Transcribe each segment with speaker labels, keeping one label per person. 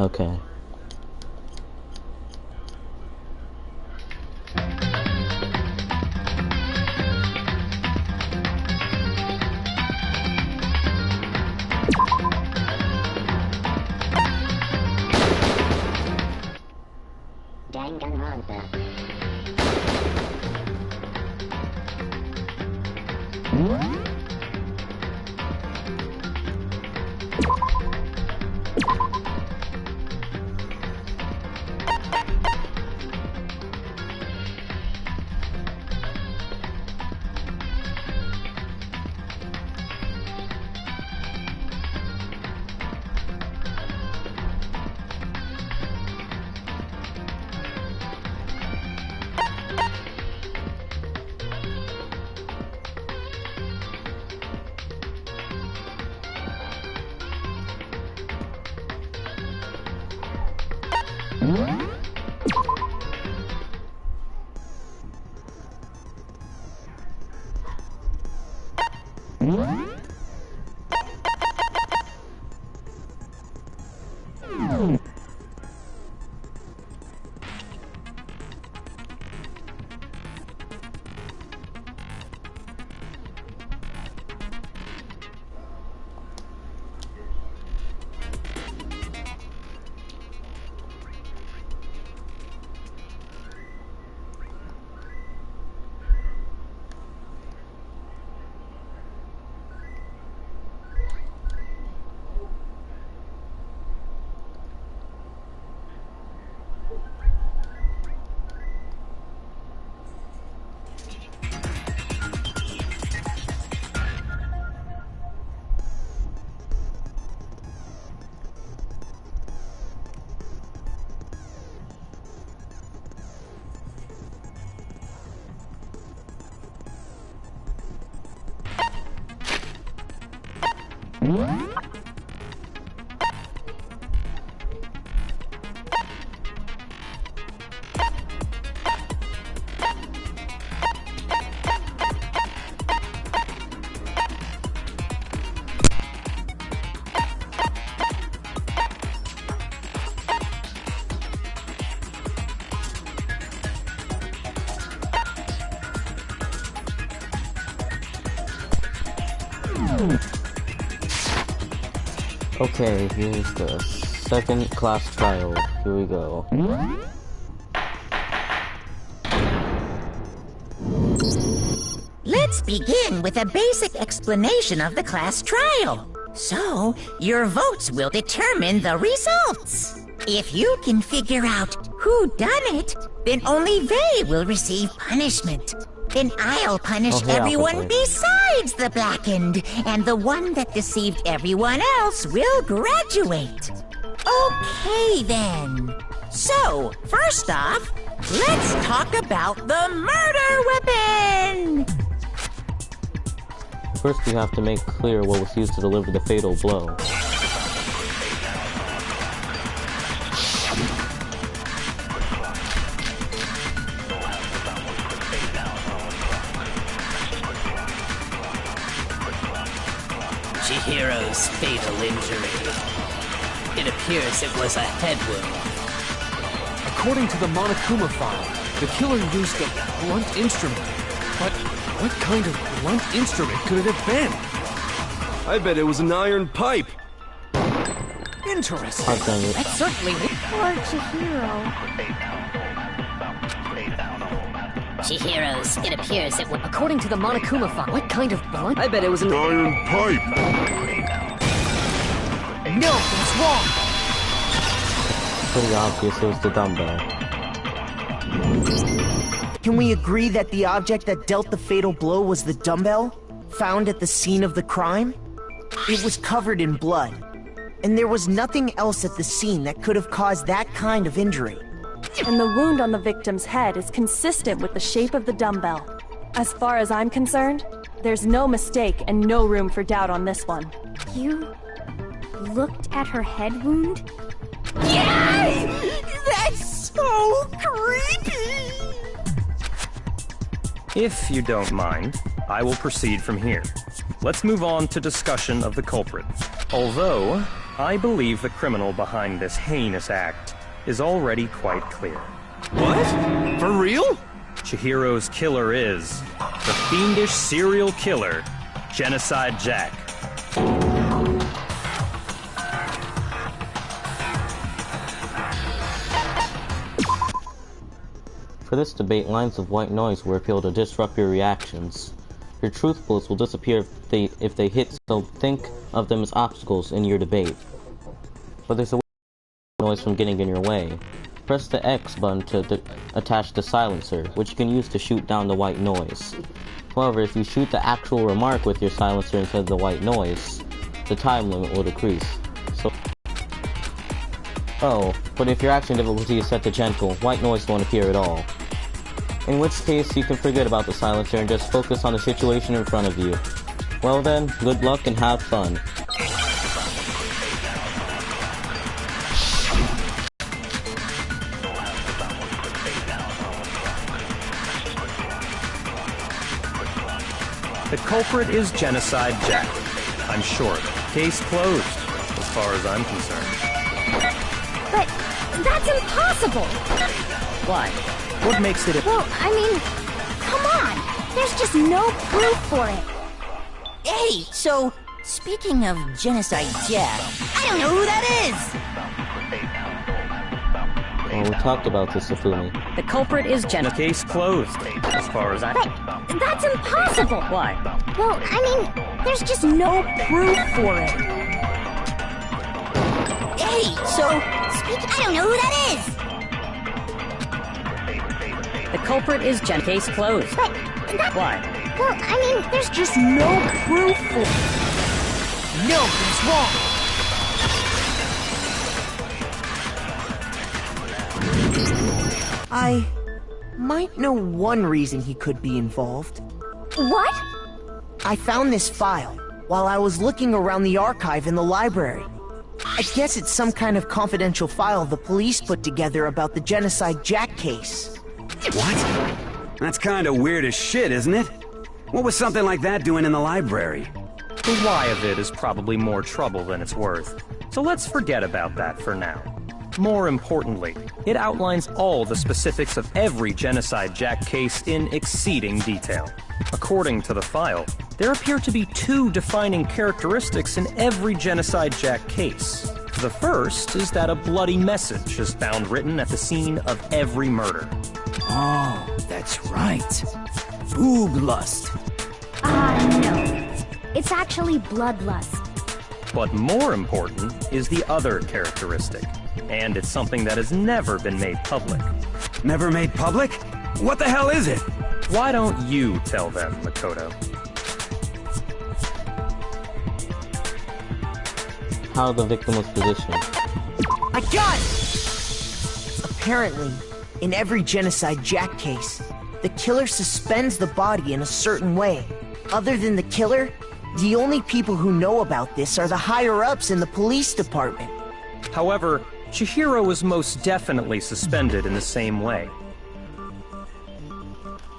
Speaker 1: Okay.
Speaker 2: DanganRonpa.
Speaker 1: Okay, here's the second class trial. Here we go.
Speaker 3: Let's begin with a basic explanation of the class trial. So, your votes will determine the results. If you can figure out who done it, then only they will receive punishment. Then I'll punish everyone besides the blackened, and the one that deceived everyone else will graduate. Okay, then. So, first off, let's talk about the murder weapon!
Speaker 1: First, we have to make clear what was used to deliver the fatal blow.
Speaker 4: Chihiro's fatal injury. It appears it was a head wound.
Speaker 5: According to the Monokuma file, the killer used a blunt instrument. But what kind of blunt instrument could it have been?
Speaker 6: I bet it was an iron pipe.
Speaker 5: Interesting.
Speaker 3: That's certainly...
Speaker 2: Poor Chihiro.
Speaker 4: Chihiro's, it appears it was...
Speaker 7: According to the Monokuma file, what kind of blunt?
Speaker 4: I bet it was an
Speaker 6: Iron pipe.
Speaker 7: No, that's wrong!
Speaker 1: Pretty obvious it was the dumbbell.
Speaker 8: Can we agree that the object that dealt the fatal blow was the dumbbell, found at the scene of the crime? It was covered in blood, and there was nothing else at the scene that could have caused that kind of injury.
Speaker 9: And the wound on the victim's head is consistent with the shape of the dumbbell. As far as I'm concerned, there's no mistake and no room for doubt on this one.
Speaker 2: You looked at her head wound?
Speaker 3: Yay! That's so creepy!
Speaker 10: If you don't mind, I will proceed from here. Let's move on to discussion of the culprit. Although, I believe the criminal behind this heinous act is already quite clear.
Speaker 6: What? For real?
Speaker 10: Chihiro's killer is the fiendish serial killer, Genocide Jack.
Speaker 1: For this debate, lines of white noise were appealed to disrupt your reactions. Your truth bullets will disappear if they hit, so think of them as obstacles in your debate. But there's a noise from getting in your way. Press the X button to attach the silencer, which you can use to shoot down the white noise. However, if you shoot the actual remark with your silencer instead of the white noise, the time limit will decrease. But if your action difficulty is set to gentle, white noise won't appear at all. In which case, you can forget about the silencer and just focus on the situation in front of you. Well then, good luck and have fun.
Speaker 10: The culprit is Genocide Jack. I'm sure. Case closed, as far as I'm concerned.
Speaker 2: But that's impossible!
Speaker 10: Why? What makes it
Speaker 2: Well, I mean, come on! There's just no proof for it!
Speaker 3: Hey, so, speaking of Genocide Jack, I don't know who that is!
Speaker 1: Well, we talked about this, Safumi.
Speaker 7: The culprit is
Speaker 10: Case closed, as far as I...
Speaker 2: But that's impossible!
Speaker 10: Why?
Speaker 2: Well, I mean, there's just no proof for it.
Speaker 3: Hey, so, I don't know who that is!
Speaker 7: The culprit is Case closed.
Speaker 2: But that's...
Speaker 10: Why?
Speaker 2: Well, I mean, there's just no proof for it.
Speaker 8: Milton's wrong! I might know one reason he could be involved.
Speaker 2: What?
Speaker 8: I found this file while I was looking around the archive in the library. I guess it's some kind of confidential file the police put together about the Genocide Jack case.
Speaker 11: What? That's kind of weird as shit, isn't it? What was something like that doing in the library?
Speaker 10: The why of it is probably more trouble than it's worth, so let's forget about that for now. More importantly, it outlines all the specifics of every Genocide Jack case in exceeding detail. According to the file, there appear to be two defining characteristics in every Genocide Jack case. The first is that a bloody message is found written at the scene of every murder.
Speaker 11: Oh, that's right. Boob lust.
Speaker 2: No. It's actually bloodlust.
Speaker 10: But more important is the other characteristic, and it's something that has never been made public.
Speaker 11: Never made public? What the hell is it?
Speaker 10: Why don't you tell them, Makoto?
Speaker 1: How the victim was positioned.
Speaker 8: I got it! Apparently, in every Genocide Jack case, the killer suspends the body in a certain way. Other than the killer, the only people who know about this are the higher-ups in the police department.
Speaker 10: However, Chihiro was most definitely suspended in the same way.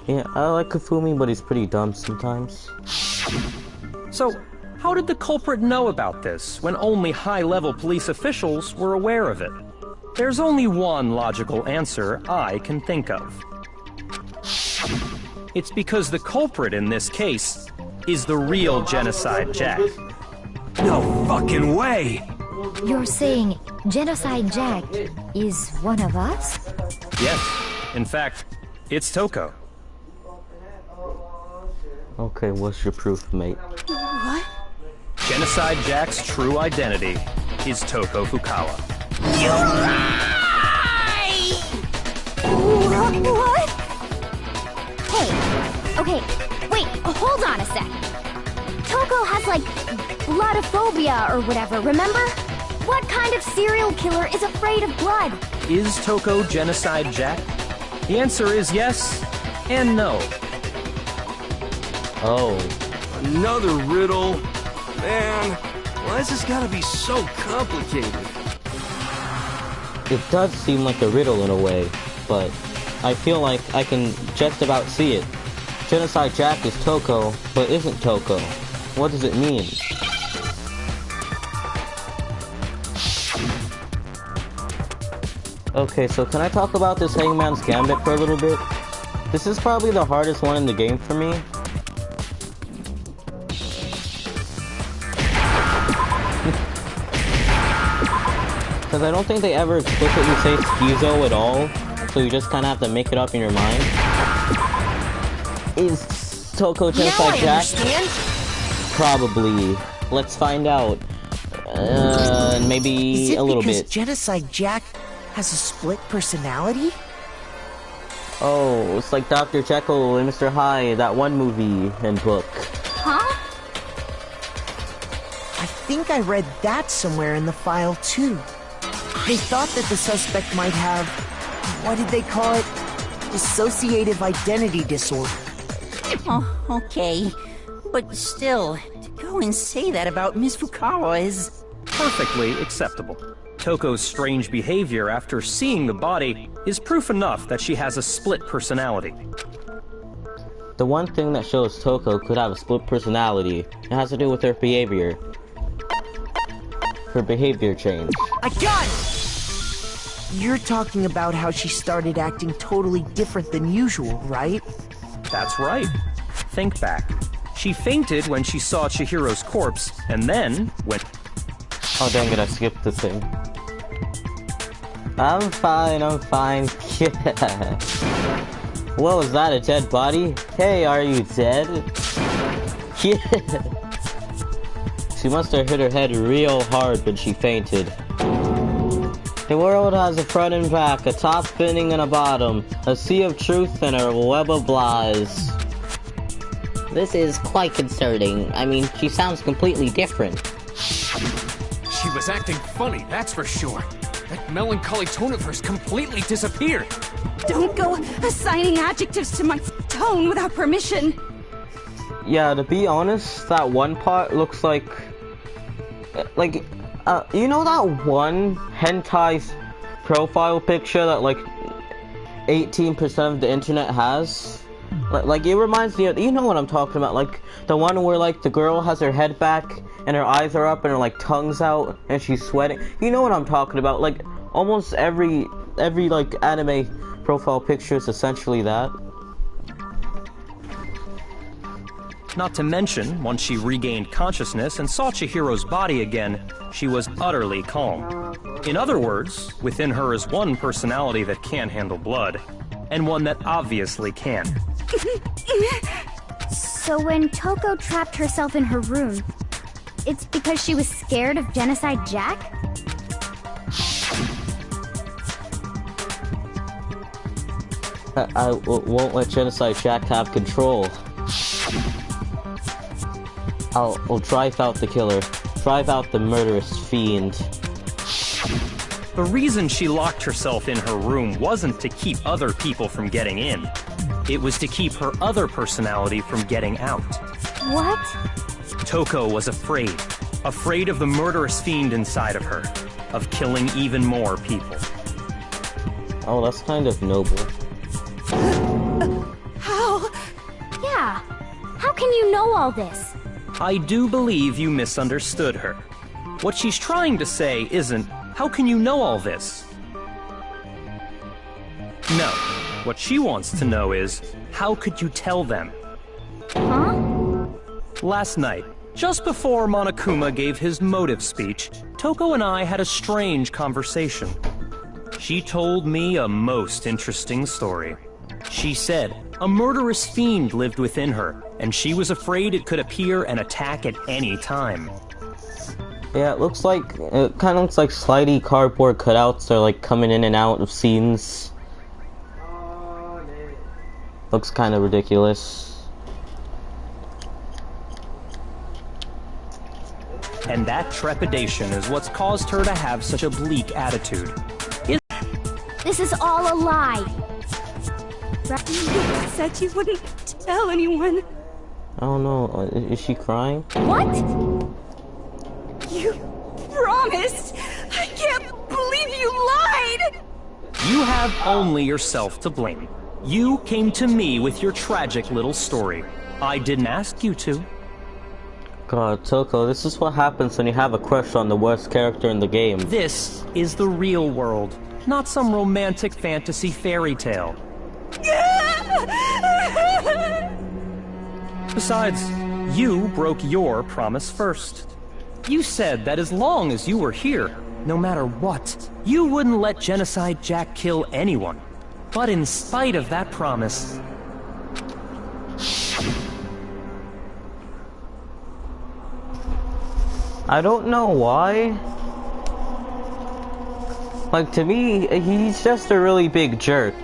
Speaker 1: Yeah, I like Kafumi, but he's pretty dumb sometimes.
Speaker 10: So, how did the culprit know about this when only high-level police officials were aware of it? There's only one logical answer I can think of. It's because the culprit in this case is the real Genocide Jack.
Speaker 11: No fucking way!
Speaker 2: You're saying Genocide Jack is one of us?
Speaker 10: Yes. In fact, it's Toko.
Speaker 1: Okay, what's your proof, mate?
Speaker 2: What?
Speaker 10: Genocide Jack's true identity is Toko Fukawa.
Speaker 3: You lie!
Speaker 2: What? Hey, okay, wait, hold on a sec. Toko has, like, bloodophobia or whatever, remember? What kind of serial killer is afraid of blood?
Speaker 10: Is Toko Genocide Jack? The answer is yes and no.
Speaker 1: Oh.
Speaker 6: Another riddle? Man, why has this gotta be so complicated?
Speaker 1: It does seem like a riddle in a way, but I feel like I can just about see it. Genocide Jack is Toko, but isn't Toko. What does it mean? Okay, so can I talk about this Hangman's Gambit for a little bit? This is probably the hardest one in the game for me. Because I don't think they ever explicitly say schizo at all, so you just kind of have to make it up in your mind. Is Toko Genocide Jack? Probably. Let's find out. Maybe a little bit.
Speaker 8: Genocide Jack has a split personality?
Speaker 1: Oh, it's like Dr. Jekyll and Mr. Hyde, that one movie and book.
Speaker 2: Huh?
Speaker 8: I think I read that somewhere in the file too. They thought that the suspect might have, what did they call it? Dissociative identity disorder.
Speaker 3: Oh, okay. But still, to go and say that about Miss Fukawa is...
Speaker 10: perfectly acceptable. Toko's strange behavior after seeing the body is proof enough that she has a split personality.
Speaker 1: The one thing that shows Toko could have a split personality, it has to do with her behavior. Her behavior change.
Speaker 8: I got it! You're talking about how she started acting totally different than usual, right?
Speaker 10: That's right. Think back. She fainted when she saw Chihiro's corpse, and then when...
Speaker 1: Oh dang it, I skipped this thing. I'm fine. Yeah. What was that, a dead body? Hey, are you dead? Yeah. She must have hit her head real hard when she fainted. The world has a front and back, a top spinning and a bottom, a sea of truth and a web of lies. This is quite concerning. I mean, she sounds completely different.
Speaker 5: She was acting funny, that's for sure. That melancholy tone of hers completely disappeared.
Speaker 12: Don't go assigning adjectives to my tone without permission.
Speaker 1: Yeah, to be honest, that one part looks like you know that one hentai profile picture that like 18% of the internet has? Like it reminds me of, you know what I'm talking about, like the one where like the girl has her head back and her eyes are up and her like tongue's out and she's sweating. You know what I'm talking about? Like almost every like anime profile picture is essentially that.
Speaker 10: Not to mention, once she regained consciousness and saw Chihiro's body again, she was utterly calm. In other words, within her is one personality that can't handle blood, and one that obviously can.
Speaker 2: So when Toko trapped herself in her room, it's because she was scared of Genocide Jack?
Speaker 1: I won't let Genocide Jack have control. I'll drive out the killer. Drive out the murderous fiend.
Speaker 10: The reason she locked herself in her room wasn't to keep other people from getting in. It was to keep her other personality from getting out.
Speaker 2: What?
Speaker 10: Toko was afraid. Afraid of the murderous fiend inside of her. Of killing even more people.
Speaker 1: Oh, that's kind of noble.
Speaker 12: How?
Speaker 2: Yeah. How can you know all this?
Speaker 10: I do believe you misunderstood her. What she's trying to say isn't, how can you know all this? No. What she wants to know is, how could you tell them?
Speaker 2: Huh?
Speaker 10: Last night, just before Monokuma gave his motive speech, Toko and I had a strange conversation. She told me a most interesting story. She said a murderous fiend lived within her, and she was afraid it could appear and attack at any time.
Speaker 1: Yeah, it kind of looks like slidey cardboard cutouts are like coming in and out of scenes. Looks kind of ridiculous.
Speaker 10: And that trepidation is what's caused her to have such a bleak attitude.
Speaker 2: This is all a lie.
Speaker 12: You said you wouldn't tell anyone.
Speaker 1: Oh no, is she crying?
Speaker 2: What?
Speaker 12: You promised! I can't believe you lied!
Speaker 10: You have only yourself to blame. You came to me with your tragic little story. I didn't ask you to.
Speaker 1: God, Toko, this is what happens when you have a crush on the worst character in the game.
Speaker 10: This is the real world. not some romantic fantasy fairy tale. Besides, you broke your promise first. You said that as long as you were here, no matter what, you wouldn't let Genocide Jack kill anyone. But in spite of that promise...
Speaker 1: I don't know why. Like, to me, he's just a really big jerk.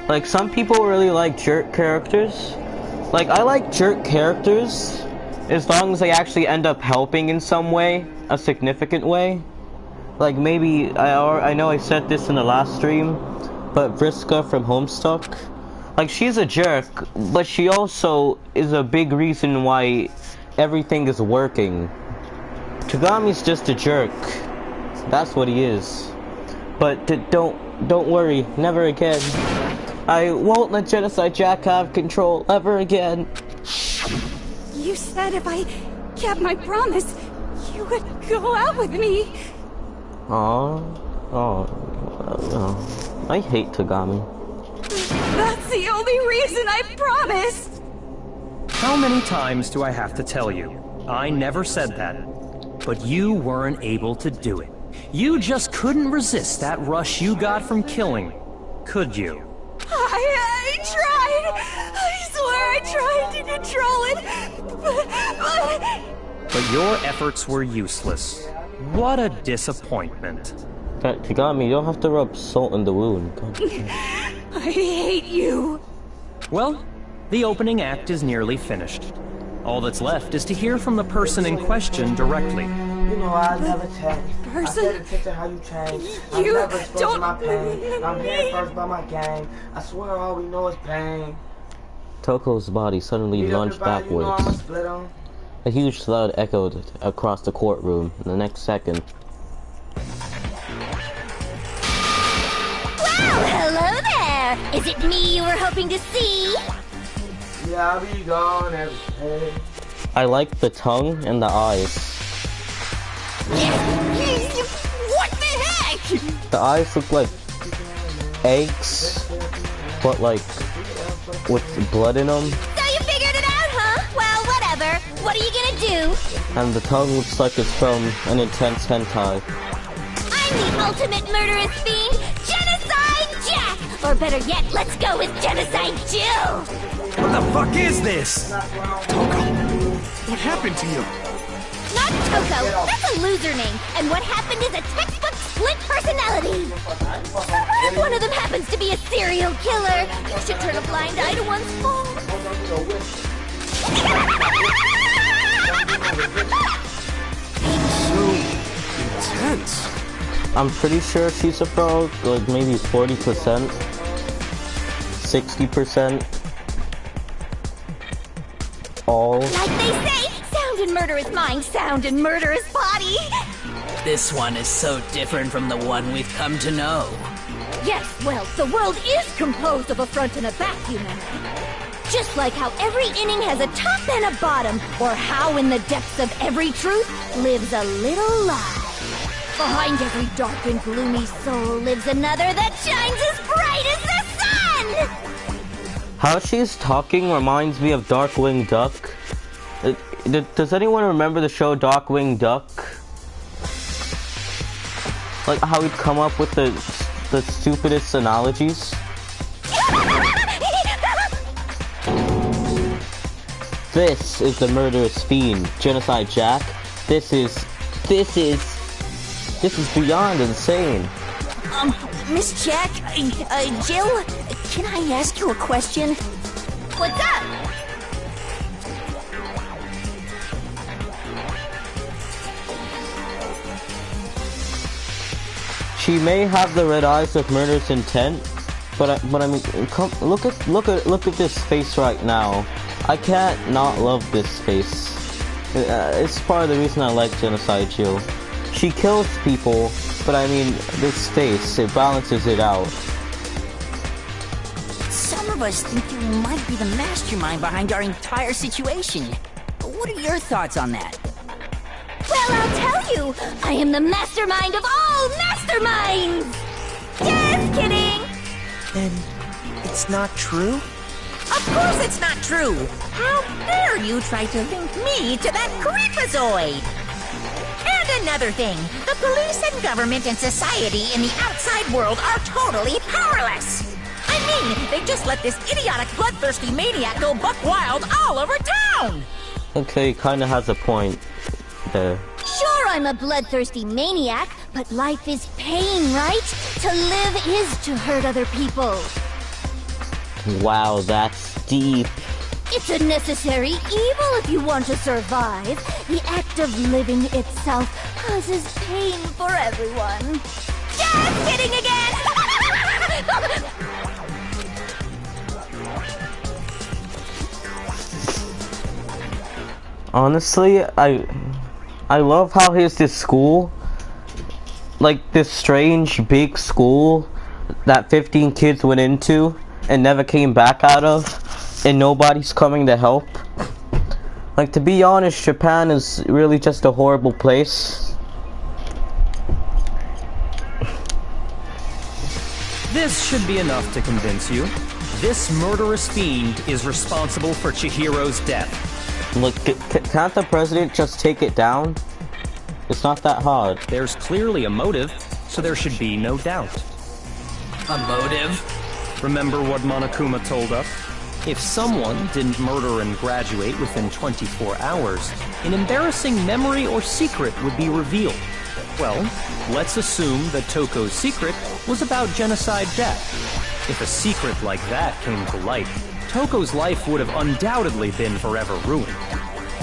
Speaker 1: Like, some people really like jerk characters. Like, I like jerk characters as long as they actually end up helping in some way, a significant way. Like, maybe, I know I said this in the last stream, but Vriska from Homestuck. Like, she's a jerk, but she also is a big reason why everything is working. Tagami's just a jerk. That's what he is. But don't worry, never again. I won't let Genocide Jack have control ever again.
Speaker 12: You said if I kept my promise, you would go out with me.
Speaker 1: Oh, I hate Tagami.
Speaker 12: That's the only reason I promised.
Speaker 10: How many times do I have to tell you? I never said that. But you weren't able to do it. You just couldn't resist that rush you got from killing, could you?
Speaker 12: I tried. I swear I tried to control it.
Speaker 10: But your efforts were useless. What a disappointment.
Speaker 1: Tagami, you don't have to rub salt in the wound.
Speaker 12: I hate you.
Speaker 10: Well, the opening act is nearly finished. All that's left is to hear from the person in question directly.
Speaker 13: You know I never change.
Speaker 12: Person?
Speaker 13: I paid attention how you change. I'm
Speaker 12: You
Speaker 13: never exposed to
Speaker 12: don't
Speaker 13: my pain. I'm
Speaker 12: me.
Speaker 13: head first by my game. I swear all we know is pain.
Speaker 1: Toko's body suddenly
Speaker 13: Beat up
Speaker 1: lunged
Speaker 13: everybody, you know
Speaker 1: backwards.
Speaker 13: I'ma split 'em.
Speaker 1: A huge thud echoed across the courtroom. In the next second,
Speaker 2: Wow, hello there! Is it me you were hoping to see?
Speaker 13: Yeah, I'll be gone every day.
Speaker 1: I like the tongue and the eyes.
Speaker 12: What the heck?
Speaker 1: The eyes look like eggs, but like with blood in them.
Speaker 2: So you figured it out, huh? Well, whatever. What are you gonna do?
Speaker 1: And the tongue looks like it's from an intense hentai.
Speaker 2: I'm the ultimate murderous fiend, Genocide Jack! Or better yet, let's go with Genocide Jill!
Speaker 11: What the fuck is this?
Speaker 5: Toko, what happened to you?
Speaker 2: Not Toko, that's a loser name, and what happened is a textbook split personality! What if one of them happens to be a serial killer? You should turn a blind eye to one's fault.
Speaker 5: So intense.
Speaker 1: I'm pretty sure she's a pro, like maybe 40%, 60%. All.
Speaker 2: Like they say, sound in murderous mind, sound in murderous body!
Speaker 4: This one is so different from the one we've come to know.
Speaker 2: Yes, well, the world is composed of a front and a back, you know. Just like how every inning has a top and a bottom, or how in the depths of every truth lives a little lie. Behind every dark and gloomy soul lives another that shines as bright as the sun!
Speaker 1: How she's talking reminds me of Darkwing Duck. Does anyone remember the show Darkwing Duck? Like how he'd come up with the stupidest analogies? This is the murderous fiend, Genocide Jack. This is beyond insane.
Speaker 3: Miss Jack, Jill, can I ask you a question?
Speaker 2: What's up?
Speaker 1: She may have the red eyes with murderous intent, but I mean, look at this face right now. I can't not love this face. It's part of the reason I like Genocide Jill. She kills people, but I mean, this face, it balances it out.
Speaker 3: Some of us think you might be the mastermind behind our entire situation. What are your thoughts on that?
Speaker 2: Well, I'll tell you, I am the mastermind of all masterminds!
Speaker 3: Just kidding!
Speaker 8: Then it's not true?
Speaker 3: Of course it's not true! How dare you try to link me to that creepazoid? And another thing, the police and government and society in the outside world are totally powerless! I mean, they just let this idiotic, bloodthirsty maniac go buck wild all over town!
Speaker 1: Okay, kinda has a point there.
Speaker 2: Sure, I'm a bloodthirsty maniac, but life is pain, right? To live is to hurt other people.
Speaker 1: Wow, that's deep.
Speaker 2: It's a necessary evil if you want to survive. The act of living itself causes pain for everyone.
Speaker 3: Just kidding again!
Speaker 1: Honestly, I love how here's this school, like this strange big school that 15 kids went into and never came back out of, and nobody's coming to help. Like, to be honest, Japan is really just a horrible place.
Speaker 10: This should be enough to convince you. This murderous fiend is responsible for Chihiro's death.
Speaker 1: Look, can't the president just take it down? It's not that hard.
Speaker 10: There's clearly a motive, so there should be no doubt.
Speaker 4: A motive?
Speaker 10: Remember what Monokuma told us? If someone didn't murder and graduate within 24 hours, an embarrassing memory or secret would be revealed. Well, let's assume that Toko's secret was about genocide death. If a secret like that came to light, Toko's life would have undoubtedly been forever ruined.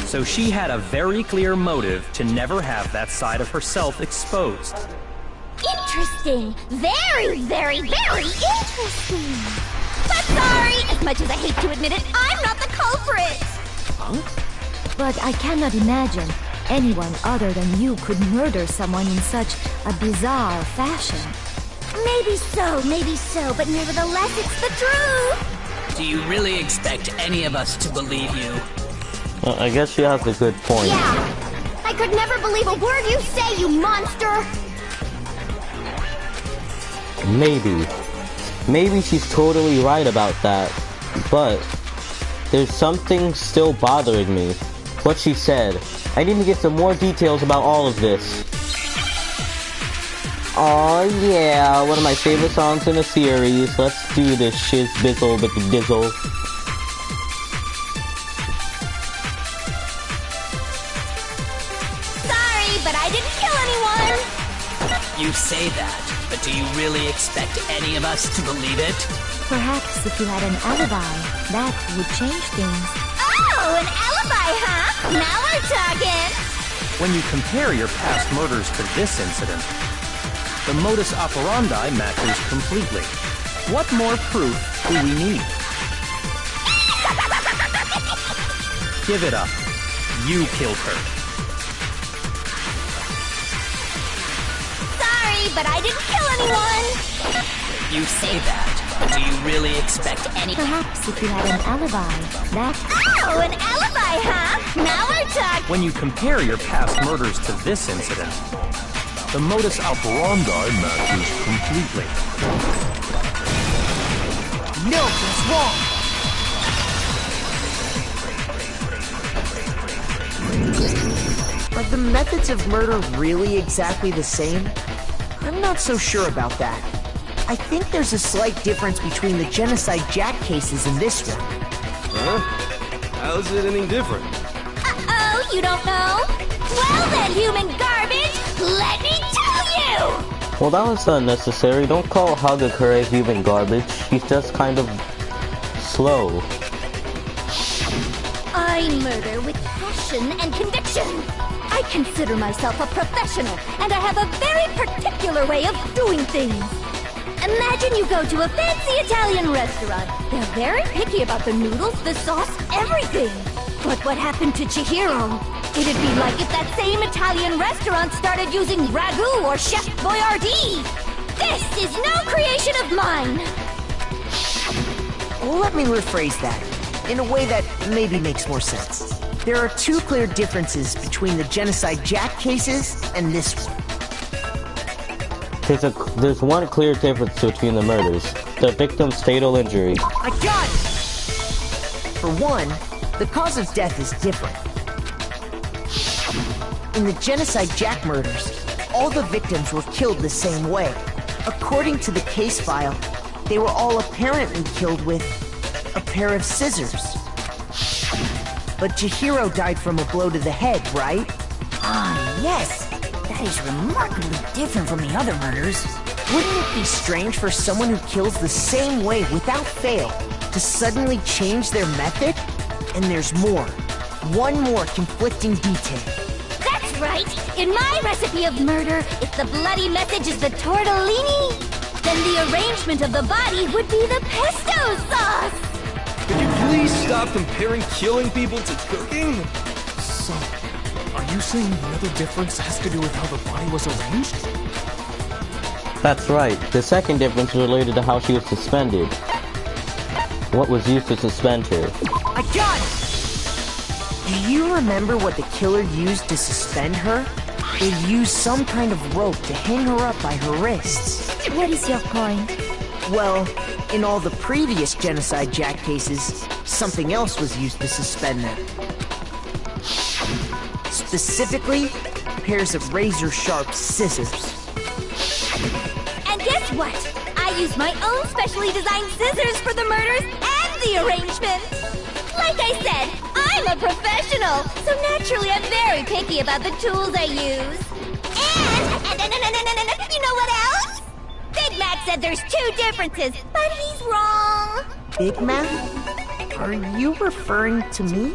Speaker 10: So she had a very clear motive to never have that side of herself exposed.
Speaker 2: Interesting. Very, very, very interesting. But sorry, as much as I hate to admit it, I'm not the culprit.
Speaker 10: Huh?
Speaker 14: But I cannot imagine anyone other than you could murder someone in such a bizarre fashion.
Speaker 2: Maybe so, but nevertheless, it's the truth.
Speaker 4: Do you really expect any of us to believe you?
Speaker 1: I guess she has a good point.
Speaker 2: Yeah. I could never believe a word you say, you monster.
Speaker 1: Maybe she's totally right about that, but there's something still bothering me. What she said. I need to get some more details about all of this. Oh yeah, one of my favorite songs in the series. Let's do this shiz bizzle with the dizzle.
Speaker 2: Sorry, but I didn't kill anyone.
Speaker 4: You say that, but do you really expect any of us to believe it?
Speaker 14: Perhaps if you had an alibi, that would change things.
Speaker 2: Oh, an alibi, huh? Now we're talking.
Speaker 10: When you compare your past murders to this incident, the modus operandi matches completely. What more proof do we need? Give it up. You killed her.
Speaker 2: Sorry, but I didn't kill anyone.
Speaker 4: You say that, but do you really expect any...
Speaker 14: Perhaps if you had an alibi, that...
Speaker 2: Oh, an alibi, huh? Now we're talking.
Speaker 10: When you compare your past murders to this incident, the modus operandi matches completely.
Speaker 8: No, that's wrong! Are the methods of murder really exactly the same? I'm not so sure about that. I think there's a slight difference between the Genocide Jack cases and this one.
Speaker 6: Huh? How's it any different?
Speaker 2: Uh-oh, you don't know? Well then, human garbage, let me tell you!
Speaker 1: Well, that was unnecessary. Don't call Hagakure human garbage. She's just kind of slow.
Speaker 2: I murder with passion and conviction. I consider myself a professional, and I have a very particular way of doing things. Imagine you go to a fancy Italian restaurant. They're very picky about the noodles, the sauce, everything. But what happened to Chihiro? It'd be like if that same Italian restaurant started using ragu or Chef Boyardee. This is no creation of mine.
Speaker 8: Let me rephrase that, in a way that maybe makes more sense. There are two clear differences between the Genocide Jack cases and this one.
Speaker 1: There's one clear difference between the murders. The victim's fatal injury.
Speaker 8: I got it! For one, the cause of death is different. In the Genocide Jack murders, all the victims were killed the same way. According to the case file, they were all apparently killed with a pair of scissors. But Chihiro died from a blow to the head, right?
Speaker 3: Ah, yes. That is remarkably different from the other murders.
Speaker 8: Wouldn't it be strange for someone who kills the same way without fail to suddenly change their method? And there's more. One more conflicting detail.
Speaker 2: That's right! In my recipe of murder, if the bloody message is the tortellini, then the arrangement of the body would be the pesto sauce!
Speaker 6: Could you please stop comparing killing people to cooking?
Speaker 5: So, are you saying the other difference has to do with how the body was arranged?
Speaker 1: That's right. The second difference is related to how she was suspended. What was used to suspend her?
Speaker 8: I got it! Do you remember what the killer used to suspend her? They used some kind of rope to hang her up by her wrists.
Speaker 14: What is your point?
Speaker 8: Well, in all the previous Genocide Jack cases, something else was used to suspend them. Specifically, pairs of razor-sharp scissors.
Speaker 2: And guess what? I used my own specially designed scissors for the murders and the arrangement! Like I said, I'm a professional, so naturally I'm very picky about the tools I use. And you know what else? Big Mac said there's two differences, but he's wrong.
Speaker 8: Big Mac? Are you referring to me?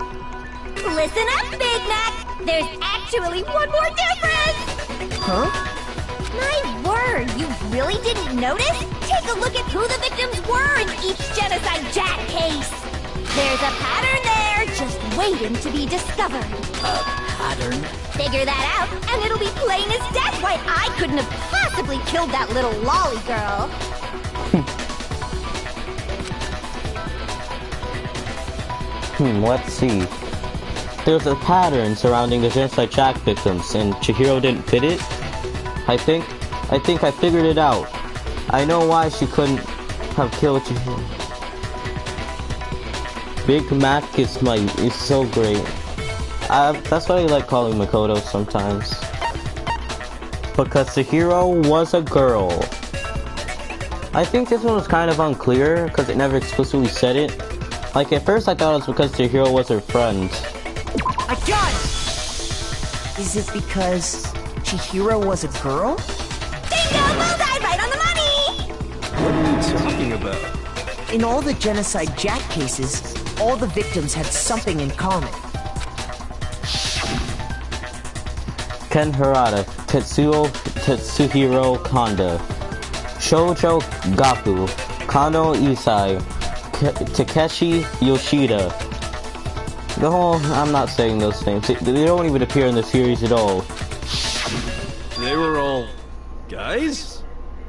Speaker 2: Listen up, Big Mac. There's actually one more difference.
Speaker 8: Huh?
Speaker 2: My word, you really didn't notice? Take a look at who the victims were in each Genocide Jack case. There's a pattern there, just waiting to be discovered.
Speaker 4: A pattern?
Speaker 2: Figure that out, and it'll be plain as death why I couldn't have possibly killed that little lolly girl.
Speaker 1: Let's see. There's a pattern surrounding the Genocide Jack victims, and Chihiro didn't fit it? I think I figured it out. I know why she couldn't have killed Chihiro. Big Mac is so great. That's why I like calling Makoto sometimes. Because Chihiro was a girl. I think this one was kind of unclear, because it never explicitly said it. Like, at first I thought it was because Chihiro was her friend.
Speaker 8: I got it! Is it because Chihiro was a girl?
Speaker 2: Bingo! Bullseye! Right on the money!
Speaker 6: What are you talking about?
Speaker 8: In all the Genocide Jack cases, all the victims had something in common.
Speaker 1: Ken Harada, Tetsuhiro Kanda, Shoujo Gaku, Kano Isai, Takeshi Yoshida. No, I'm not saying those names. They don't even appear in the series at all.
Speaker 6: They were all guys?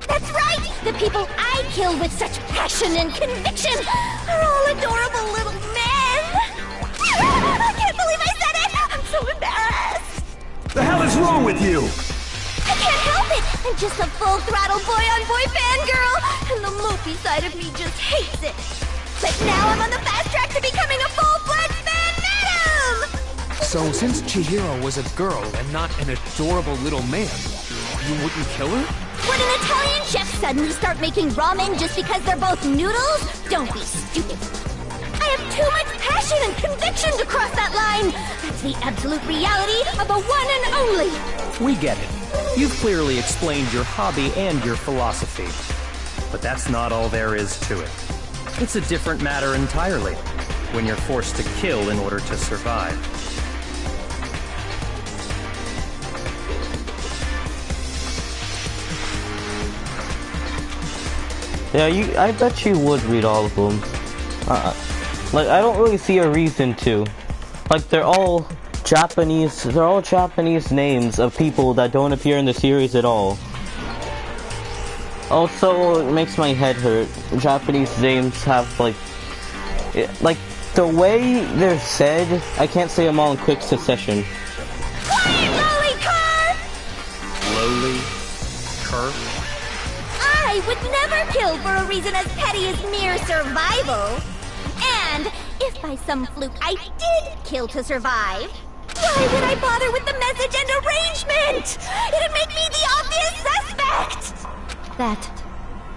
Speaker 2: That's right! The people I kill with such passion and conviction are all adorable little men! I can't believe I said it! I'm so embarrassed!
Speaker 11: The hell is wrong with you?
Speaker 2: I can't help it! I'm just a full-throttle boy-on-boy fangirl, and the mopey side of me just hates it. But now I'm on the fast track to becoming a full-fledged fan madam!
Speaker 5: So, since Chihiro was a girl and not an adorable little man, you wouldn't kill her?
Speaker 2: Would an Italian chef suddenly start making ramen just because they're both noodles? Don't be stupid. I have too much passion and conviction to cross that line. That's the absolute reality of a one and only.
Speaker 10: We get it. You've clearly explained your hobby and your philosophy. But that's not all there is to it. It's a different matter entirely, when you're forced to kill in order to survive.
Speaker 1: Yeah, I bet you would read all of them. Like, I don't really see a reason to. Like, they're all Japanese names of people that don't appear in the series at all. Also, it makes my head hurt. Japanese names have, like, the way they're said, I can't say them all in quick succession.
Speaker 2: Quiet, lolly cur!
Speaker 10: Lowly? Cur?
Speaker 2: I would never kill for a reason as petty as mere survival. And if by some fluke I did kill to survive, why would I bother with the message and arrangement? It'd make me the obvious suspect!
Speaker 14: That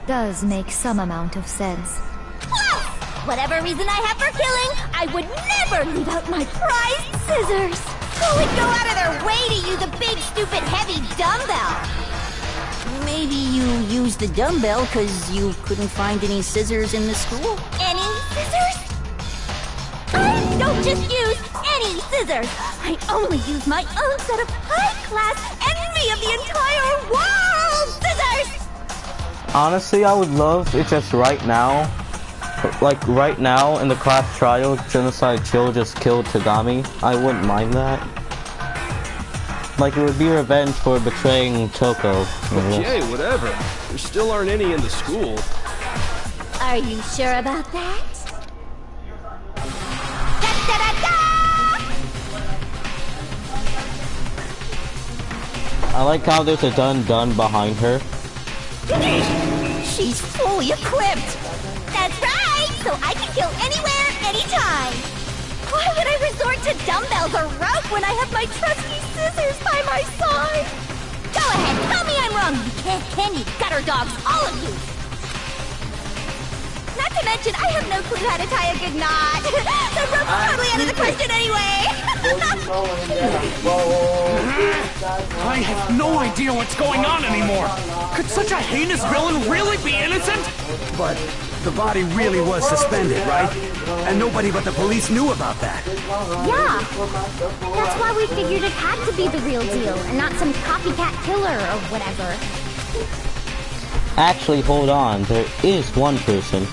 Speaker 14: does make some amount of sense.
Speaker 2: Plus, whatever reason I have for killing, I would never leave out my prized scissors. Who would go out of their way to use a big, stupid, heavy dumbbell?
Speaker 15: Maybe you used the dumbbell because you couldn't find any scissors in the school?
Speaker 2: Any scissors? I don't just use any scissors. I only use my own set of high-class envy of the entire world scissors!
Speaker 1: Honestly, I would love it just right now. Like, right now, in the class trial, Genocide Chill just killed Tagami. I wouldn't mind that. Like, it would be revenge for betraying Toko.
Speaker 6: Okay, whatever. There still aren't any in the school.
Speaker 2: Are you sure about that?
Speaker 1: I like how there's a dun-dun behind her.
Speaker 15: She's fully equipped!
Speaker 2: That's right! So I can kill anywhere, anytime! Why would I resort to dumbbells or rope when I have my trusty scissors by my side? Go ahead, tell me I'm wrong, you candy gutter dogs, all of you! Not to mention, I have no clue how to tie a good knot. The rope's totally out of the question anyway!
Speaker 5: I have no idea what's going on anymore! Could such a heinous villain really be innocent?
Speaker 11: But the body really was suspended, right? And nobody but the police knew about that.
Speaker 2: Yeah. That's why we figured it had to be the real deal, and not some copycat killer or whatever.
Speaker 1: Actually, hold on. There is one person.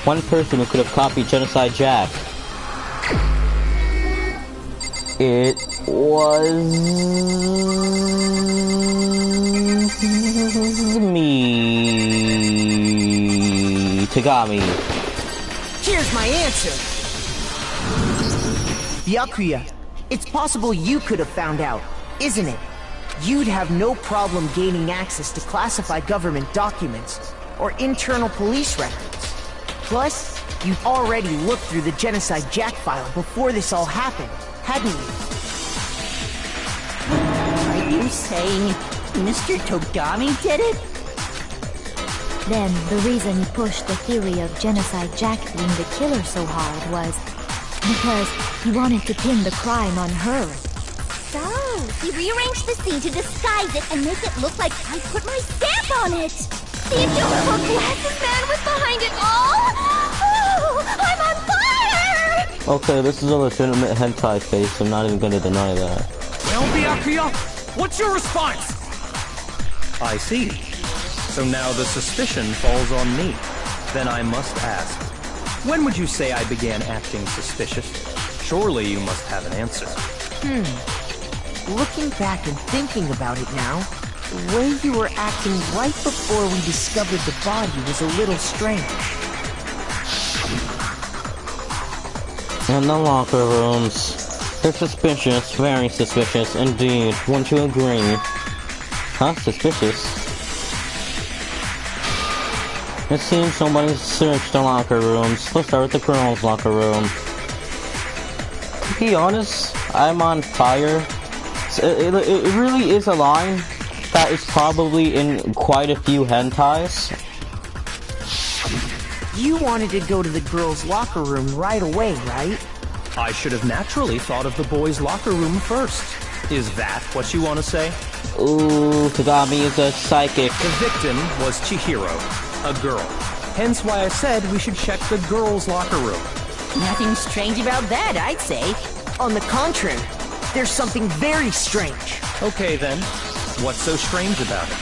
Speaker 1: One person who could have copied Genocide Jack. It was me, Tagami.
Speaker 8: Here's my answer. Byakuya, it's possible you could have found out, isn't it? You'd have no problem gaining access to classified government documents or internal police records. Plus, you'd already looked through the Genocide Jack file before this all happened, hadn't you?
Speaker 15: Are you saying Mr. Togami did it?
Speaker 14: Then, the reason he pushed the theory of Genocide Jack being the killer so hard was because he wanted to pin the crime on her.
Speaker 2: So, he rearranged the scene to disguise it and make it look like I put my stamp on it! The adorable glasses man was behind it all! Oh, I'm on fire!
Speaker 1: Okay, this is a legitimate hentai face, I'm not even gonna deny that.
Speaker 5: Well, Byakuya, what's your response?
Speaker 10: I see. So now the suspicion falls on me. Then I must ask, when would you say I began acting suspicious? Surely you must have an answer.
Speaker 8: Looking back and thinking about it now, the way you were acting right before we discovered the body was a little strange.
Speaker 1: In the locker rooms. They're suspicious, very suspicious, indeed. Wouldn't you agree? Huh? Suspicious? It seems somebody searched the locker rooms. Let's start with the girls' locker room. To be honest, I'm on fire. It really is a line that is probably in quite a few hentais.
Speaker 8: You wanted to go to the girls' locker room right away, right?
Speaker 10: I should have naturally thought of the boys' locker room first. Is that what you want to say?
Speaker 1: Ooh, Tagami is a psychic.
Speaker 10: The victim was Chihiro, a girl. Hence why I said we should check the girls' locker room.
Speaker 15: Nothing strange about that, I'd say.
Speaker 8: On the contrary, there's something very strange.
Speaker 10: Okay then, what's so strange about it?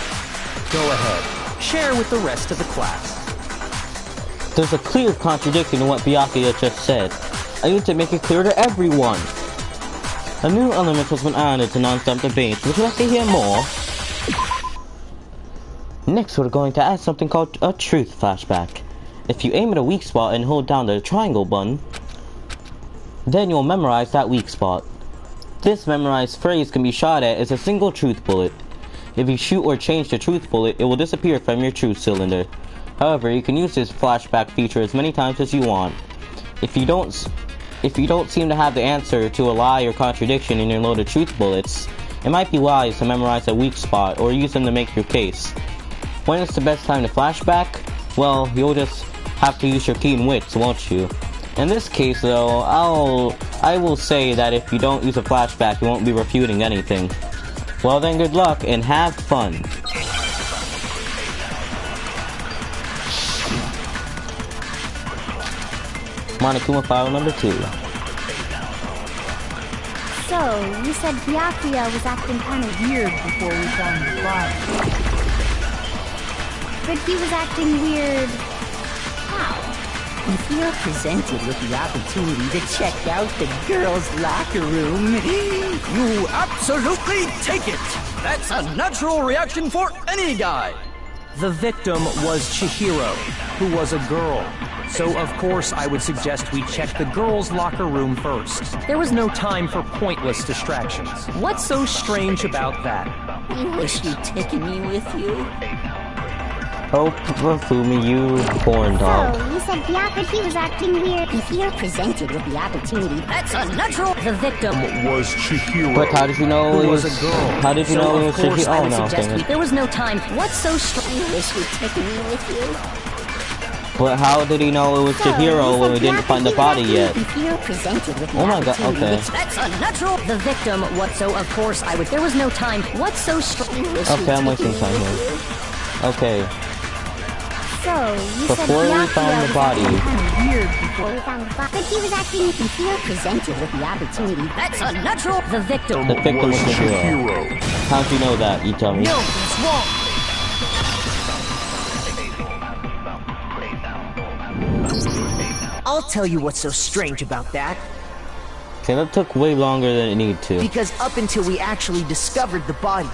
Speaker 10: Go ahead, share with the rest of the class.
Speaker 1: There's a clear contradiction in what Byakuya just said. I need to make it clear to everyone. A new element has been added to non-stop debates. Would you like to hear more? Next, we're going to add something called a truth flashback. If you aim at a weak spot and hold down the triangle button, then you'll memorize that weak spot. This memorized phrase can be shot at as a single truth bullet. If you shoot or change the truth bullet, it will disappear from your truth cylinder. However, you can use this flashback feature as many times as you want. If you don't seem to have the answer to a lie or contradiction in your loaded truth bullets, it might be wise to memorize a weak spot or use them to make your case. When is the best time to flashback? Well, you'll just have to use your keen wits, won't you? In this case, though, I will say that if you don't use a flashback, you won't be refuting anything. Well then, good luck and have fun. Monokuma file number 2.
Speaker 2: So, you said Byakuya was acting kind of weird before we found the body. But he was acting weird... how?
Speaker 15: If you're presented with the opportunity to check out the girls' locker room,
Speaker 16: you absolutely take it! That's a natural reaction for any guy!
Speaker 10: The victim was Chihiro, who was a girl. So, of course, I would suggest we check the girls' locker room first. There was no time for pointless distractions. What's so strange about that?
Speaker 15: I wish you'd taken me with you.
Speaker 1: Oh, Rafumi, you corn dog.
Speaker 2: So, you said Byakuya was acting weird.
Speaker 15: If you're presented with the opportunity,
Speaker 16: that's a natural...
Speaker 7: The victim
Speaker 17: was Chihiro.
Speaker 1: But how did you know it was
Speaker 10: a girl?
Speaker 1: How did you know it was Chihiro? Oh, no, okay.
Speaker 7: There was no time. What's so strange?
Speaker 15: I wish you'd taken me with you.
Speaker 1: But how did he know it was Chihiro when we didn't find the body yet?
Speaker 15: If you're presented with
Speaker 1: oh my god, okay.
Speaker 16: That's a natural...
Speaker 7: The victim, what so, of course, I would... There was no time. What's so strange?
Speaker 1: Okay, I'm wasting time here. Okay.
Speaker 2: So, you
Speaker 1: before
Speaker 2: said
Speaker 1: we found the body.
Speaker 2: Kind of weird before we found the body. But he was acting...
Speaker 15: If you're presented with the opportunity...
Speaker 16: That's a natural...
Speaker 7: The victim
Speaker 1: was Chihiro. How'd you know that? You tell me.
Speaker 8: No, it's wrong. I'll tell you what's so strange about that.
Speaker 1: Okay, that took way longer than it needed to.
Speaker 8: Because up until we actually discovered the body,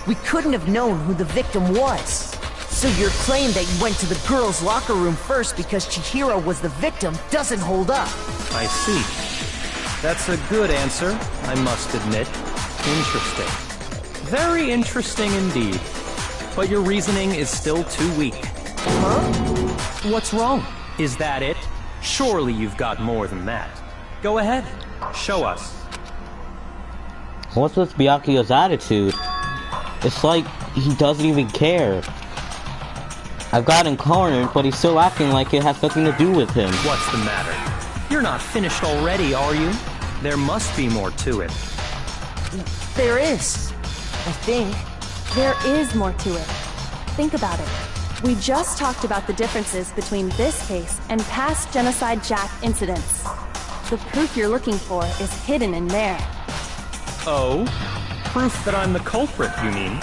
Speaker 8: we couldn't have known who the victim was. So your claim that you went to the girls' locker room first because Chihiro was the victim doesn't hold up.
Speaker 10: I see. That's a good answer, I must admit. Interesting. Very interesting indeed. But your reasoning is still too weak.
Speaker 8: Huh?
Speaker 10: What's wrong? Is that it? Surely you've got more than that. Go ahead. Show us.
Speaker 1: What's with Byakuya's attitude? It's like he doesn't even care. I've got him cornered, but he's still acting like it has nothing to do with him.
Speaker 10: What's the matter? You're not finished already, are you? There must be more to it.
Speaker 8: There is. I think.
Speaker 9: There is more to it. Think about it. We just talked about the differences between this case and past Genocide Jack incidents. The proof you're looking for is hidden in there.
Speaker 10: Oh? Proof that I'm the culprit, you mean?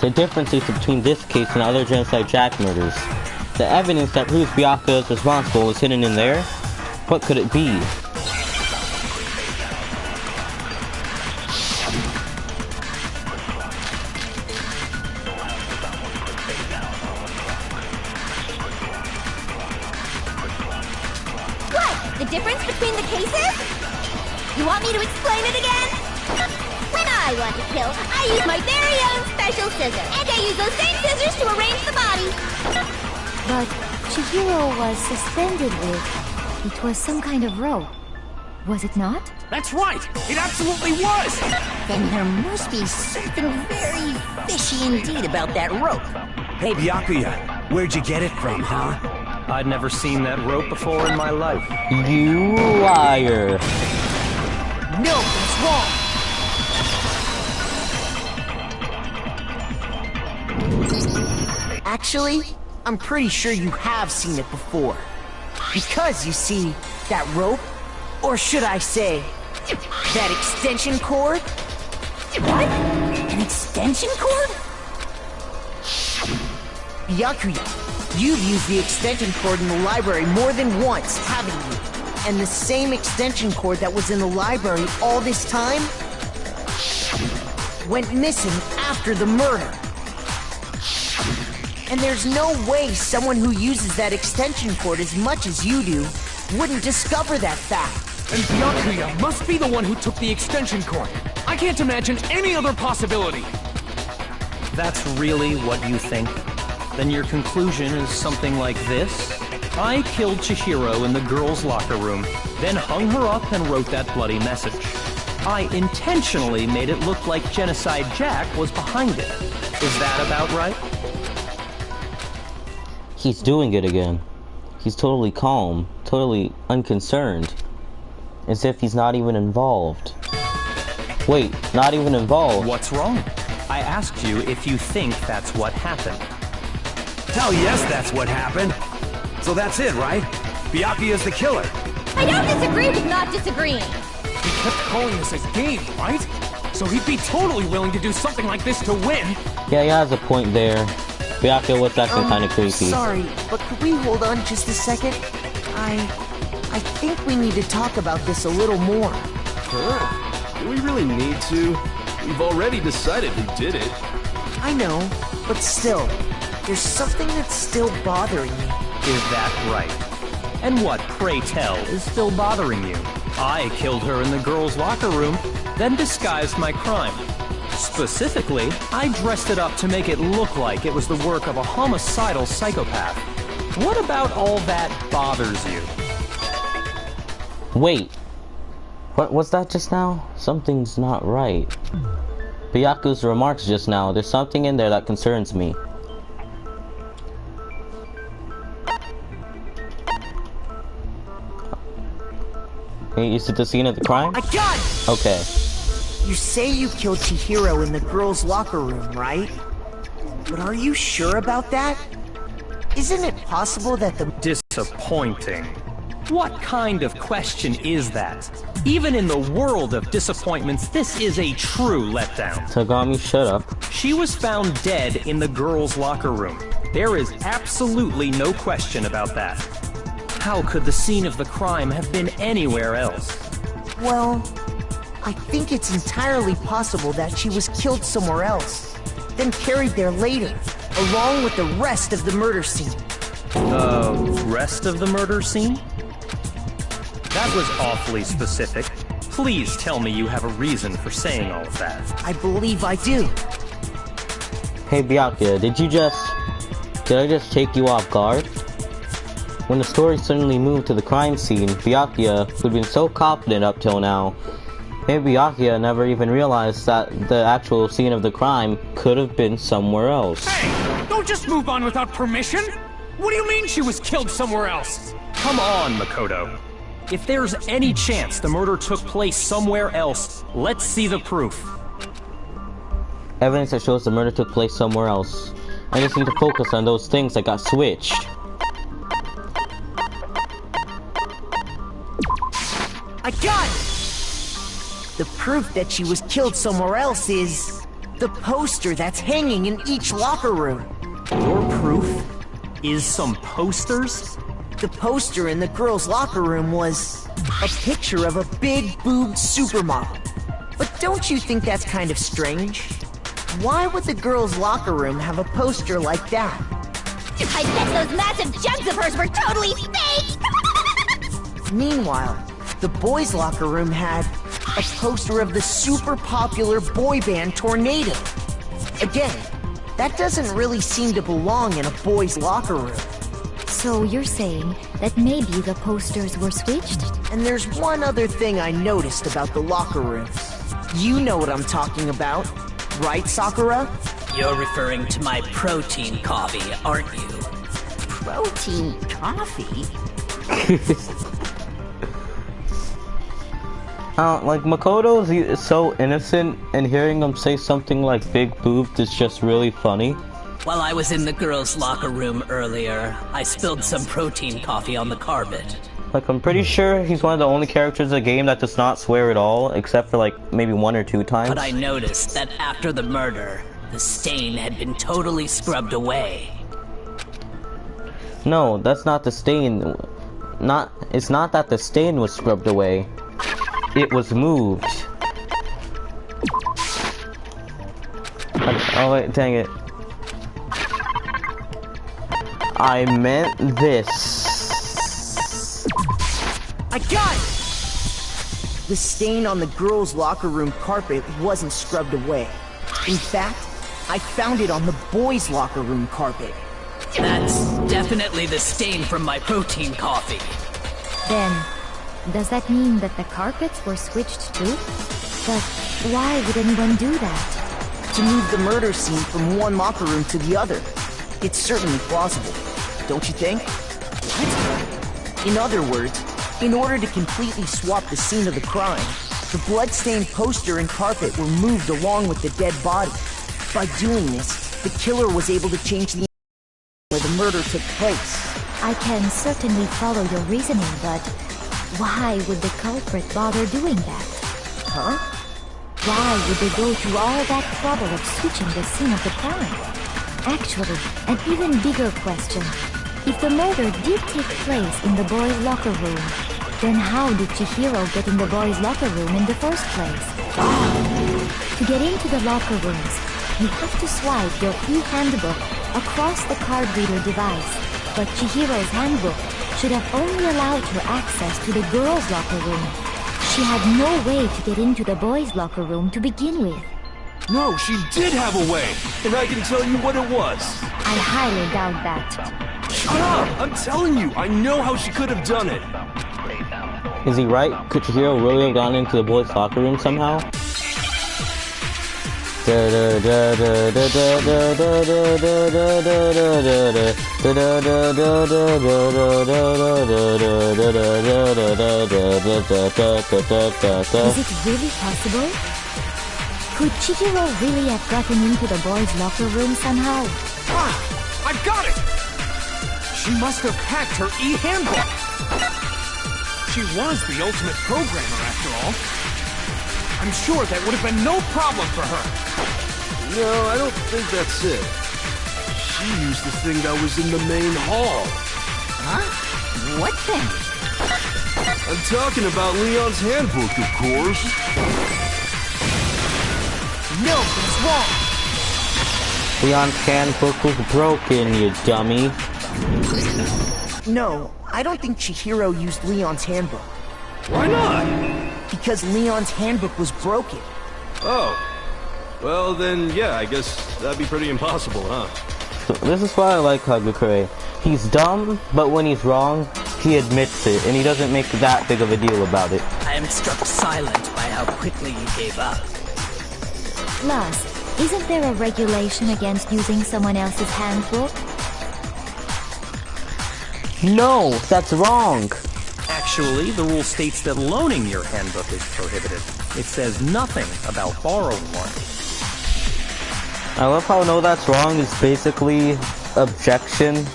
Speaker 1: The differences between this case and other Genocide Jack murders. The evidence that proves Byakuya is responsible is hidden in there? What could it be?
Speaker 2: The difference between the cases? You want me to explain it again? When I want to kill, I use my very own special scissors. And I use those same scissors to arrange the body.
Speaker 14: But Chihiro was suspended with... It was some kind of rope. Was it not?
Speaker 16: That's right! It absolutely was!
Speaker 15: Then there must be something very fishy indeed about that rope.
Speaker 11: Hey, Byakuya, where'd you get it from, huh?
Speaker 10: I'd never seen that rope before in my life.
Speaker 1: You liar.
Speaker 8: No, that's wrong. Actually, I'm pretty sure you have seen it before. Because, you see, that rope, or should I say, that extension cord?
Speaker 15: What? An extension cord?
Speaker 8: Byakuya, you've used the extension cord in the library more than once, haven't you? And the same extension cord that was in the library all this time went missing after the murder. And there's no way someone who uses that extension cord as much as you do wouldn't discover that fact.
Speaker 5: And Byakuya must be the one who took the extension cord. I can't imagine any other possibility.
Speaker 10: That's really what you think? Then your conclusion is something like this? I killed Chihiro in the girls' locker room, then hung her up and wrote that bloody message. I intentionally made it look like Genocide Jack was behind it. Is that about right?
Speaker 1: He's doing it again. He's totally calm, totally unconcerned. As if he's not even involved. Wait, not even involved?
Speaker 10: What's wrong? I asked you if you think that's what happened.
Speaker 11: Hell yes, that's what happened. So that's it, right? Byakuya's the killer.
Speaker 2: I don't disagree with not disagreeing.
Speaker 5: He kept calling this a game, right? So he'd be totally willing to do something like this to win.
Speaker 1: Yeah, he has a point there. Byakuya was acting kind of creepy.
Speaker 8: Sorry, but could we hold on just a second? I think we need to talk about this a little more.
Speaker 6: Huh? Do we really need to? We've already decided who did it.
Speaker 8: I know, but still, there's something that's still bothering me.
Speaker 10: Is that right? And what, pray tell, is still bothering you? I killed her in the girls' locker room, then disguised my crime. Specifically, I dressed it up to make it look like it was the work of a homicidal psychopath. What about all that bothers you?
Speaker 1: Wait. What was that just now? Something's not right. Byaku's remarks just now, there's something in there that concerns me. Is it the scene of the crime?
Speaker 8: I got it!
Speaker 1: Okay.
Speaker 8: You say you killed Chihiro in the girls' locker room, right? But are you sure about that? Isn't it possible that the—
Speaker 10: Disappointing. What kind of question is that? Even in the world of disappointments, this is a true letdown.
Speaker 1: Tagami, shut up.
Speaker 10: She was found dead in the girls' locker room. There is absolutely no question about that. How could the scene of the crime have been anywhere else?
Speaker 8: Well, I think it's entirely possible that she was killed somewhere else, then carried there later, along with the rest of the murder scene.
Speaker 10: Rest of the murder scene? That was awfully specific. Please tell me you have a reason for saying all of that.
Speaker 8: I believe I do.
Speaker 1: Hey Byakuya, did I just take you off guard? When the story suddenly moved to the crime scene, Byakuya, who'd been so confident up till now, maybe Byakuya never even realized that the actual scene of the crime could have been somewhere else.
Speaker 5: Hey! Don't just move on without permission! What do you mean she was killed somewhere else?
Speaker 10: Come on, Makoto. If there's any chance the murder took place somewhere else, let's see the proof.
Speaker 1: Evidence that shows the murder took place somewhere else. I just need to focus on those things that got switched.
Speaker 8: I got it! The proof that she was killed somewhere else is the poster that's hanging in each locker room.
Speaker 10: Your proof is some posters?
Speaker 8: The poster in the girls' locker room was a picture of a big-boobed supermodel. But don't you think that's kind of strange? Why would the girls' locker room have a poster like that?
Speaker 2: I bet those massive jugs of hers were totally fake!
Speaker 8: Meanwhile, the boys' locker room had a poster of the super popular boy band Tornado. Again, that doesn't really seem to belong in a boys' locker room.
Speaker 14: So you're saying that maybe the posters were switched?
Speaker 8: And there's one other thing I noticed about the locker rooms. You know what I'm talking about, right, Sakura?
Speaker 4: You're referring to my protein coffee, aren't you?
Speaker 15: Protein coffee?
Speaker 1: Like, Makoto is so innocent, and hearing him say something like big boobs is just really funny.
Speaker 4: While I was in the girls' locker room earlier, I spilled some protein coffee on the carpet.
Speaker 1: Like, I'm pretty sure he's one of the only characters in the game that does not swear at all, except for like maybe 1 or 2 times.
Speaker 4: But I noticed that after the murder, the stain had been totally scrubbed away.
Speaker 1: No, that's not the stain. It's not that the stain was scrubbed away. It was moved. Oh wait, dang it. I meant this.
Speaker 8: I got it! The stain on the girls' locker room carpet wasn't scrubbed away. In fact, I found it on the boys' locker room carpet.
Speaker 4: That's definitely the stain from my protein coffee.
Speaker 14: Then, does that mean that the carpets were switched too? But why would anyone do that?
Speaker 8: To move the murder scene from one locker room to the other. It's certainly plausible, don't you think? What? In other words, in order to completely swap the scene of the crime, the blood-stained poster and carpet were moved along with the dead body. By doing this, the killer was able to change the where the murder took place.
Speaker 14: I can certainly follow your reasoning, but why would the culprit bother doing that?
Speaker 8: Huh?
Speaker 14: Why would they go through all that trouble of switching the scene of the crime? Actually, an even bigger question. If the murder did take place in the boys' locker room, then how did Chihiro get in the boys' locker room in the first place? To get into the locker rooms, you have to swipe your e-handbook across the card reader device, but Chihiro's handbook should have only allowed her access to the girls' locker room. She had no way to get into the boys' locker room to begin with.
Speaker 6: No, she did have a way, and I can tell you what it was.
Speaker 14: I highly doubt that.
Speaker 6: Shut up! I'm telling you, I know how she could have done it.
Speaker 1: Is he right? Could Chihiro really have gone into the boys' locker room somehow?
Speaker 14: Is it really possible? Could Chihiro really have gotten into the boys' locker room somehow?
Speaker 5: Ah! I've got it! She must have hacked her e-handbook! She was the ultimate programmer, after all. I'm sure that would have been no problem for her.
Speaker 6: No, I don't think that's it. She used the thing that was in the main hall.
Speaker 15: Huh? What thing?
Speaker 6: I'm talking about Leon's handbook, of course.
Speaker 8: No, he's wrong.
Speaker 1: Leon's handbook was broken, you dummy.
Speaker 8: No, I don't think Chihiro used Leon's handbook.
Speaker 6: Why not?
Speaker 8: Because Leon's handbook was broken.
Speaker 6: Oh. Well then, yeah, I guess that'd be pretty impossible, huh?
Speaker 1: This is why I like Hagakure. He's dumb, but when he's wrong, he admits it, and he doesn't make that big of a deal about it.
Speaker 4: I am struck silent by how quickly you gave up.
Speaker 14: Plus, isn't there a regulation against using someone else's handbook?
Speaker 1: No, that's wrong.
Speaker 10: Actually, the rule states that loaning your handbook is prohibited. It says nothing about borrowing one.
Speaker 1: I love how no, that's wrong is basically objection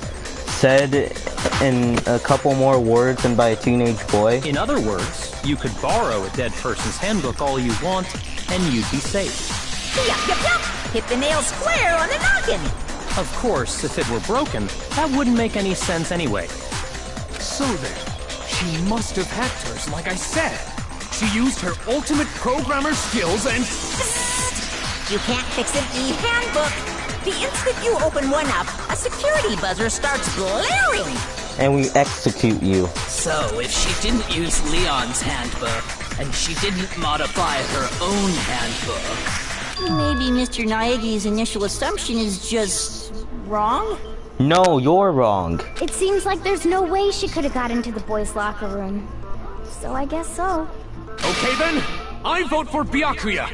Speaker 1: said in a couple more words than by a teenage boy.
Speaker 10: In other words, you could borrow a dead person's handbook all you want, and you'd be safe.
Speaker 3: Yup, yup, yup! Hit the nail square on the noggin!
Speaker 10: Of course, if it were broken, that wouldn't make any sense anyway.
Speaker 5: So then, she must have hacked hers, like I said. She used her ultimate programmer skills and...
Speaker 3: You can't fix an e-handbook. The instant you open one up, a security buzzer starts blaring.
Speaker 1: And we execute you.
Speaker 4: So, if she didn't use Leon's handbook, and she didn't modify her own handbook...
Speaker 15: Maybe Mr. Naegi's initial assumption is just... wrong?
Speaker 1: No, you're wrong.
Speaker 2: It seems like there's no way she could have got into the boys' locker room. So I guess so.
Speaker 5: Okay then, I vote for Byakuya.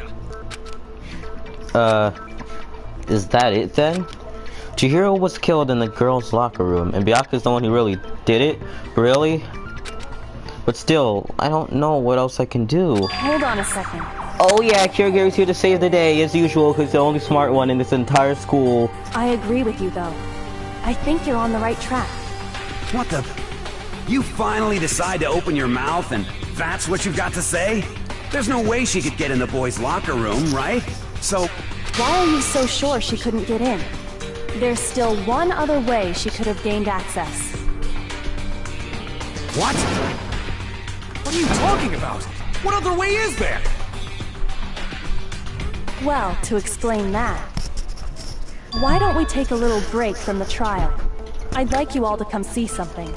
Speaker 1: Is that it then? Chihiro was killed in the girls' locker room, and Byakuya's the one who really did it? Really? But still, I don't know what else I can do.
Speaker 9: Hold on a second.
Speaker 1: Oh yeah, Kirigary's here to save the day, as usual, because he's the only smart one in this entire school.
Speaker 9: I agree with you, though. I think you're on the right track.
Speaker 11: What the... You finally decide to open your mouth, and that's what you've got to say? There's no way she could get in the boys' locker room, right? So...
Speaker 9: Why are you so sure she couldn't get in? There's still one other way she could have gained access.
Speaker 11: What?
Speaker 5: What are you talking about? What other way is there?
Speaker 9: Well, to explain that, why don't we take a little break from the trial? I'd like you all to come see something.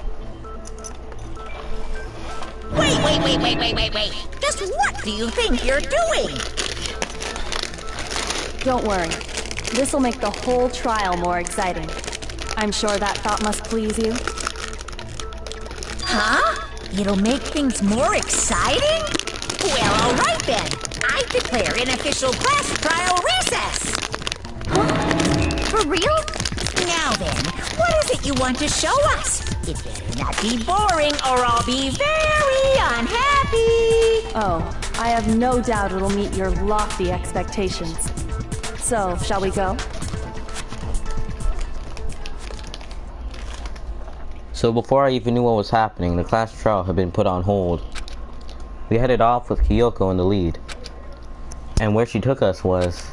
Speaker 3: Wait. Just what do you think you're doing?
Speaker 9: Don't worry. This'll make the whole trial more exciting. I'm sure that thought must please you.
Speaker 3: Huh? It'll make things more exciting? Well, all right then. I declare an official class trial recess.
Speaker 2: Huh? For real?
Speaker 3: Now then, what is it you want to show us? It better not be boring or I'll be very unhappy.
Speaker 9: Oh, I have no doubt it'll meet your lofty expectations. So, shall we go?
Speaker 1: So before I even knew what was happening, the class trial had been put on hold. We headed off with Kyoko in the lead. And where she took us was...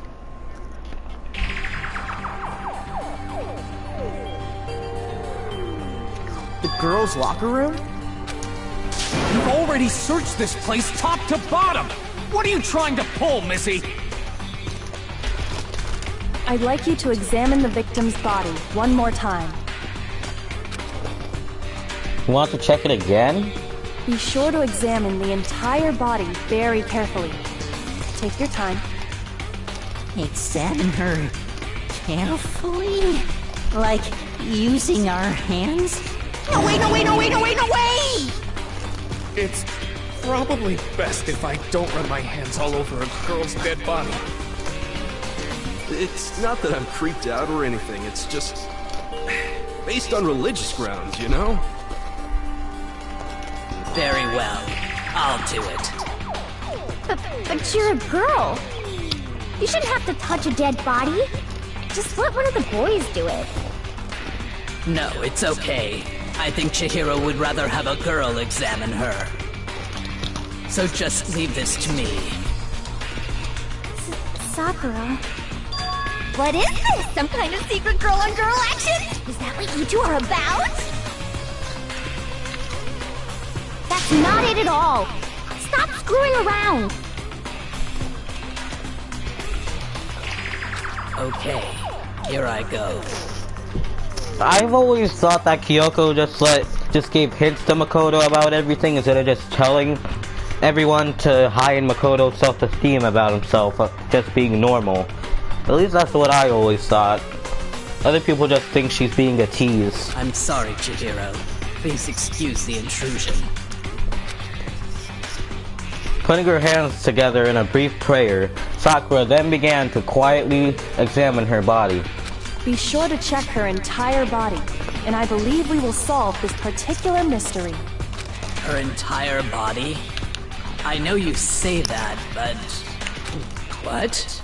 Speaker 8: the girls' locker room?
Speaker 5: You've already searched this place top to bottom! What are you trying to pull, Missy?
Speaker 9: I'd like you to examine the victim's body one more time.
Speaker 1: You want to check it again?
Speaker 9: Be sure to examine the entire body very carefully. Take your time.
Speaker 15: Examine her carefully? Like using our hands?
Speaker 3: No way!
Speaker 5: It's probably best if I don't run my hands all over a girl's dead body.
Speaker 6: It's not that I'm freaked out or anything, it's just... based on religious grounds, you know?
Speaker 4: Very well. I'll do it.
Speaker 2: But you're a girl. You shouldn't have to touch a dead body. Just let one of the boys do it.
Speaker 4: No, it's okay. I think Chihiro would rather have a girl examine her. So just leave this to me.
Speaker 2: Sakura. What is this? Some kind of secret girl-on-girl action? Is that what you two are about? That's not it at all. Stop screwing around.
Speaker 4: Okay, here I go.
Speaker 1: I've always thought that Kyoko just gave hints to Makoto about everything instead of just telling everyone to heighten Makoto's self-esteem about himself, just being normal. At least that's what I always thought. Other people just think she's being a tease.
Speaker 4: I'm sorry, Chihiro. Please excuse the intrusion.
Speaker 1: Putting her hands together in a brief prayer, Sakura then began to quietly examine her body.
Speaker 9: Be sure to check her entire body, and I believe we will solve this particular mystery.
Speaker 4: Her entire body? I know you say that, but... What?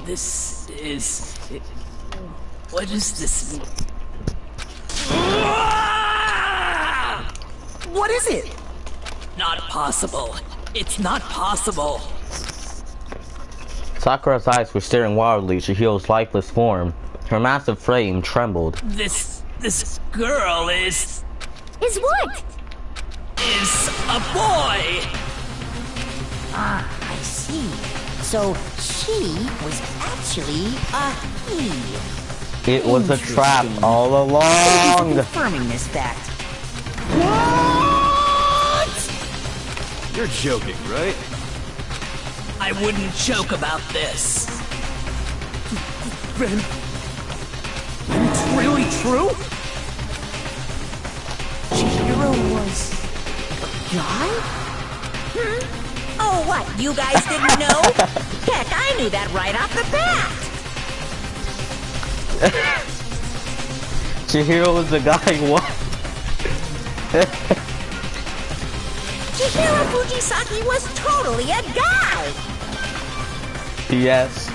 Speaker 4: This is... What is this?
Speaker 8: What is it?
Speaker 4: Not possible. It's not possible.
Speaker 1: Sakura's eyes were staring wildly at Chihiro's lifeless form. Her massive frame trembled.
Speaker 4: This girl is...
Speaker 2: Is what?
Speaker 4: Is a boy!
Speaker 3: Ah, I see. So she was actually a he.
Speaker 1: It was a trap all along.
Speaker 3: Thank you for confirming this fact.
Speaker 6: What? You're joking, right?
Speaker 4: I wouldn't joke about this.
Speaker 5: Ben, it's really true?
Speaker 3: Chihiro was a guy? Oh, what? You guys didn't know? Heck, I knew that right off the bat.
Speaker 1: Chihiro was the guy, what?
Speaker 3: Chihiro Fujisaki was totally a guy.
Speaker 1: Yes.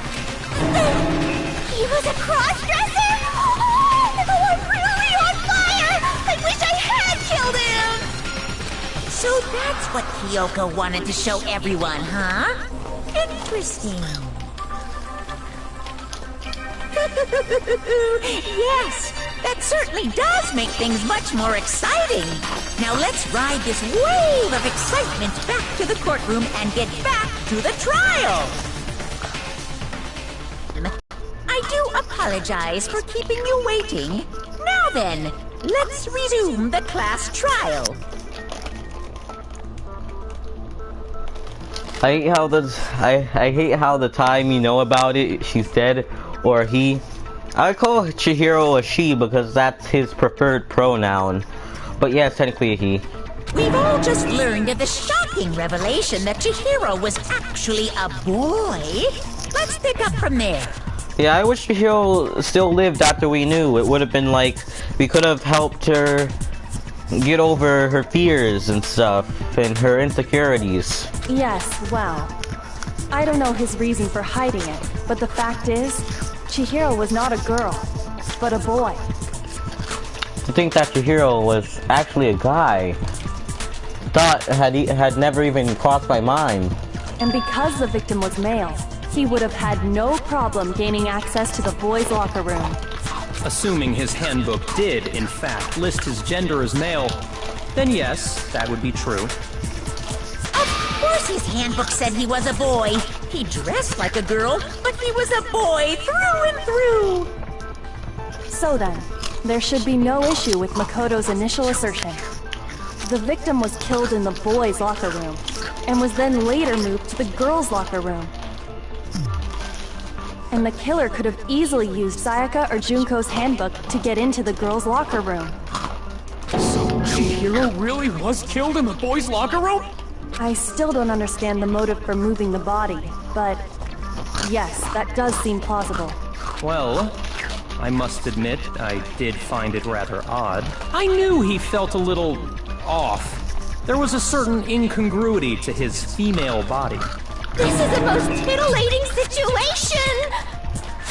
Speaker 2: He was a cross-dresser? Oh, I'm really on fire! I wish I had killed him!
Speaker 3: So that's what Kyoko wanted to show everyone, huh? Interesting. Yes, that certainly does make things much more exciting. Now let's ride this wave of excitement back to the courtroom and get back to the trial. I do apologize for keeping you waiting. Now then, let's resume the class trial.
Speaker 1: I hate how the time you know about it, she's dead, or he. I call Chihiro a she because that's his preferred pronoun. But yeah, it's technically a he.
Speaker 3: We've all just learned of the shocking revelation that Chihiro was actually a boy. Let's pick up from there.
Speaker 1: Yeah, I wish Chihiro still lived after we knew. It would have been like, we could have helped her get over her fears and stuff, and her insecurities.
Speaker 9: Yes, well, I don't know his reason for hiding it, but the fact is, Chihiro was not a girl, but a boy.
Speaker 1: To think that Chihiro was actually a guy, thought had never even crossed my mind.
Speaker 9: And because the victim was male, he would have had no problem gaining access to the boys' locker room.
Speaker 10: Assuming his handbook did, in fact, list his gender as male, then yes, that would be true.
Speaker 3: Of course his handbook said he was a boy. He dressed like a girl, but he was a boy through and through.
Speaker 9: So then, there should be no issue with Makoto's initial assertion. The victim was killed in the boys' locker room, and was then later moved to the girls' locker room. And the killer could have easily used Sayaka or Junko's handbook to get into the girls' locker room.
Speaker 5: So Chihiro really was killed in the boys' locker room?
Speaker 9: I still don't understand the motive for moving the body, but yes, that does seem plausible.
Speaker 10: Well, I must admit, I did find it rather odd. I knew he felt a little off. There was a certain incongruity to his female body.
Speaker 2: This is the most titillating situation!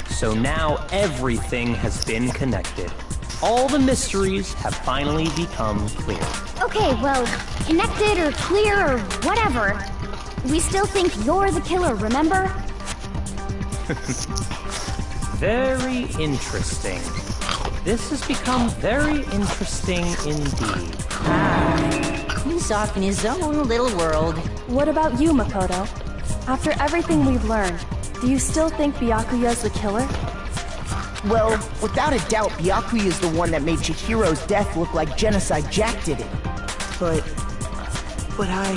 Speaker 10: So now everything has been connected. All the mysteries have finally become clear.
Speaker 2: Okay, well, connected or clear or whatever. We still think you're the killer, remember?
Speaker 10: Very interesting. This has become very interesting indeed.
Speaker 15: He's off in his own little world.
Speaker 9: What about you, Makoto? After everything we've learned, do you still think Byakuya's the killer?
Speaker 8: Well, without a doubt, Byakuya is the one that made Chihiro's death look like Genocide Jack did it. But I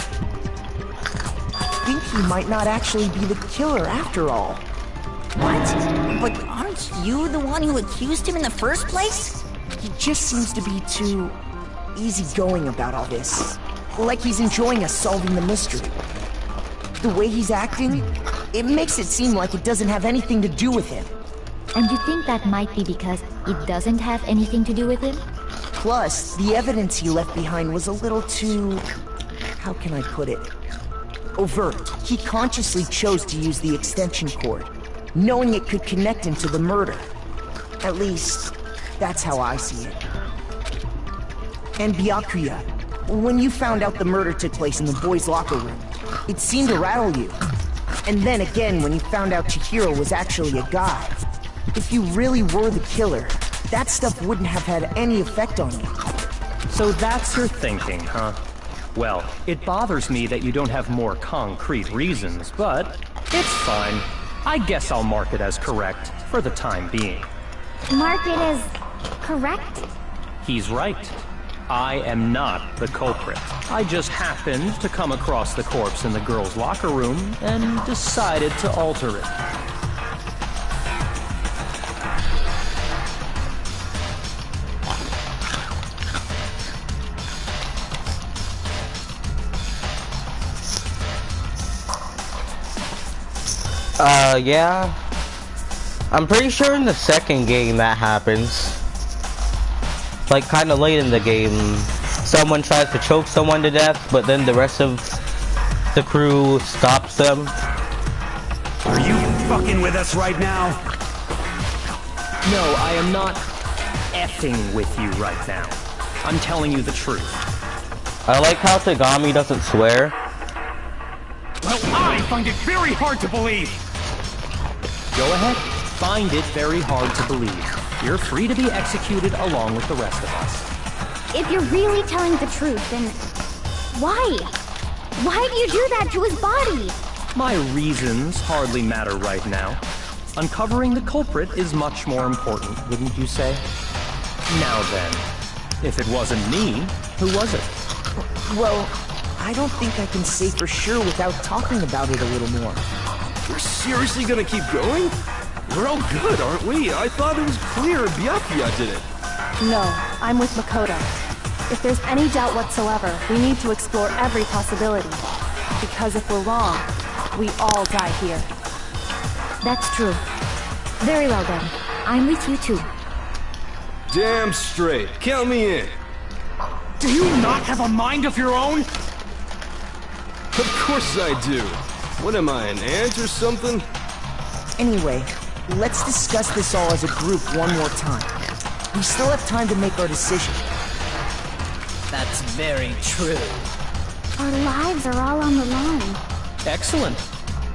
Speaker 8: think he might not actually be the killer after all.
Speaker 15: What? But aren't you the one who accused him in the first place?
Speaker 8: He just seems to be too easygoing about all this. Like he's enjoying us solving the mystery. The way he's acting, it makes it seem like it doesn't have anything to do with him.
Speaker 14: And you think that might be because it doesn't have anything to do with him?
Speaker 8: Plus, the evidence he left behind was a little too... how can I put it? Overt. He consciously chose to use the extension cord, knowing it could connect him to the murder. At least, that's how I see it. And Byakuya, when you found out the murder took place in the boys' locker room, it seemed to rattle you. And then again when you found out Chihiro was actually a guy. If you really were the killer, that stuff wouldn't have had any effect on you.
Speaker 10: So that's your thinking, huh? Well, it bothers me that you don't have more concrete reasons, but it's fine. I guess I'll mark it as correct for the time being.
Speaker 2: Mark it as correct?
Speaker 10: He's right. I am not the culprit. I just happened to come across the corpse in the girls' locker room and decided to alter it.
Speaker 1: Yeah. I'm pretty sure in the second game that happens. Like, kinda late in the game, someone tries to choke someone to death, but then the rest of the crew stops them.
Speaker 11: Are you fucking with us right now?
Speaker 10: No, I am not effing with you right now. I'm telling you the truth.
Speaker 1: I like how Tagami doesn't swear.
Speaker 5: Well, I find it very hard to believe.
Speaker 10: Go ahead. Find it very hard to believe. You're free to be executed along with the rest of us.
Speaker 2: If you're really telling the truth, then why? Why do you do that to his body?
Speaker 10: My reasons hardly matter right now. Uncovering the culprit is much more important, wouldn't you say? Now then, if it wasn't me, who was it?
Speaker 8: Well, I don't think I can say for sure without talking about it a little more.
Speaker 6: We're seriously gonna keep going? We're all good, aren't we? I thought it was clear Byakuya did it.
Speaker 9: No, I'm with Makoto. If there's any doubt whatsoever, we need to explore every possibility. Because if we're wrong, we all die here.
Speaker 14: That's true. Very well then. I'm with you too.
Speaker 6: Damn straight. Count me in.
Speaker 5: Do you not have a mind of your own?
Speaker 6: Of course I do. What am I, an ant or something?
Speaker 8: Anyway, let's discuss this all as a group one more time. We still have time to make our decision.
Speaker 4: That's very true.
Speaker 2: Our lives are all on the line.
Speaker 10: Excellent.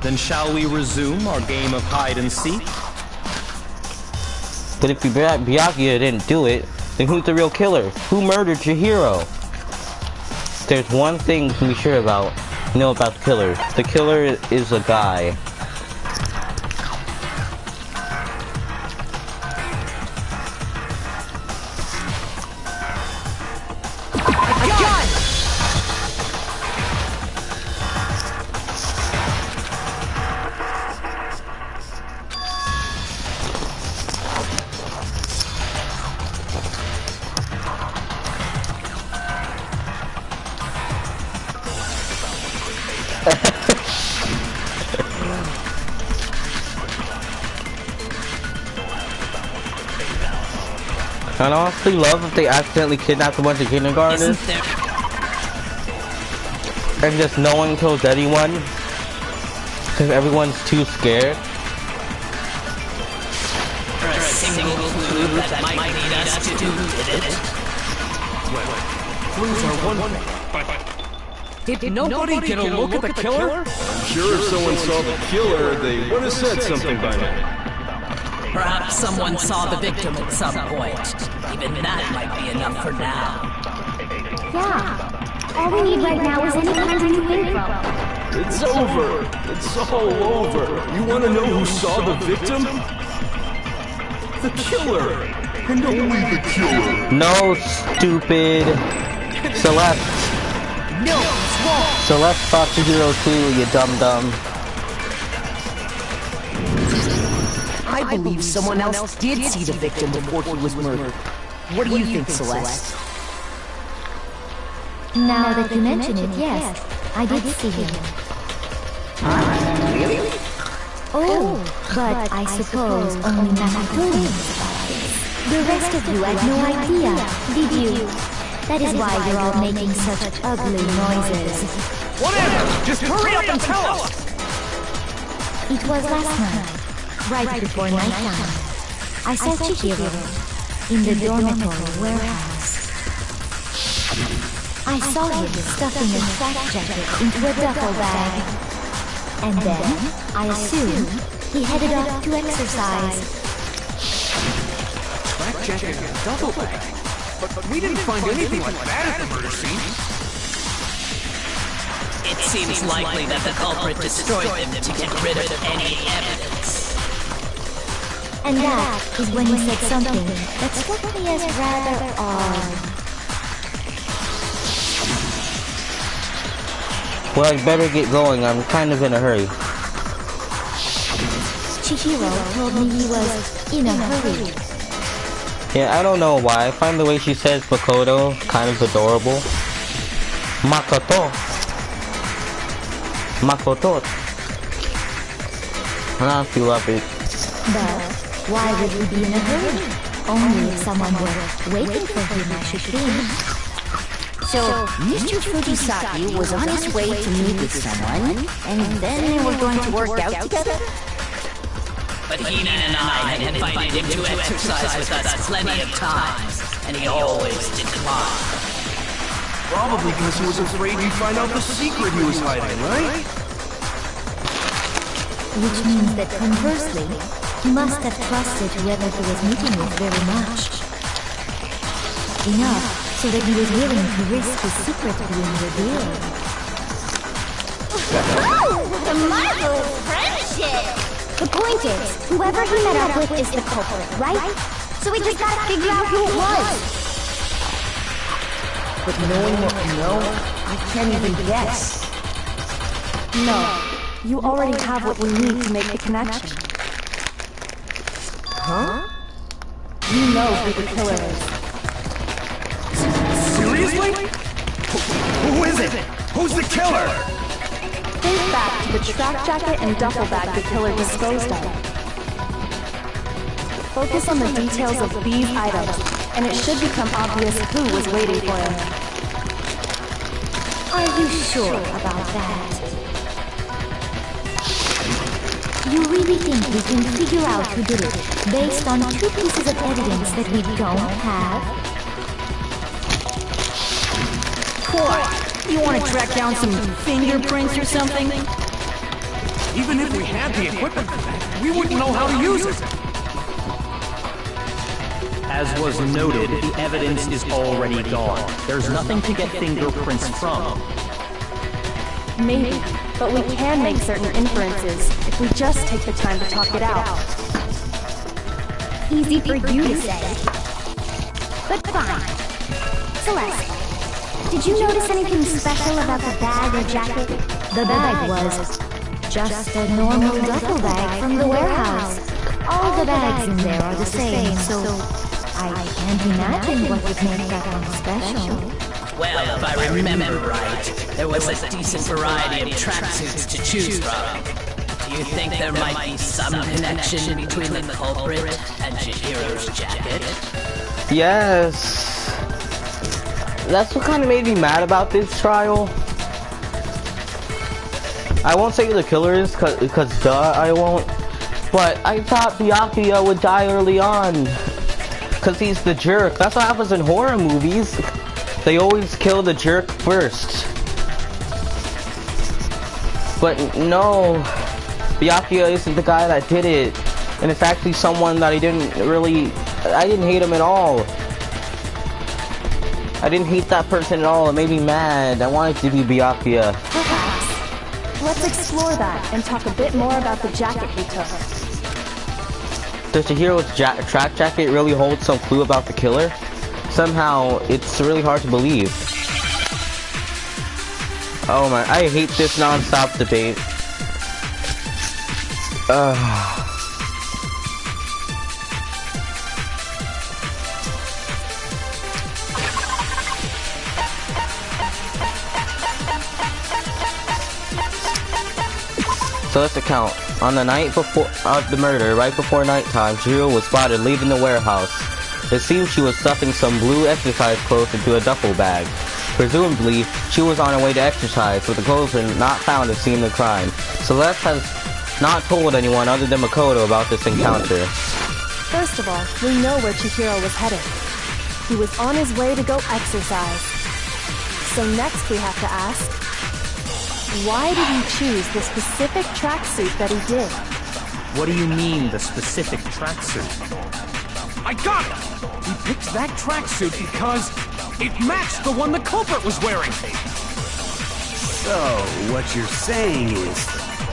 Speaker 10: Then shall we resume our game of hide and seek?
Speaker 1: But if Byakuya didn't do it, then who's the real killer? Who murdered Chihiro? There's one thing we can be sure about. Know about the killer. The killer is a guy. I'd honestly love if they accidentally kidnapped a bunch of kindergartners and just no one kills anyone because everyone's too scared.
Speaker 4: For a single clue that might lead us to who did it.
Speaker 5: Clues are one thing, but did nobody get a look at the killer?
Speaker 6: I'm sure if someone saw the killer, they would have said something by now.
Speaker 4: Perhaps someone saw the victim at some point. Even that might be enough for now.
Speaker 2: Yeah. All we need right now is any kind of new info.
Speaker 6: It's over. It's all over. You want to know who saw the victim? The killer. And only the killer.
Speaker 1: No, stupid. Celeste.
Speaker 8: No, it's wrong.
Speaker 1: Celeste thought Chihiro too, you dum-dum.
Speaker 8: I believe someone else did see the victim before he was murdered. What do you think, Celeste?
Speaker 14: Now that you mention it, yes, I did see him.
Speaker 8: Really?
Speaker 14: Oh, but I suppose only Makoto knows about this. The rest of you had no idea, did you? That is why you're all making such ugly noises.
Speaker 5: Whatever! Just hurry up and tell us!
Speaker 14: It was last night, right before nighttime. I saw Chihiro in the dormitory warehouse. I saw him stuffing a track jacket into a duffel bag. And then, I assume, he headed off to exercise.
Speaker 5: Track jacket and a duffel bag? But we didn't find anything like that at the murder scene.
Speaker 4: It seems likely that the culprit destroyed them to get rid of any evidence.
Speaker 14: And that is when he said something that struck me as rather odd.
Speaker 1: Well, I better get going. I'm kind of in a hurry.
Speaker 14: Chihiro told me he was in a hurry.
Speaker 1: Yeah, I don't know why. I find the way she says Makoto kind of adorable. Makoto. Makoto. I honestly love it.
Speaker 14: But why would he be in a hurry? Only if someone were waiting for him, I should think.
Speaker 15: So, Mr. Fujisaki was on his way to meet with someone, and then they were going to work out together?
Speaker 4: But Heenan and I had invited him to exercise with us plenty of times, and he always declined.
Speaker 6: Probably because he was afraid you'd find out the secret he was hiding, right?
Speaker 14: Which means that conversely, he must have trusted whoever he was meeting with very much. Enough so that he was willing to risk his secret being revealed.
Speaker 2: Oh, what a marvelous friendship! The point is, whoever he met up with is the culprit, right? So we just gotta figure out who it was.
Speaker 8: But knowing what we know, I can't even guess.
Speaker 9: No, you already have what we need to make the connection.
Speaker 8: Huh?
Speaker 9: You know who the killer is.
Speaker 11: Seriously? Who is it? Who's the killer?
Speaker 9: Think back to the track jacket and duffel bag the killer disposed of. Focus on the details of these items, and it should become obvious who was waiting for him.
Speaker 14: Are you sure about that? You really think we can figure out who did it based on 2 pieces of evidence that we don't have?
Speaker 16: What? You want to track down some fingerprints or something?
Speaker 5: Even if we had the equipment for that, we wouldn't know how to use it.
Speaker 10: As was noted, the evidence is already gone. There's nothing to get fingerprints from.
Speaker 9: Maybe, but we can make certain inferences if we just take the time to talk it out.
Speaker 2: Easy for you to say. But fine. Celeste, did you notice anything special about the bag or jacket?
Speaker 14: The bag was just a normal duffel bag from the warehouse. All the bags in there are the same, so I can't imagine what would make that one special.
Speaker 4: Well, if I remember right, there was a decent variety of tracksuits to choose from. Do you think there might be some connection between the culprit and Chihiro's jacket?
Speaker 1: Yes. That's what kind of made me mad about this trial. I won't say who the killer is, cause duh, I won't. But I thought Byakuya would die early on. Cause he's the jerk. That's what happens in horror movies. They always kill the jerk first. But no, Byakuya isn't the guy that did it. And it's actually someone that I didn't hate him at all. I didn't hate that person at all. It made me mad. I wanted to be Byakuya.
Speaker 9: Perhaps. Let's explore that and talk a bit more about the jacket we took.
Speaker 1: Does Chihiro's track jacket really hold some clue about the killer? Somehow, it's really hard to believe. Oh my, I hate this non-stop debate. So let's account. On the night before the murder, right before nighttime, Chihiro was spotted leaving the warehouse. It seems she was stuffing some blue exercise clothes into a duffel bag. Presumably, she was on her way to exercise, but the clothes were not found at the scene of the crime. Celeste has not told anyone other than Makoto about this encounter.
Speaker 9: First of all, we know where Chihiro was headed. He was on his way to go exercise. So next we have to ask, why did he choose the specific tracksuit that he did?
Speaker 10: What do you mean, the specific tracksuit?
Speaker 5: I got it! He picked that tracksuit because it matched the one the culprit was wearing.
Speaker 11: So, what you're saying is,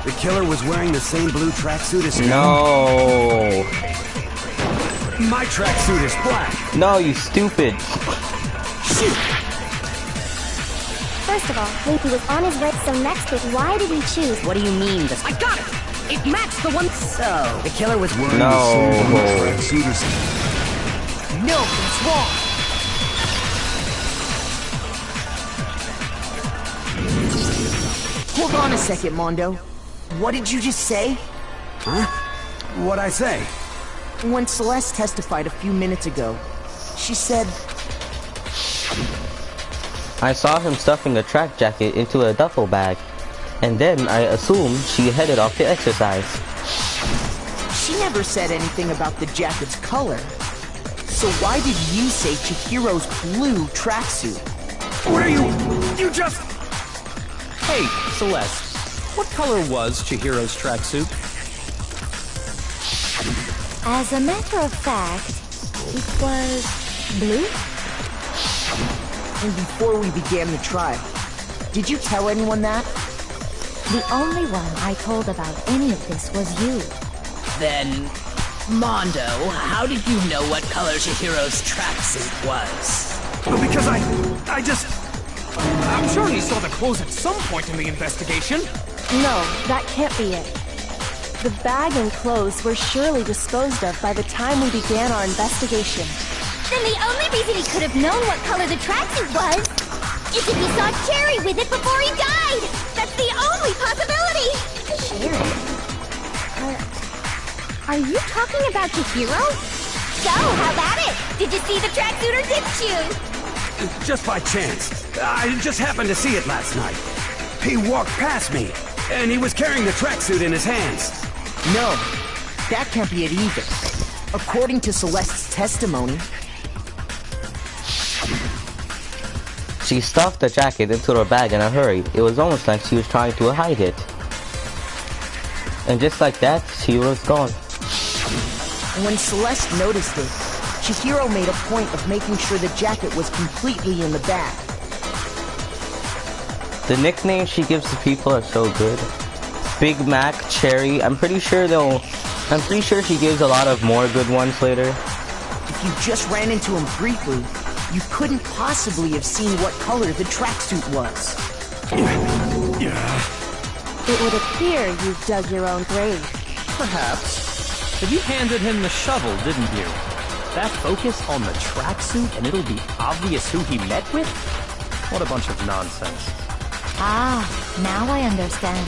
Speaker 11: the killer was wearing the same blue tracksuit as him?
Speaker 1: No.
Speaker 11: My tracksuit is black.
Speaker 1: No, you stupid.
Speaker 11: Shoot!
Speaker 2: First of all, he was on his way, so next is why did he choose?
Speaker 15: What do you mean,
Speaker 5: I got it! It matched the one...
Speaker 15: So, the killer was wearing
Speaker 1: No.
Speaker 15: the same blue
Speaker 6: tracksuit as him.
Speaker 5: No, it's wrong!
Speaker 8: Hold on a second, Mondo. What did you just say?
Speaker 11: Huh? What'd I say?
Speaker 8: When Celeste testified a few minutes ago, she said...
Speaker 1: I saw him stuffing a track jacket into a duffel bag, and then I assumed she headed off to exercise.
Speaker 8: She never said anything about the jacket's color. So why did you say Chihiro's blue tracksuit?
Speaker 11: What are you... You just...
Speaker 10: Hey, Celeste, what color was Chihiro's tracksuit?
Speaker 14: As a matter of fact, it was blue?
Speaker 8: And before we began the trial, did you tell anyone that?
Speaker 14: The only one I told about any of this was you.
Speaker 4: Then, Mondo, how did you know what color Chihiro's tracksuit was?
Speaker 11: Because I just...
Speaker 5: I'm sure he saw the clothes at some point in the investigation.
Speaker 9: No, that can't be it. The bag and clothes were surely disposed of by the time we began our investigation.
Speaker 2: Then the only reason he could have known what color the tracksuit was is if he saw Cherry with it before he died! That's the only possibility!
Speaker 14: Cherry?
Speaker 2: Are you talking about Chihiro? So, how about it? Did you see the tracksuit or didn't you?
Speaker 11: Just by chance. I just happened to see it last night. He walked past me, and he was carrying the tracksuit in his hands.
Speaker 8: No, that can't be it either. According to Celeste's testimony,
Speaker 1: she stuffed the jacket into her bag in a hurry. It was almost like she was trying to hide it. And just like that, she was gone.
Speaker 8: when Celeste noticed it, Chihiro made a point of making sure the jacket was completely in the bag.
Speaker 1: The nicknames she gives to people are so good. Big Mac, Cherry. I'm pretty sure she gives a lot of more good ones later.
Speaker 8: If you just ran into him briefly, you couldn't possibly have seen what color the tracksuit was.
Speaker 9: It would appear you've dug your own grave.
Speaker 10: Perhaps. But you handed him the shovel, didn't you? That focus on the tracksuit and it'll be obvious who he met with? What a bunch of nonsense.
Speaker 14: Ah, now I understand.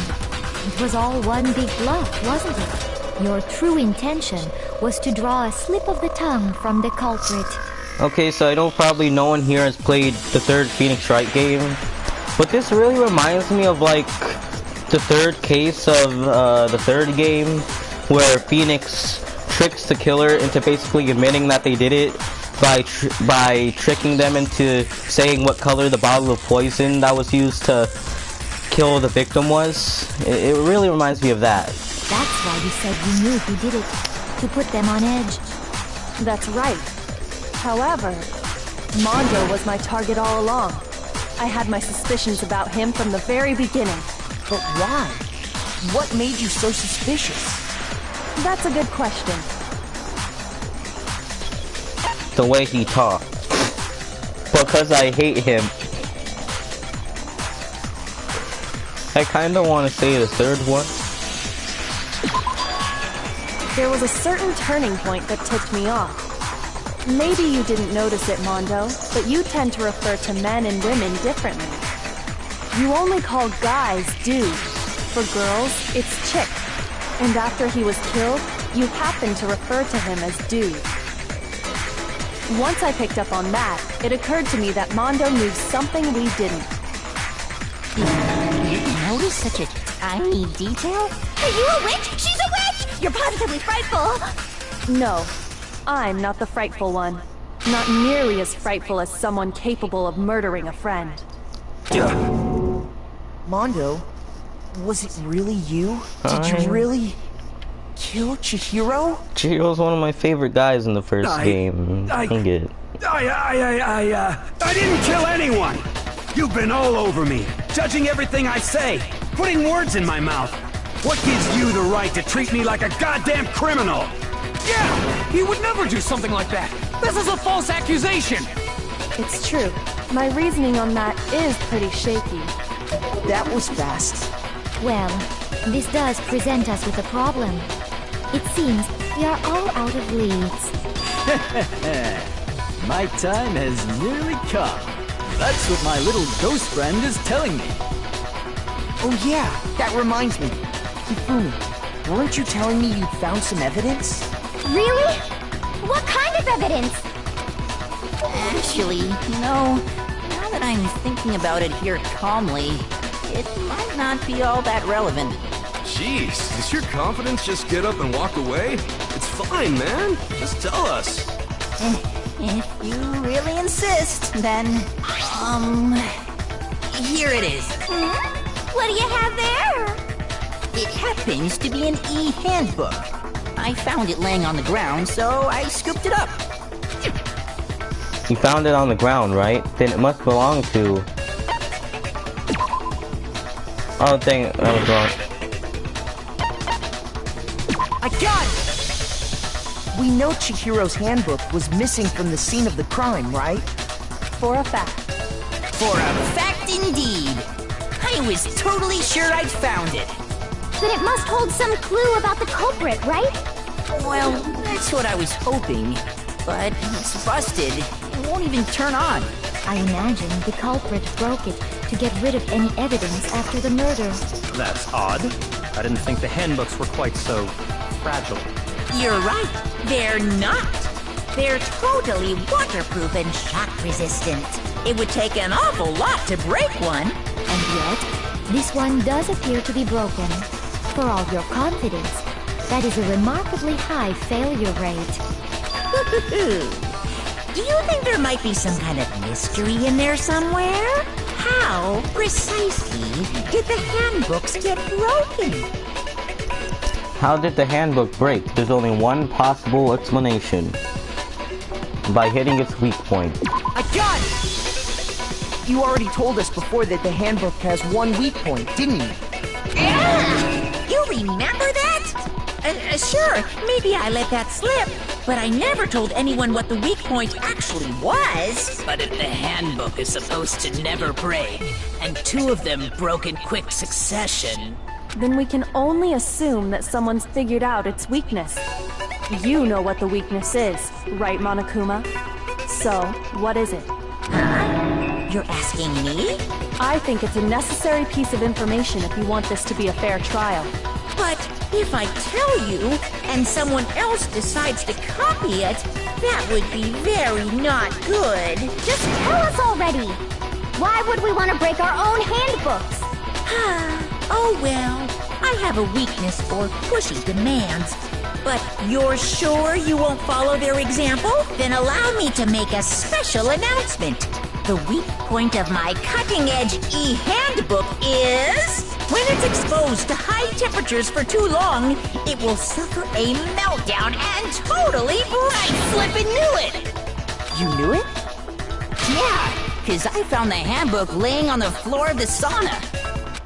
Speaker 14: It was all one big bluff, wasn't it? Your true intention was to draw a slip of the tongue from the culprit.
Speaker 1: Okay, so I know probably no one here has played the third Phoenix Wright game, but this really reminds me of like the third case of the third game, where Phoenix tricks the killer into basically admitting that they did it by tricking them into saying what color the bottle of poison that was used to kill the victim was. It really reminds me of that.
Speaker 14: That's why you said you knew who did it, to put them on edge.
Speaker 9: That's right. However, Mondo was my target all along. I had my suspicions about him from the very beginning.
Speaker 8: But why? What made you so suspicious?
Speaker 9: That's a good question.
Speaker 1: The way he talked. Because I hate him. I kinda wanna say the third one.
Speaker 9: There was a certain turning point that tipped me off. Maybe you didn't notice it, Mondo, but you tend to refer to men and women differently. You only call guys dude. For girls, it's chick. And after he was killed, you happened to refer to him as dude. Once I picked up on that, it occurred to me that Mondo knew something we didn't.
Speaker 15: You notice such a tiny detail?
Speaker 2: Are you a witch? She's a witch! You're positively frightful!
Speaker 9: No, I'm not the frightful one. Not nearly as frightful as someone capable of murdering a friend.
Speaker 8: Mondo, was it really you? Did you really kill Chihiro?
Speaker 1: Chihiro's one of my favorite guys in the first game.
Speaker 11: I
Speaker 1: didn't
Speaker 11: kill anyone! You've been all over me, judging everything I say, putting words in my mouth. What gives you the right to treat me like a goddamn criminal?
Speaker 5: Yeah! He would never do something like that! This is a false accusation!
Speaker 9: It's true. My reasoning on that is pretty shaky.
Speaker 8: That was fast.
Speaker 14: Well, this does present us with a problem. It seems we are all out of leads.
Speaker 16: My time has nearly come. That's what my little ghost friend is telling me.
Speaker 8: Oh yeah, that reminds me. Hifumi, weren't you telling me you'd found some evidence?
Speaker 2: Really? What kind of evidence?
Speaker 15: Actually, you know, now that I'm thinking about it here calmly, it might not be all that relevant.
Speaker 6: Jeez, does your confidence just get up and walk away? It's fine, man. Just tell us.
Speaker 15: If you really insist, then, here it is.
Speaker 2: What do you have there?
Speaker 15: It happens to be an e-handbook. I found it laying on the ground, so I scooped it up.
Speaker 1: You found it on the ground, right? Then it must belong to... Oh, dang it. That was wrong.
Speaker 8: I got it! We know Chihiro's handbook was missing from the scene of the crime, right?
Speaker 9: For a fact.
Speaker 15: For a fact indeed. I was totally sure I'd found it.
Speaker 2: Then it must hold some clue about the culprit, right?
Speaker 15: Well, that's what I was hoping. But it's busted. It won't even turn on.
Speaker 14: I imagine the culprit broke it to get rid of any evidence after the murder.
Speaker 10: That's odd. I didn't think the handbooks were quite so fragile.
Speaker 3: You're right. They're not. They're totally waterproof and shock resistant. It would take an awful lot to break one.
Speaker 14: And yet, this one does appear to be broken. For all your confidence, that is a remarkably high failure rate.
Speaker 3: Do you think there might be some kind of mystery in there somewhere? How precisely did the handbooks get broken?
Speaker 1: How did the handbook break? There's only one possible explanation. By hitting its weak point.
Speaker 8: I got it! You already told us before that the handbook has one weak point, didn't you?
Speaker 3: You remember that? Sure, maybe I let that slip, but I never told anyone what the weak point actually was.
Speaker 15: But if the handbook is supposed to never break, and two of them broke in quick succession,
Speaker 9: then we can only assume that someone's figured out its weakness. You know what the weakness is, right, Monokuma? So, what is it?
Speaker 3: You're asking me?
Speaker 9: I think it's a necessary piece of information if you want this to be a fair trial.
Speaker 3: But if I tell you, and someone else decides to copy it, that would be very not good.
Speaker 2: Just tell us already! Why would we want to break our own handbooks?
Speaker 3: Oh well, I have a weakness for pushy demands. But you're sure you won't follow their example? Then allow me to make a special announcement. The weak point of my cutting-edge e-handbook is... when it's exposed to high temperatures for too long, it will suffer a meltdown and totally break.
Speaker 15: I flippin' knew it!
Speaker 8: You knew it?
Speaker 15: Yeah, because I found the handbook laying on the floor of the sauna.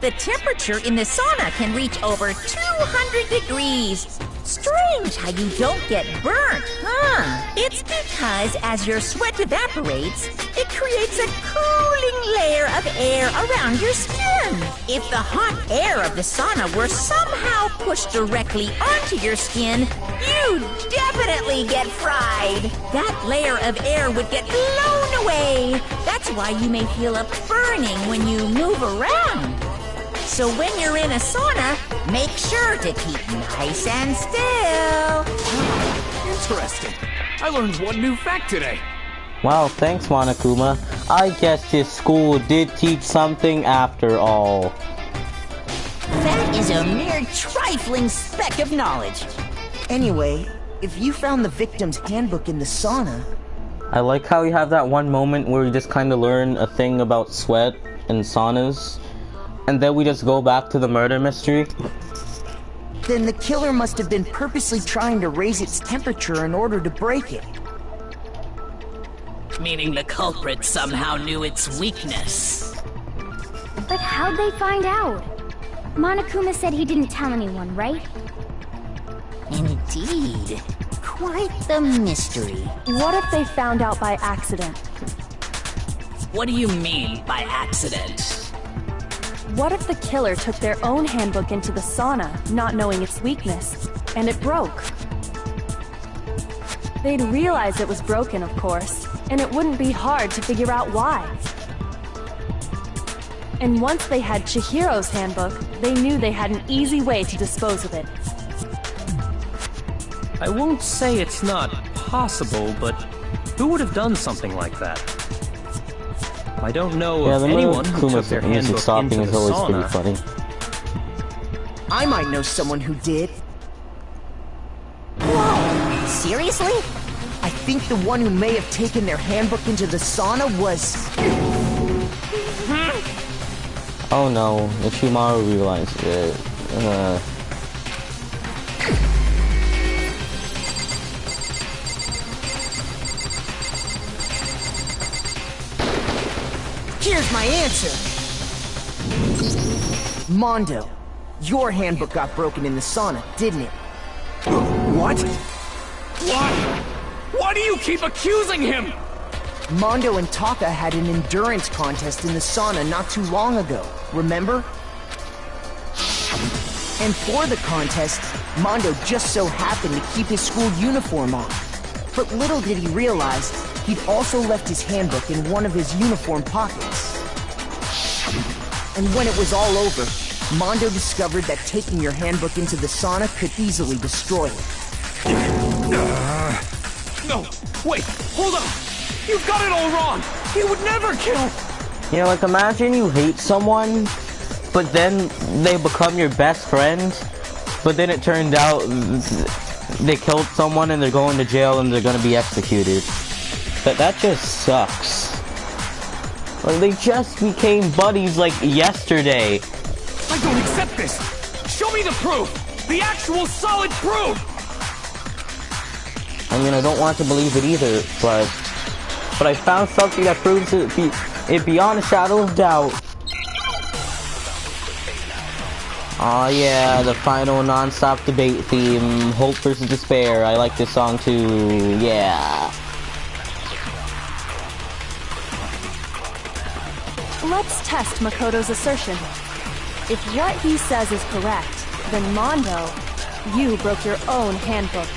Speaker 3: The temperature in the sauna can reach over 200 degrees. Strange how you don't get burnt, huh? It's because as your sweat evaporates, it creates a cooling layer of air around your skin. If the hot air of the sauna were somehow pushed directly onto your skin, you'd definitely get fried. That layer of air would get blown away. That's why you may feel a burning when you move around. So when you're in a sauna, make sure to keep nice and still.
Speaker 5: Interesting. I learned one new fact today.
Speaker 1: Wow, thanks Monokuma. I guess this school did teach something after all.
Speaker 15: That is a mere trifling speck of knowledge.
Speaker 8: Anyway, if you found the victim's handbook in the sauna...
Speaker 1: I like how you have that one moment where you just kind of learn a thing about sweat and saunas. And then we just go back to the murder mystery?
Speaker 8: Then the killer must have been purposely trying to raise its temperature in order to break it.
Speaker 15: Meaning the culprit somehow knew its weakness.
Speaker 2: But how'd they find out? Monokuma said he didn't tell anyone, right?
Speaker 15: Indeed. Quite the mystery.
Speaker 9: What if they found out by accident?
Speaker 15: What do you mean by accident?
Speaker 9: What if the killer took their own handbook into the sauna, not knowing its weakness, and it broke? They'd realize it was broken, of course, and it wouldn't be hard to figure out why. And once they had Chihiro's handbook, they knew they had an easy way to dispose of it.
Speaker 10: I won't say it's not possible, but who would have done something like that? I don't know of anyone who took their handbook into the sauna.
Speaker 1: Funny.
Speaker 8: I might know someone who did.
Speaker 3: Whoa! Seriously?
Speaker 8: I think the one who may have taken their handbook into the sauna was...
Speaker 1: Oh no, Ishimaru realized it.
Speaker 8: Here's my answer! Mondo, your handbook got broken in the sauna, didn't it?
Speaker 5: What? Why? Why do you keep accusing him?
Speaker 8: Mondo and Taka had an endurance contest in the sauna not too long ago, remember? And for the contest, Mondo just so happened to keep his school uniform on. But little did he realize, he'd also left his handbook in one of his uniform pockets. And when it was all over, Mondo discovered that taking your handbook into the sauna could easily destroy it.
Speaker 5: No, wait, hold on! You've got it all wrong! He would never kill!
Speaker 1: You know, like, imagine you hate someone, but then they become your best friend, but then it turned out they killed someone and they're going to jail and they're gonna be executed. That just sucks. Like, they just became buddies like yesterday.
Speaker 5: I don't accept this! Show me the proof! The actual solid proof!
Speaker 1: I mean, I don't want to believe it either, but I found something that proves it beyond a shadow of doubt. Aw, yeah, the final non-stop debate theme, Hope versus Despair. I like this song too, yeah.
Speaker 9: Let's test Makoto's assertion. If what he says is correct, then Mondo, you broke your own handbook.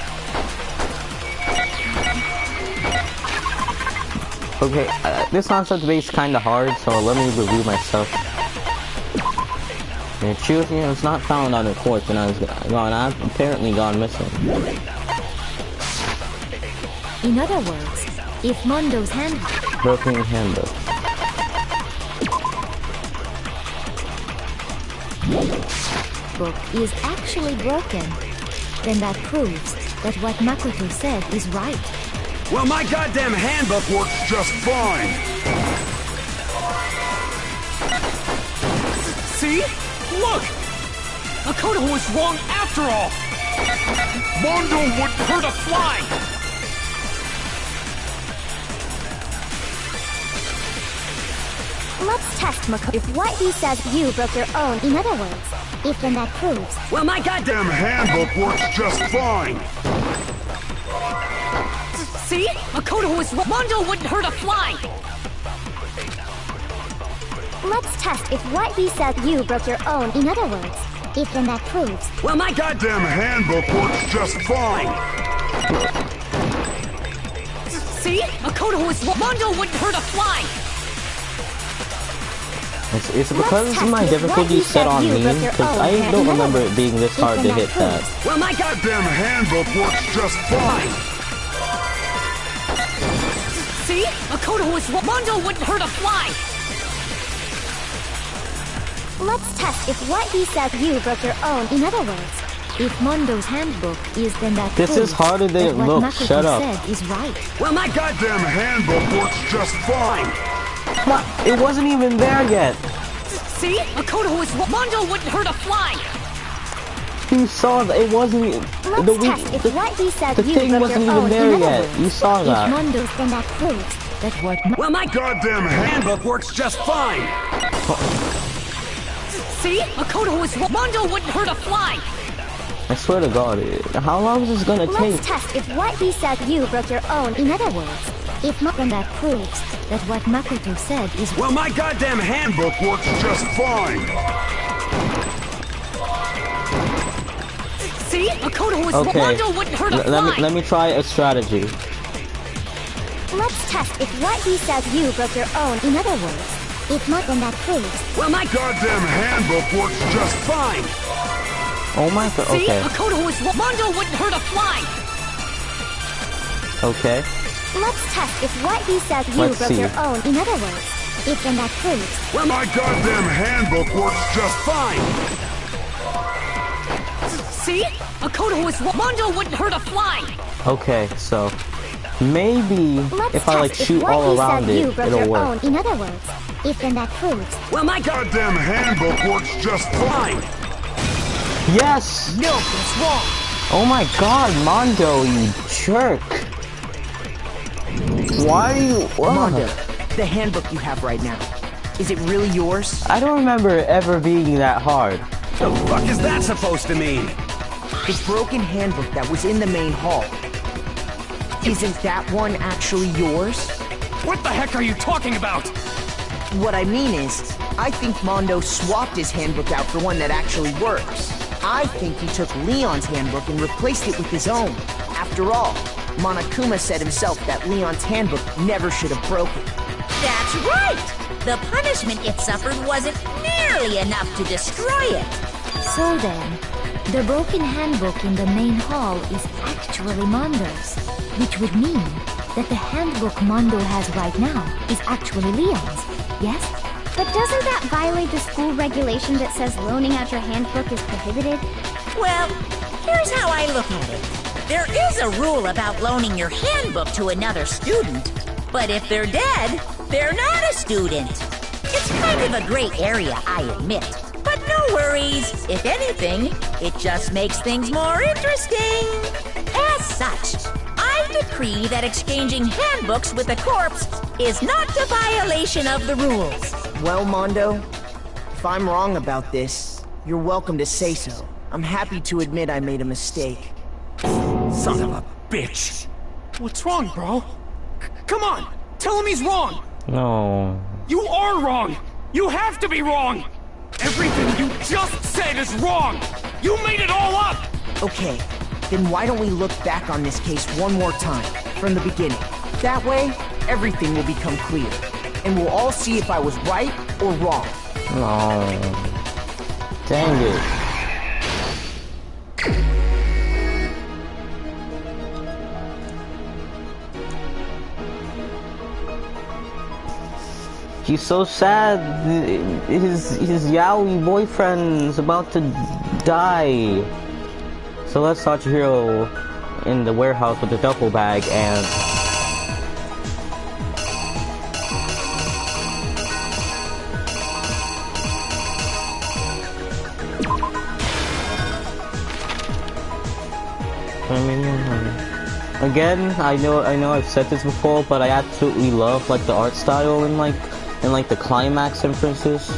Speaker 1: Okay, this non-stop debate is kinda hard, so let me review myself. The truth here was not found on reports and I've apparently gone missing.
Speaker 14: In other words, if Mondo's handbook...
Speaker 1: Broken handbook.
Speaker 14: book is actually broken, then that proves that what Makoto said is right.
Speaker 11: Well, my goddamn handbook works just fine!
Speaker 5: See? Look! Makoto was wrong after all! Mondo wouldn't hurt a fly!
Speaker 2: Let's test Makoto. If what he says, you broke your own. In other words, if then that proves...
Speaker 11: Well, my goddamn handbook works just fine!
Speaker 12: See? Makoto was wrong. Mondo wouldn't hurt a fly!
Speaker 2: Let's test if what he says, you broke your own. In other words, if then that proves...
Speaker 11: Well, my goddamn handbook works just fine!
Speaker 12: See? Makoto was wrong. Mondo wouldn't hurt a fly!
Speaker 1: It's because my difficulty set on me, because I don't remember it being this hard to hit that.
Speaker 11: Well, my goddamn handbook works just fine!
Speaker 12: See? Makoto was wrong. Mondo wouldn't hurt a fly!
Speaker 2: Let's test if what he says, you broke your own. In other words,
Speaker 14: if Mondo's handbook is then that
Speaker 1: this is harder than it looks. Shut up.
Speaker 14: Said is right.
Speaker 11: Well, my goddamn handbook works just fine!
Speaker 1: What? It wasn't even there yet.
Speaker 12: See? Makoto was wrong. Mondo wouldn't hurt a fly!
Speaker 1: You saw that it wasn't.
Speaker 2: Let's test if what he said,
Speaker 1: the
Speaker 2: you
Speaker 1: thing
Speaker 2: broke
Speaker 1: wasn't
Speaker 2: your
Speaker 1: even
Speaker 2: own.
Speaker 1: there
Speaker 2: In other
Speaker 1: yet.
Speaker 2: words,
Speaker 1: You saw that.
Speaker 2: If Mondo's then that proves that what...
Speaker 11: Well, my goddamn handbook works just fine!
Speaker 12: See? Makoto was wrong. Mondo wouldn't hurt a fly!
Speaker 1: I swear to God, how long is this gonna take?
Speaker 2: Let's test if what he said, you broke your own. In other words, if then that proves that what Makoto said is...
Speaker 11: Well, my goddamn handbook works just fine!
Speaker 12: See? Makoto was wrong.
Speaker 1: Okay,
Speaker 12: Mondo wouldn't hurt a fly!
Speaker 1: let me try a strategy.
Speaker 2: Let's test if what he says, you broke your own. In other words, if not, then that proves...
Speaker 11: Well, my goddamn handbook works just fine!
Speaker 1: Oh my God,
Speaker 12: See?
Speaker 1: okay.
Speaker 12: Makoto was wrong. Mondo wouldn't hurt a fly!
Speaker 1: Okay.
Speaker 2: Let's test if what he says, you
Speaker 1: Let's
Speaker 2: broke
Speaker 1: see.
Speaker 2: your own. In other words, if then that proves...
Speaker 11: Well, my goddamn handbook works just fine!
Speaker 12: See? Makoto was wrong. Mondo wouldn't hurt a fly!
Speaker 1: Okay, so maybe
Speaker 2: Let's
Speaker 1: if I like
Speaker 2: test if
Speaker 1: shoot
Speaker 2: what
Speaker 1: all
Speaker 2: he
Speaker 1: around
Speaker 2: said, you
Speaker 1: it,
Speaker 2: broke
Speaker 1: it'll
Speaker 2: your
Speaker 1: work.
Speaker 2: own. In other words, if then that proves...
Speaker 11: Well, my goddamn handbook works just fine!
Speaker 1: Yes!
Speaker 8: No, that's wrong!
Speaker 1: Oh my God, Mondo, you jerk! Why are you...
Speaker 8: Mondo, the handbook you have right now, is it really yours?
Speaker 1: I don't remember it ever being that hard.
Speaker 11: The fuck is that supposed to mean?
Speaker 8: The broken handbook that was in the main hall. Isn't that one actually yours?
Speaker 5: What the heck are you talking about?
Speaker 8: What I mean is, I think Mondo swapped his handbook out for one that actually works. I think he took Leon's handbook and replaced it with his own. After all, Monokuma said himself that Leon's handbook never should have broken.
Speaker 3: That's right! The punishment it suffered wasn't nearly enough to destroy it.
Speaker 14: So then, the broken handbook in the main hall is actually Mondo's, which would mean that the handbook Mondo has right now is actually Leon's, yes?
Speaker 2: But doesn't that violate the school regulation that says loaning out your handbook is prohibited?
Speaker 3: Well, here's how I look at it. There is a rule about loaning your handbook to another student, but if they're dead, they're not a student. It's kind of a gray area, I admit. But no worries. If anything, it just makes things more interesting. As such, I decree that exchanging handbooks with a corpse is not a violation of the rules.
Speaker 8: Well, Mondo, if I'm wrong about this, you're welcome to say so. I'm happy to admit I made a mistake.
Speaker 5: Son of a bitch! What's wrong, bro? Come on! Tell him he's wrong!
Speaker 1: No.
Speaker 5: You are wrong! You have to be wrong! Everything you just said is wrong! You made it all up!
Speaker 8: Okay, then why don't we look back on this case one more time, from the beginning? That way, everything will become clear, and we'll all see if I was right or wrong.
Speaker 1: No. Dang it. He's so sad. His yaoi boyfriend's about to die. So let's start Chihiro in the warehouse with the duffel bag and again, I know I've said this before, but I absolutely love like the art style and like the climax inferences.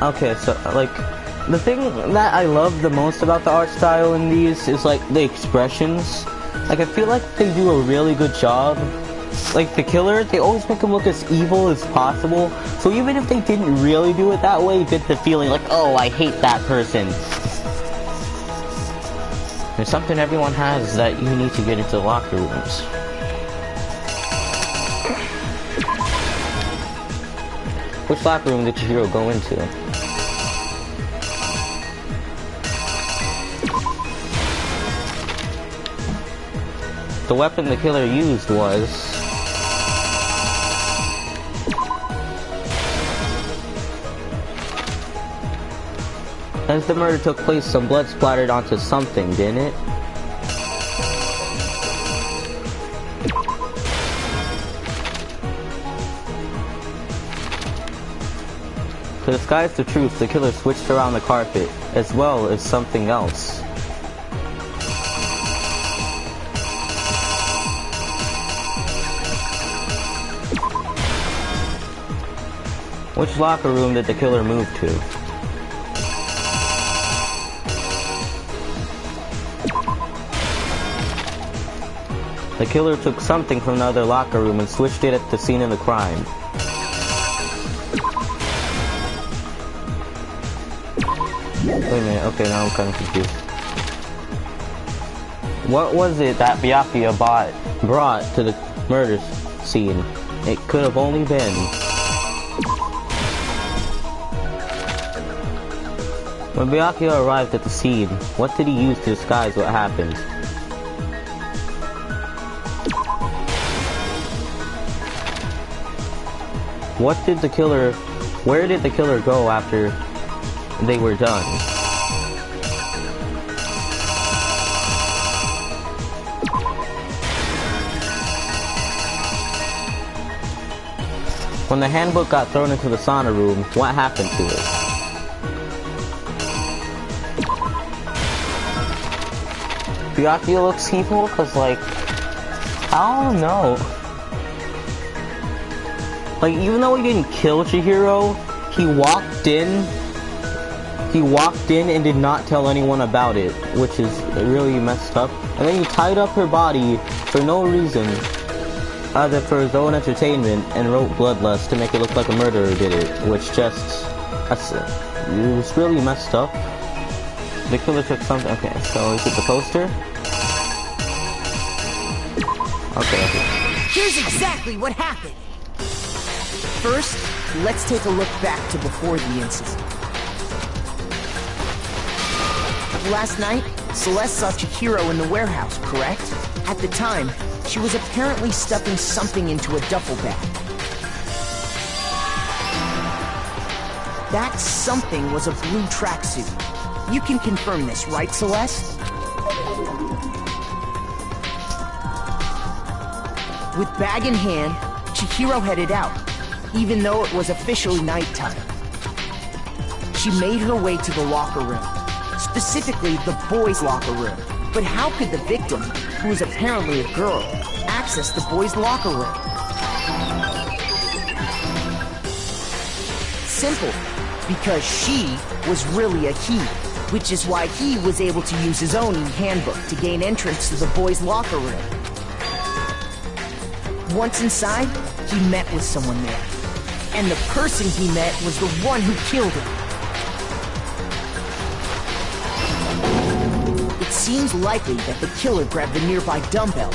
Speaker 1: Okay, so like the thing that I love the most about the art style in these is like the expressions. Like I feel like they do a really good job. Like the killer, they always make him look as evil as possible. So even if they didn't really do it that way, you get the feeling like, oh, I hate that person. There's something everyone has that you need to get into the locker rooms. Which locker room did Chihiro go into? The weapon the killer used was... As the murder took place, some blood splattered onto something, didn't it? To disguise the truth, the killer switched around the carpet, as well as something else. Which locker room did the killer move to? The killer took something from another locker room and switched it at the scene of the crime. Wait a minute, okay, now I'm kind of confused. What was it that Byakuya brought to the murder scene? It could have only been... When Byakuya arrived at the scene, what did he use to disguise what happened? Where did the killer go after they were done? When the handbook got thrown into the sauna room, what happened to it? Byakuya looks evil, cause like, I don't know. Like, even though he didn't kill Chihiro, he walked in He walked in and did not tell anyone about it, which is really messed up. And then he tied up her body for no reason other for his own entertainment and wrote bloodlust to make it look like a murderer did it, which just, it was really messed up. The killer took something. Okay, so is it the poster? Okay.
Speaker 8: Here's exactly what happened. First, let's take a look back to before the incident. Last night, Celeste saw Chihiro in the warehouse, correct? At the time, she was apparently stuffing something into a duffel bag. That something was a blue tracksuit. You can confirm this, right, Celeste? With bag in hand, Chihiro headed out, even though it was officially nighttime. She made her way to the locker room, specifically the boys' locker room. But how could the victim, who was apparently a girl, access the boys' locker room? Simple, because she was really a he, which is why he was able to use his own e-handbook to gain entrance to the boys' locker room. Once inside, he met with someone there. And the person he met was the one who killed him. It seems likely that the killer grabbed the nearby dumbbell,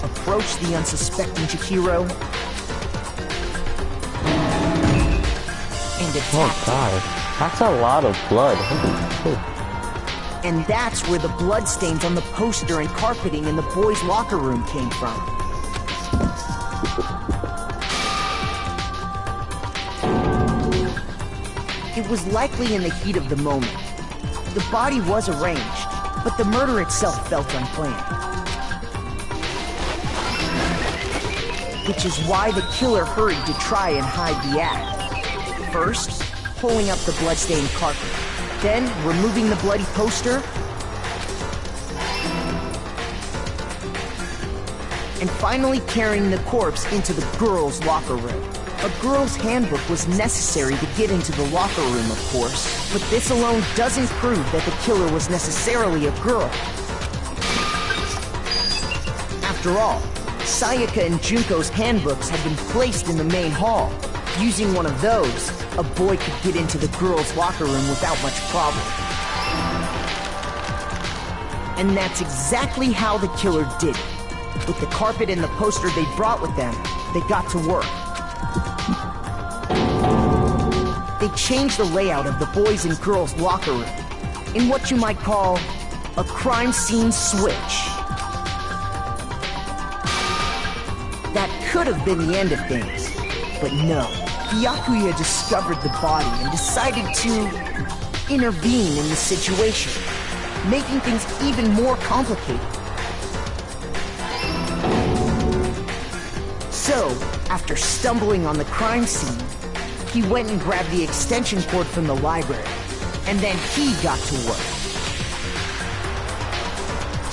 Speaker 8: approached the unsuspecting Chihiro, and attacked
Speaker 1: Oh god, that's a lot of blood.
Speaker 8: And that's where the bloodstains on the poster and carpeting in the boys' locker room came from. It was likely in the heat of the moment. The body was arranged, but the murder itself felt unplanned. Which is why the killer hurried to try and hide the act. First, pulling up the bloodstained carpet, then removing the bloody poster, and finally carrying the corpse into the girls' locker room. A girl's handbook was necessary to get into the locker room, of course, but this alone doesn't prove that the killer was necessarily a girl. After all, Sayaka and Junko's handbooks had been placed in the main hall. Using one of those, a boy could get into the girls' locker room without much problem. And that's exactly how the killer did it. With the carpet and the poster they brought with them, they got to work. They changed the layout of the boys' and girls' locker room in what you might call a crime scene switch. That could have been the end of things, but no. Byakuya discovered the body and decided to intervene in the situation, making things even more complicated. So, after stumbling on the crime scene, he went and grabbed the extension cord from the library, and then he got to work.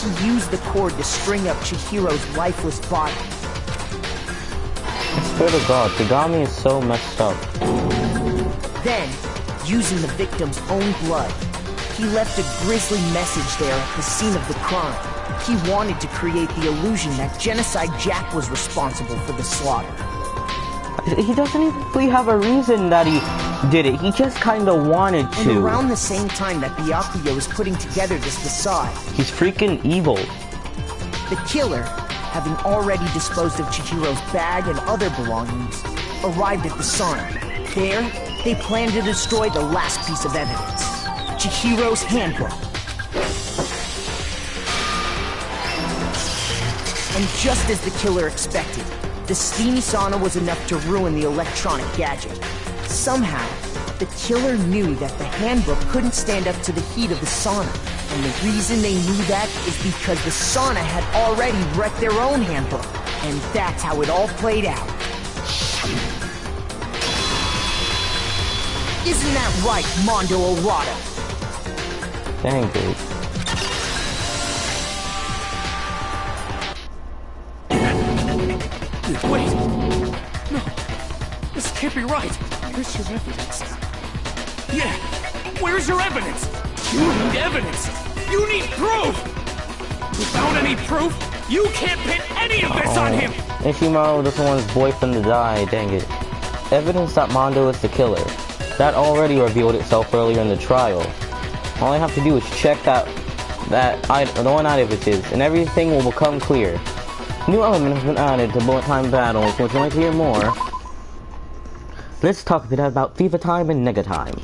Speaker 8: He used the cord to string up Chihiro's lifeless body.
Speaker 1: I swear to God, Kagami is so messed up.
Speaker 8: Then, using the victim's own blood, he left a grisly message there at the scene of the crime. He wanted to create the illusion that Genocide Jack was responsible for the slaughter.
Speaker 1: He doesn't even really have a reason that he did it. He just kind of wanted to.
Speaker 8: And around the same time that Byakuya was putting together this facade,
Speaker 1: he's freaking evil.
Speaker 8: The killer, having already disposed of Chihiro's bag and other belongings, arrived at the sauna. There, they planned to destroy the last piece of evidence, Chihiro's handbook. And just as the killer expected, the steamy sauna was enough to ruin the electronic gadget. Somehow, the killer knew that the handbook couldn't stand up to the heat of the sauna. And the reason they knew that is because the sauna had already wrecked their own handbook. And that's how it all played out. Isn't that right, Mondo Orada?
Speaker 1: Dang, dude.
Speaker 5: Wait! No! This can't be right! Here's your evidence. Yeah! Where's your evidence? You need evidence! You need proof! Without any proof, you can't pin any of this on him!
Speaker 1: Ishimaru doesn't want his boyfriend to die, dang it. Evidence that Mondo is the killer. That already revealed itself earlier in the trial. All I have to do is check the one item it is, and everything will become clear. New element has been added to bullet time battles. Would you like to hear more? Let's talk a bit about Fever Time and Nega Time.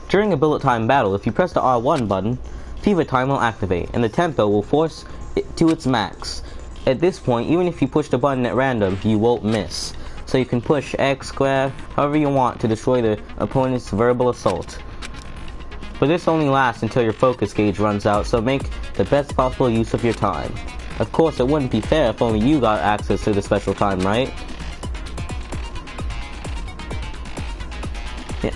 Speaker 1: During a bullet time battle, if you press the R1 button, Fever Time will activate, and the tempo will force it to its max. At this point, even if you push the button at random, you won't miss. So you can push X, square, however you want to destroy the opponent's verbal assault. But this only lasts until your focus gauge runs out, so make the best possible use of your time. Of course, it wouldn't be fair if only you got access to the special time, right? Yeah,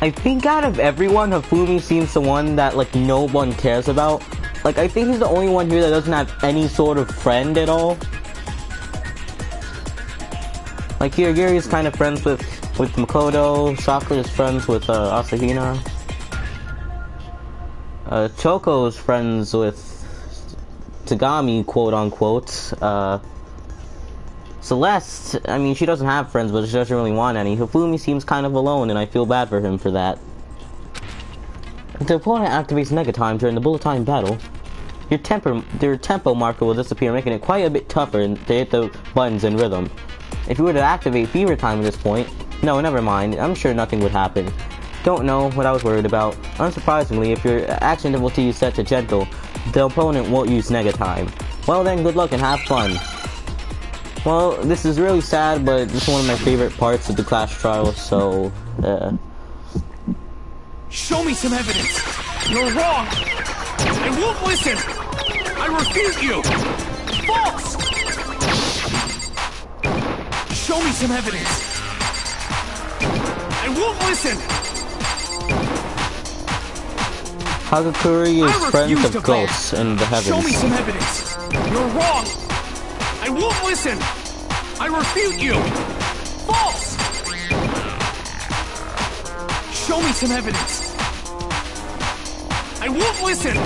Speaker 1: I think out of everyone, Hifumi seems the one that, like, no one cares about. Like, I think he's the only one here that doesn't have any sort of friend at all. Like, Hiragiri is kind of friends with Makoto, Sakura is friends with, Asahina. Choco is friends with Tagami, quote-unquote. Celeste, I mean, she doesn't have friends, but she doesn't really want any. Hifumi seems kind of alone, and I feel bad for him for that. If the opponent activates Nega Time during the bullet time battle, your tempo marker will disappear, making it quite a bit tougher to hit the buttons in rhythm. If you were to activate Fever Time at this point, no, never mind, I'm sure nothing would happen. Don't know what I was worried about. Unsurprisingly, if your action difficulty is set to gentle, the opponent won't use Nega Time. Well then, good luck and have fun. Well, this is really sad, but it's one of my favorite parts of the class trial, so,
Speaker 5: Show me some evidence! You're wrong! I won't listen! I refute you! False! Show me some evidence! I won't listen!
Speaker 1: Hagakure is friends of ghosts in the heavens.
Speaker 5: Show me some evidence! You're wrong! I won't listen! I refute you! False! Show me some evidence! I won't listen!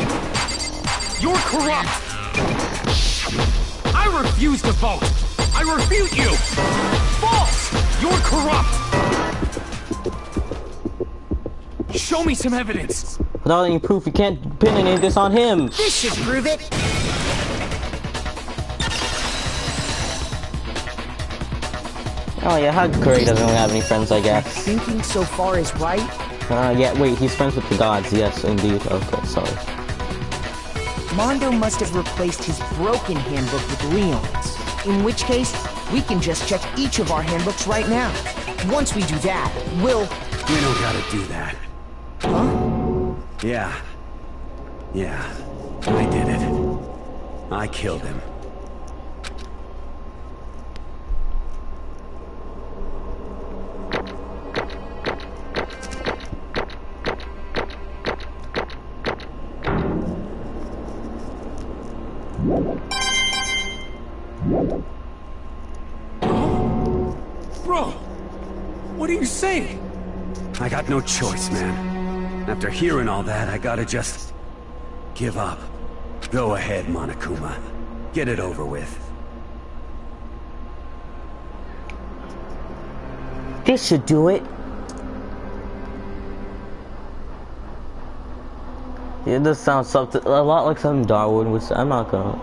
Speaker 5: You're corrupt! I refuse to vote! I refute you! False! You're corrupt! Show me some evidence!
Speaker 1: Without any proof, you can't pin any of this on him!
Speaker 3: This should prove it!
Speaker 1: Oh yeah, Hagakure doesn't really have any friends, I guess.
Speaker 8: Thinking so far is right?
Speaker 1: Yeah, wait, he's friends with the gods, yes, indeed. Okay, sorry.
Speaker 8: Mondo must have replaced his broken handbook with Leon's. In which case, we can just check each of our handbooks right now. Once we do that, we'll...
Speaker 11: We don't gotta do that.
Speaker 8: Huh?
Speaker 11: Yeah, I did it. I killed him.
Speaker 5: Bro, what are you saying?
Speaker 11: I got no choice, man. After hearing all that, I gotta just... give up. Go ahead, Monokuma. Get it over with.
Speaker 1: This should do it. It does sound something a lot like something Darwin would say. I'm not gonna.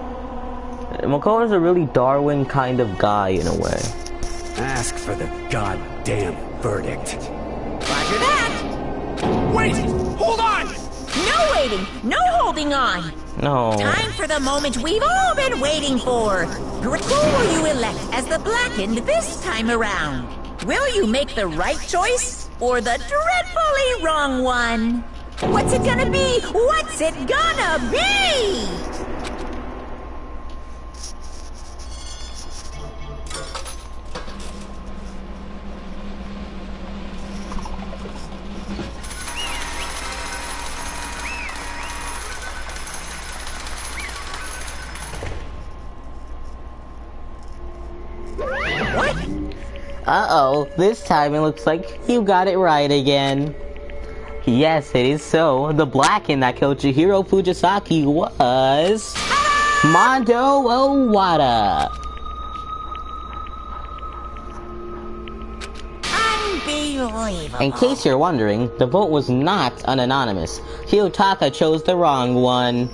Speaker 1: Makoto's a really Darwin kind of guy in a way.
Speaker 11: Ask for the goddamn verdict.
Speaker 3: Roger that!
Speaker 5: Wait! Hold on!
Speaker 3: No waiting! No holding on!
Speaker 1: No.
Speaker 3: Time for the moment we've all been waiting for! Who will you elect as the Blackened this time around? Will you make the right choice, or the dreadfully wrong one? What's it gonna be? What's it gonna be?
Speaker 1: Uh-oh, this time it looks like you got it right again. Yes, it is so. The Blackened that killed Chihiro Fujisaki was... Mondo Owada.
Speaker 3: Unbelievable.
Speaker 1: In case you're wondering, the vote was not anonymous. Hiyotaka chose the wrong one.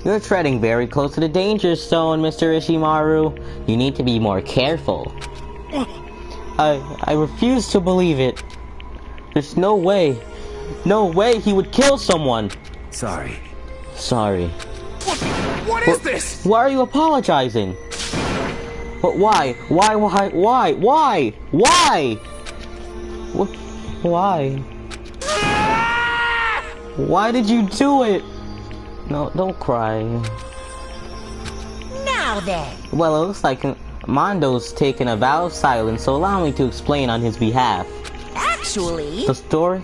Speaker 1: You're treading very close to the danger zone, Mr. Ishimaru. You need to be more careful. I refuse to believe it. There's no way he would kill someone.
Speaker 11: Sorry.
Speaker 5: What is this?
Speaker 1: Why are you apologizing? But why? Why? Why did you do it? No, don't cry.
Speaker 3: Now then.
Speaker 1: Well, it looks like Mondo's taken a vow of silence, so allow me to explain on his behalf.
Speaker 3: Actually...
Speaker 1: The story?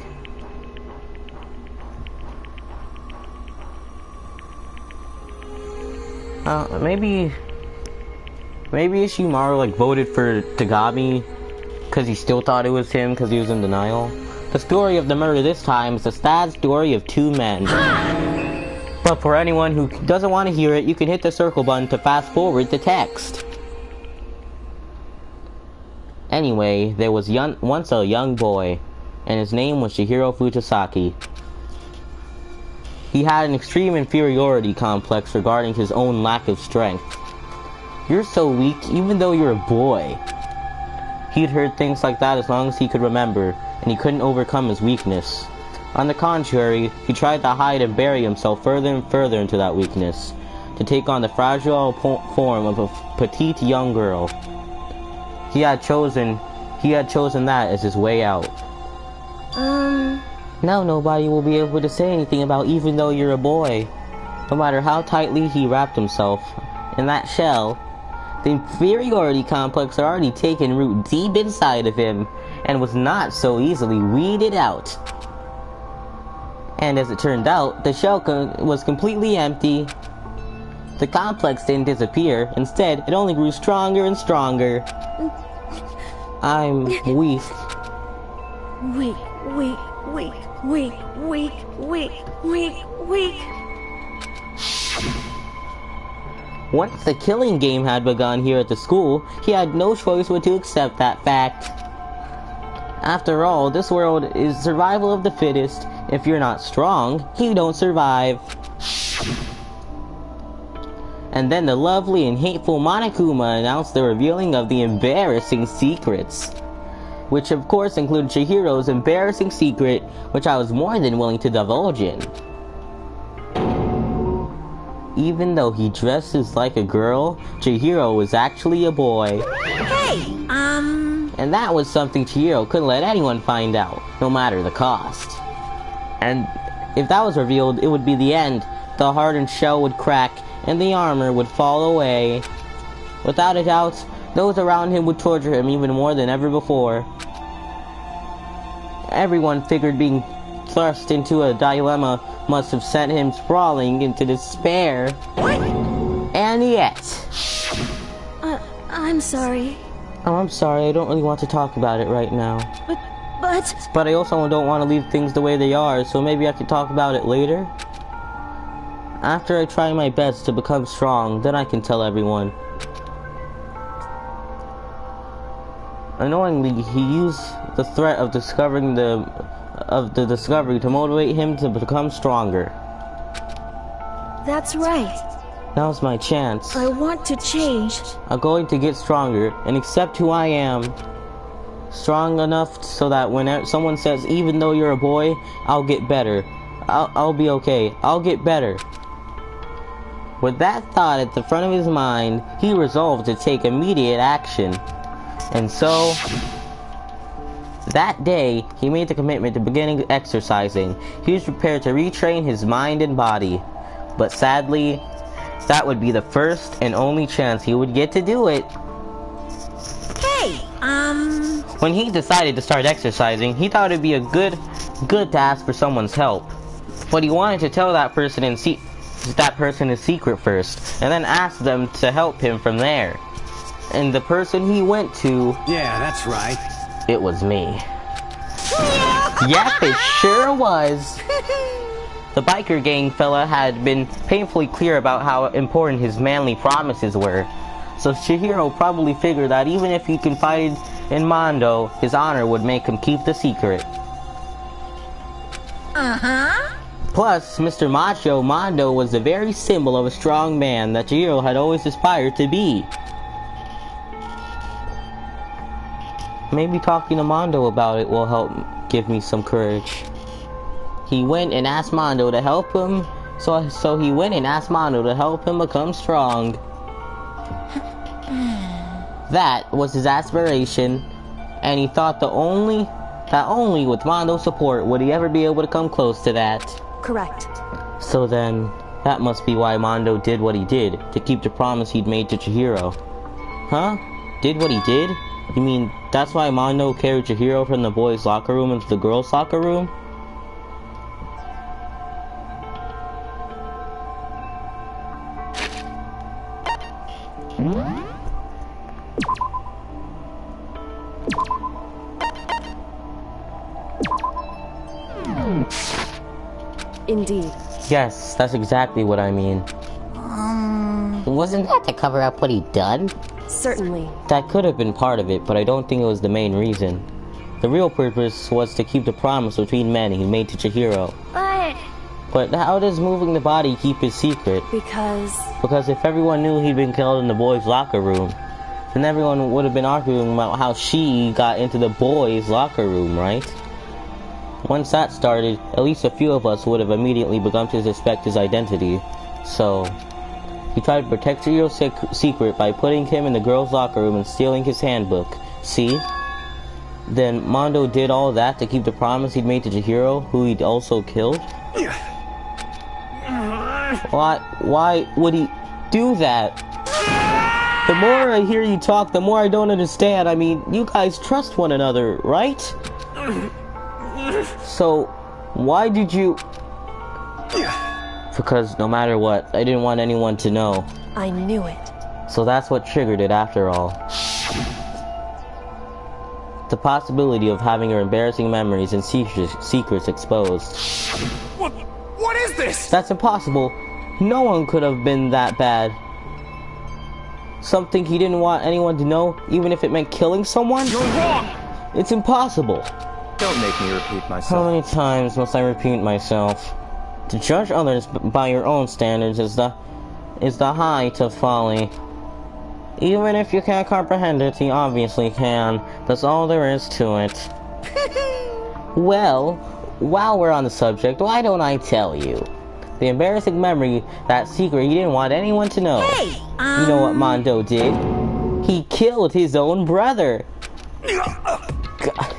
Speaker 1: Maybe Ishimaru, like, voted for Tagami because he still thought it was him because he was in denial. The story of the murder this time is the sad story of two men. But for anyone who doesn't want to hear it, you can hit the circle button to fast forward the text. Anyway, there was once a young boy, and his name was Chihiro Fujisaki. He had an extreme inferiority complex regarding his own lack of strength. You're so weak, even though you're a boy. He'd heard things like that as long as he could remember, and he couldn't overcome his weakness. On the contrary, he tried to hide and bury himself further and further into that weakness, to take on the fragile form of a petite young girl. He had chosen that as his way out. Now nobody will be able to say anything about even though you're a boy. No matter how tightly he wrapped himself in that shell, the inferiority complex had already taken root deep inside of him, and was not so easily weeded out. And as it turned out, the shell was completely empty. The complex didn't disappear. Instead, it only grew stronger and stronger. I'm weak. Weak. Once the killing game had begun here at the school, he had no choice but to accept that fact. After all, this world is survival of the fittest. If you're not strong, you don't survive. And then the lovely and hateful Monokuma announced the revealing of the embarrassing secrets. Which of course included Chihiro's embarrassing secret, which I was more than willing to divulge in. Even though he dresses like a girl, Chihiro was actually a boy.
Speaker 3: Hey,
Speaker 1: And that was something Chihiro couldn't let anyone find out, no matter the cost. And if that was revealed, it would be the end. The hardened shell would crack, and the armor would fall away. Without a doubt, those around him would torture him even more than ever before. Everyone figured being thrust into a dilemma must have sent him sprawling into despair.
Speaker 3: What?
Speaker 1: And yet...
Speaker 9: I'm sorry.
Speaker 1: Oh, I'm sorry, I don't really want to talk about it right now. But I also don't want to leave things the way they are, so maybe I could talk about it later? After I try my best to become strong, then I can tell everyone. Annoyingly, he used the threat of discovering the discovery to motivate him to become stronger.
Speaker 9: That's right.
Speaker 1: Now's my chance.
Speaker 9: I want to change.
Speaker 1: I'm going to get stronger and accept who I am. Strong enough so that when someone says, even though you're a boy, I'll get better. I'll be okay. I'll get better. With that thought at the front of his mind, he resolved to take immediate action. And so, that day, he made the commitment to beginning exercising. He was prepared to retrain his mind and body. But sadly, that would be the first and only chance he would get to do it.
Speaker 3: Hey,
Speaker 1: When he decided to start exercising, he thought it'd be a good to ask for someone's help. But he wanted to tell that person in his secret first, and then ask them to help him from there. And the person he went to...
Speaker 11: Yeah, that's right.
Speaker 1: It was me. Yep, it sure was. The biker gang fella had been painfully clear about how important his manly promises were. So Chihiro probably figured that even if he confided in Mondo, his honor would make him keep the secret. Plus, Mr. Macho Mondo was the very symbol of a strong man that Chihiro had always aspired to be. Maybe talking to Mondo about it will help give me some courage. He went and asked Mondo to help him, so he went and asked Mondo to help him become strong. That was his aspiration, and he thought that only with Mondo's support would he ever be able to come close to that.
Speaker 9: Correct.
Speaker 1: So then, that must be why Mondo did what he did, to keep the promise he'd made to Chihiro. Huh? Did what he did? You mean, that's why Mondo carried Chihiro from the boys' locker room into the girls' locker room?
Speaker 9: Indeed.
Speaker 1: Yes, that's exactly what I mean.
Speaker 17: Wasn't that to cover up what he'd done?
Speaker 9: Certainly.
Speaker 1: That could have been part of it, but I don't think it was the main reason. The real purpose was to keep the promise between men he made to Chihiro. But how does moving the body keep his secret? Because if everyone knew he'd been killed in the boys' locker room, then everyone would have been arguing about how she got into the boys' locker room, right? Once that started, at least a few of us would have immediately begun to suspect his identity. So, he tried to protect Chihiro's secret by putting him in the girls' locker room and stealing his handbook. See? Then Mondo did all that to keep the promise he'd made to Chihiro, who he'd also killed? Why would he do that? The more I hear you talk, the more I don't understand. I mean, you guys trust one another, right? So, why did you... Because no matter what, I didn't want anyone to know.
Speaker 9: I knew it.
Speaker 1: So that's what triggered it after all. The possibility of having her embarrassing memories and secrets exposed.
Speaker 5: What is this?
Speaker 1: That's impossible. No one could have been that bad. Something he didn't want anyone to know, even if it meant killing someone?
Speaker 5: You're wrong!
Speaker 1: It's impossible.
Speaker 10: Don't make me repeat myself.
Speaker 1: How many times must I repeat myself? To judge others by your own standards is the height of folly. Even if you can't comprehend it, you obviously can. That's all there is to it. Well, while we're on the subject, why don't I tell you? The embarrassing memory, that secret he didn't want anyone to know.
Speaker 3: Hey,
Speaker 1: You know what Mondo did? He killed his own brother. God.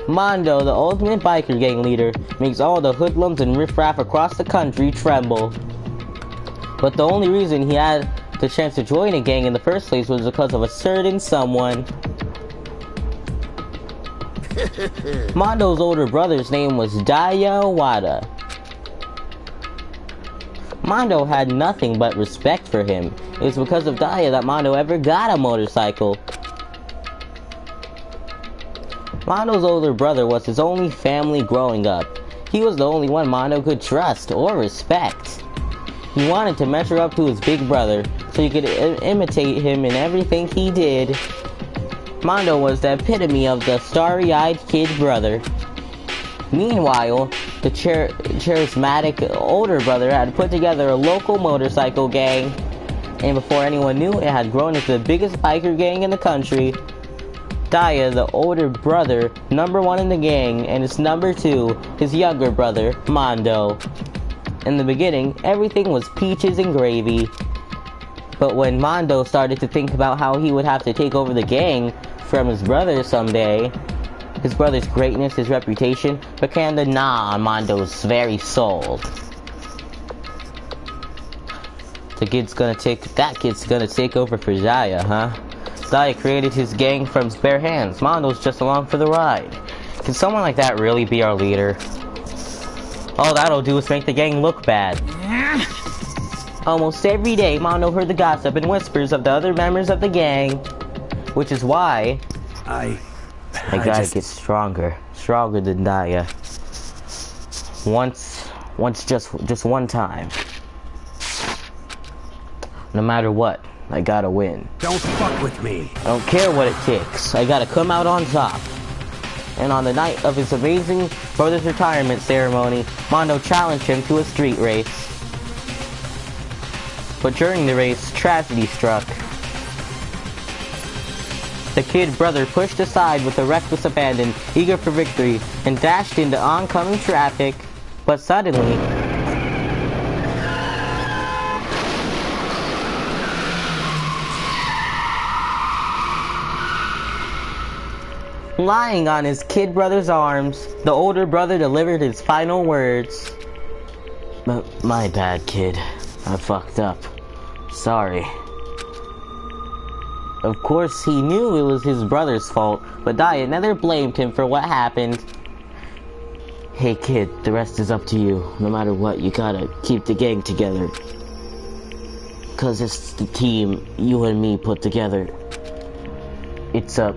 Speaker 1: Mondo, the ultimate biker gang leader, makes all the hoodlums and riffraff across the country tremble. But the only reason he had the chance to join a gang in the first place was because of a certain someone. Mondo's older brother's name was Daya Wada. Mondo had nothing but respect for him. It was because of Daya that Mondo ever got a motorcycle. Mondo's older brother was his only family growing up. He was the only one Mondo could trust or respect. He wanted to measure up to his big brother so he could imitate him in everything he did. Mondo was the epitome of the starry-eyed kid brother. Meanwhile, the charismatic older brother had put together a local motorcycle gang, and before anyone knew, it had grown into the biggest biker gang in the country. Daya, the older brother, #1 in the gang, and his #2, his younger brother, Mondo. In the beginning, everything was peaches and gravy. But when Mondo started to think about how he would have to take over the gang from his brother someday, his brother's greatness, his reputation, began to gnaw on Mondo's very soul. That kid's gonna take over for Daya, huh? Daya created his gang from his bare hands. Mondo's just along for the ride. Can someone like that really be our leader? All that'll do is make the gang look bad. Almost every day, Mondo heard the gossip and whispers of the other members of the gang. Which is why... I gotta get stronger. Stronger than Daya. Just one time. No matter what, I gotta win.
Speaker 11: Don't fuck with me.
Speaker 1: I don't care what it takes. I gotta come out on top. And on the night of his amazing brother's retirement ceremony, Mondo challenged him to a street race. But during the race, tragedy struck. The kid brother pushed aside with a reckless abandon, eager for victory, and dashed into oncoming traffic. But suddenly, lying on his kid brother's arms, the older brother delivered his final words. My bad, kid. I fucked up. Sorry. Of course, he knew it was his brother's fault, but Daya never blamed him for what happened. Hey kid, the rest is up to you. No matter what, you gotta keep the gang together. Cause it's the team you and me put together. It's a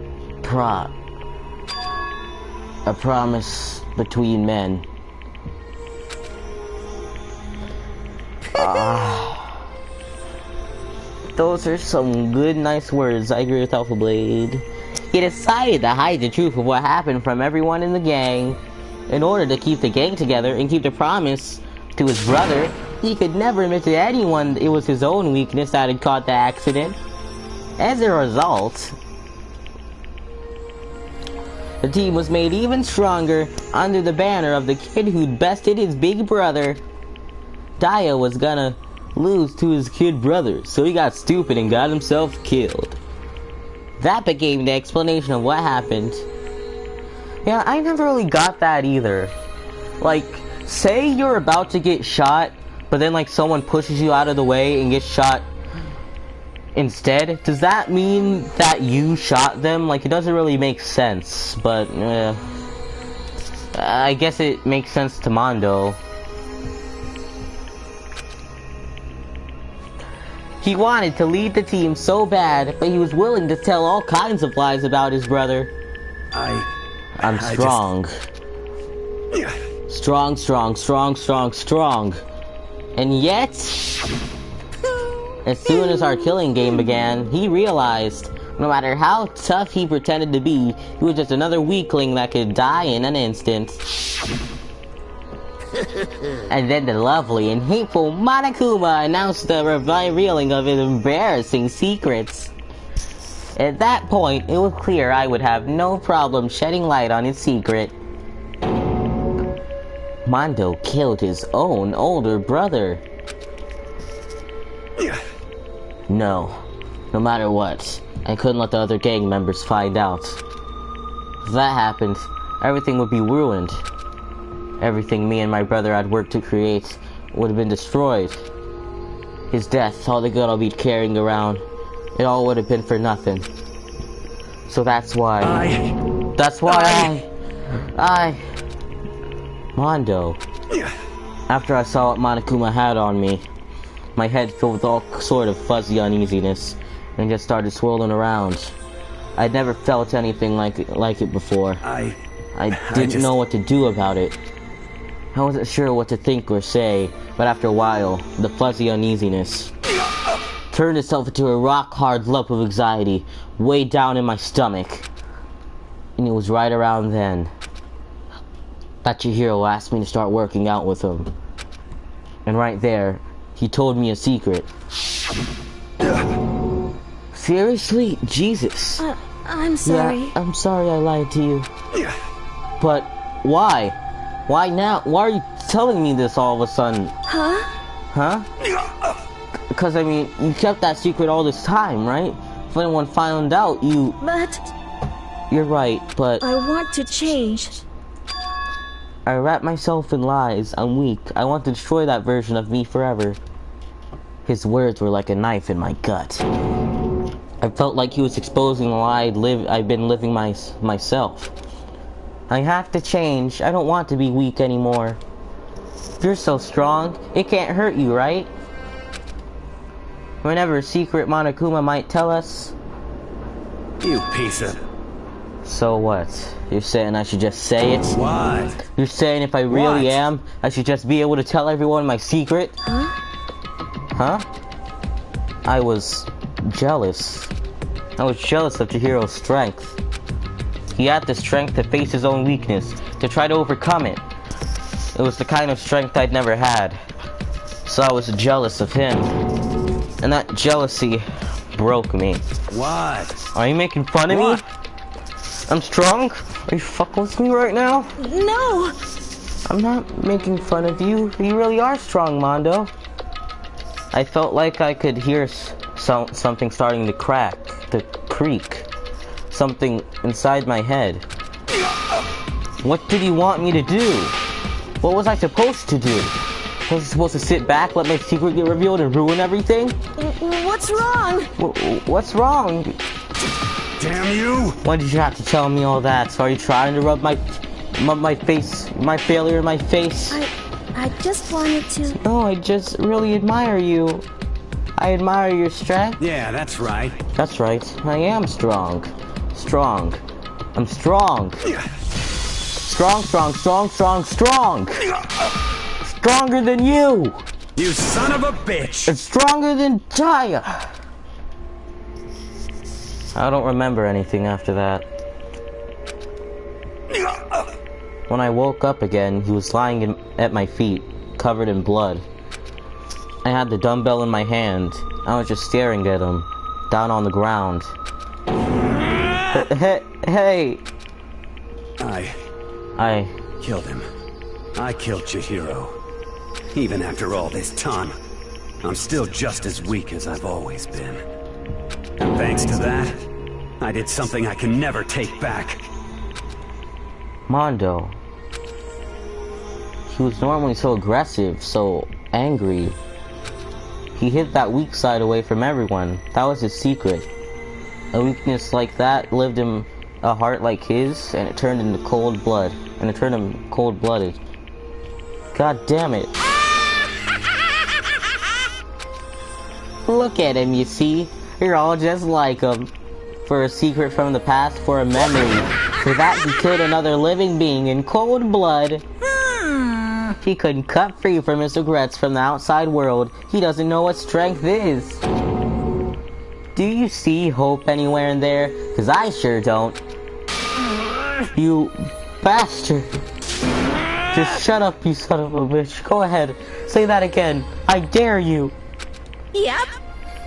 Speaker 1: promise between men. Those are some good, nice words. I agree with Alpha Blade. He decided to hide the truth of what happened from everyone in the gang. In order to keep the gang together and keep the promise to his brother, he could never admit to anyone it was his own weakness that had caused the accident. As a result, the team was made even stronger under the banner of the kid who'd bested his big brother. Daya was gonna lose to his kid brother, so he got stupid and got himself killed. That became the explanation of what happened. Yeah, I never really got that either. Like, say you're about to get shot, but then like someone pushes you out of the way and gets shot instead. Does that mean that you shot them? Like, it doesn't really make sense, but I guess it makes sense to Mondo. He wanted to lead the team so bad, but he was willing to tell all kinds of lies about his brother. I'm strong. Strong. And yet, as soon as our killing game began, he realized no matter how tough he pretended to be, he was just another weakling that could die in an instant. And then the lovely and hateful Monokuma announced the revealing of his embarrassing secrets. At that point, it was clear I would have no problem shedding light on his secret. Mondo killed his own older brother. No matter what, I couldn't let the other gang members find out. If that happened, everything would be ruined. Everything me and my brother had worked to create would have been destroyed. His death, all the good I'll be carrying around, it all would have been for nothing. So that's why Mondo. After I saw what Monokuma had on me, my head filled with all sort of fuzzy uneasiness and just started swirling around. I'd never felt anything like it before. I didn't know what to do about it. I wasn't sure what to think or say, but after a while, the fuzzy uneasiness turned itself into a rock-hard lump of anxiety way down in my stomach. And it was right around then that Chihiro asked me to start working out with him. And right there, he told me a secret. Seriously? Jesus.
Speaker 9: I'm sorry.
Speaker 1: Yeah, I'm sorry I lied to you. But why? Why now? Why are you telling me this all of a sudden? Huh? Because, I mean, you kept that secret all this time, right? If anyone found out, you...
Speaker 9: But...
Speaker 1: You're right, but...
Speaker 9: I want to change.
Speaker 1: I wrap myself in lies. I'm weak. I want to destroy that version of me forever. His words were like a knife in my gut. I felt like he was exposing the lie I've been living myself. I have to change. I don't want to be weak anymore. If you're so strong, it can't hurt you, right? Whenever a secret Monokuma might tell us.
Speaker 11: You piece of...
Speaker 1: So what? You're saying I should just say it?
Speaker 11: What?
Speaker 1: You're saying if I really
Speaker 11: What?
Speaker 1: am, I should just be able to tell everyone my secret? Huh? I was jealous. I was jealous of Chihiro's strength. He had the strength to face his own weakness, to try to overcome it. It was the kind of strength I'd never had. So I was jealous of him. And that jealousy broke me.
Speaker 11: What?
Speaker 1: Are you making fun of me? I'm strong? Are you fucking with me right now?
Speaker 12: No!
Speaker 1: I'm not making fun of you. You really are strong, Mondo. I felt like I could hear something starting to crack, to creak. Something inside my head. What did you want me to do? What was I supposed to do? Was I supposed to sit back, let my secret get revealed, and ruin everything?
Speaker 12: What's wrong?
Speaker 1: What's wrong?
Speaker 11: Damn you!
Speaker 1: Why did you have to tell me all that? So are you trying to rub my face, my failure in my face?
Speaker 14: I just wanted to...
Speaker 1: No, I just really admire you. I admire your strength.
Speaker 11: Yeah, that's right.
Speaker 1: That's right. I am strong. Strong. I'm strong. Strong, strong, strong, strong, strong. Stronger than you.
Speaker 11: You son of a bitch.
Speaker 1: And stronger than Taya. I don't remember anything after that. When I woke up again, he was lying at my feet, covered in blood. I had the dumbbell in my hand. I was just staring at him, down on the ground. Hey! I
Speaker 11: killed him. I killed Chihiro. Even after all this time, I'm still just as weak as I've always been. And thanks to that, I did something I can never take back.
Speaker 1: Mondo. He was normally so aggressive, so angry. He hid that weak side away from everyone. That was his secret. A weakness like that lived in a heart like his, and it turned into cold blood. And it turned him cold-blooded. God damn it. Look at him, you see? You're all just like him. For a secret from the past, for a memory. For that, he killed another living being in cold blood. He couldn't cut free from his regrets from the outside world. He doesn't know what strength is. Do you see hope anywhere in there? Cause I sure don't. You bastard. Just shut up, you son of a bitch. Go ahead. Say that again. I dare you.
Speaker 3: Yep.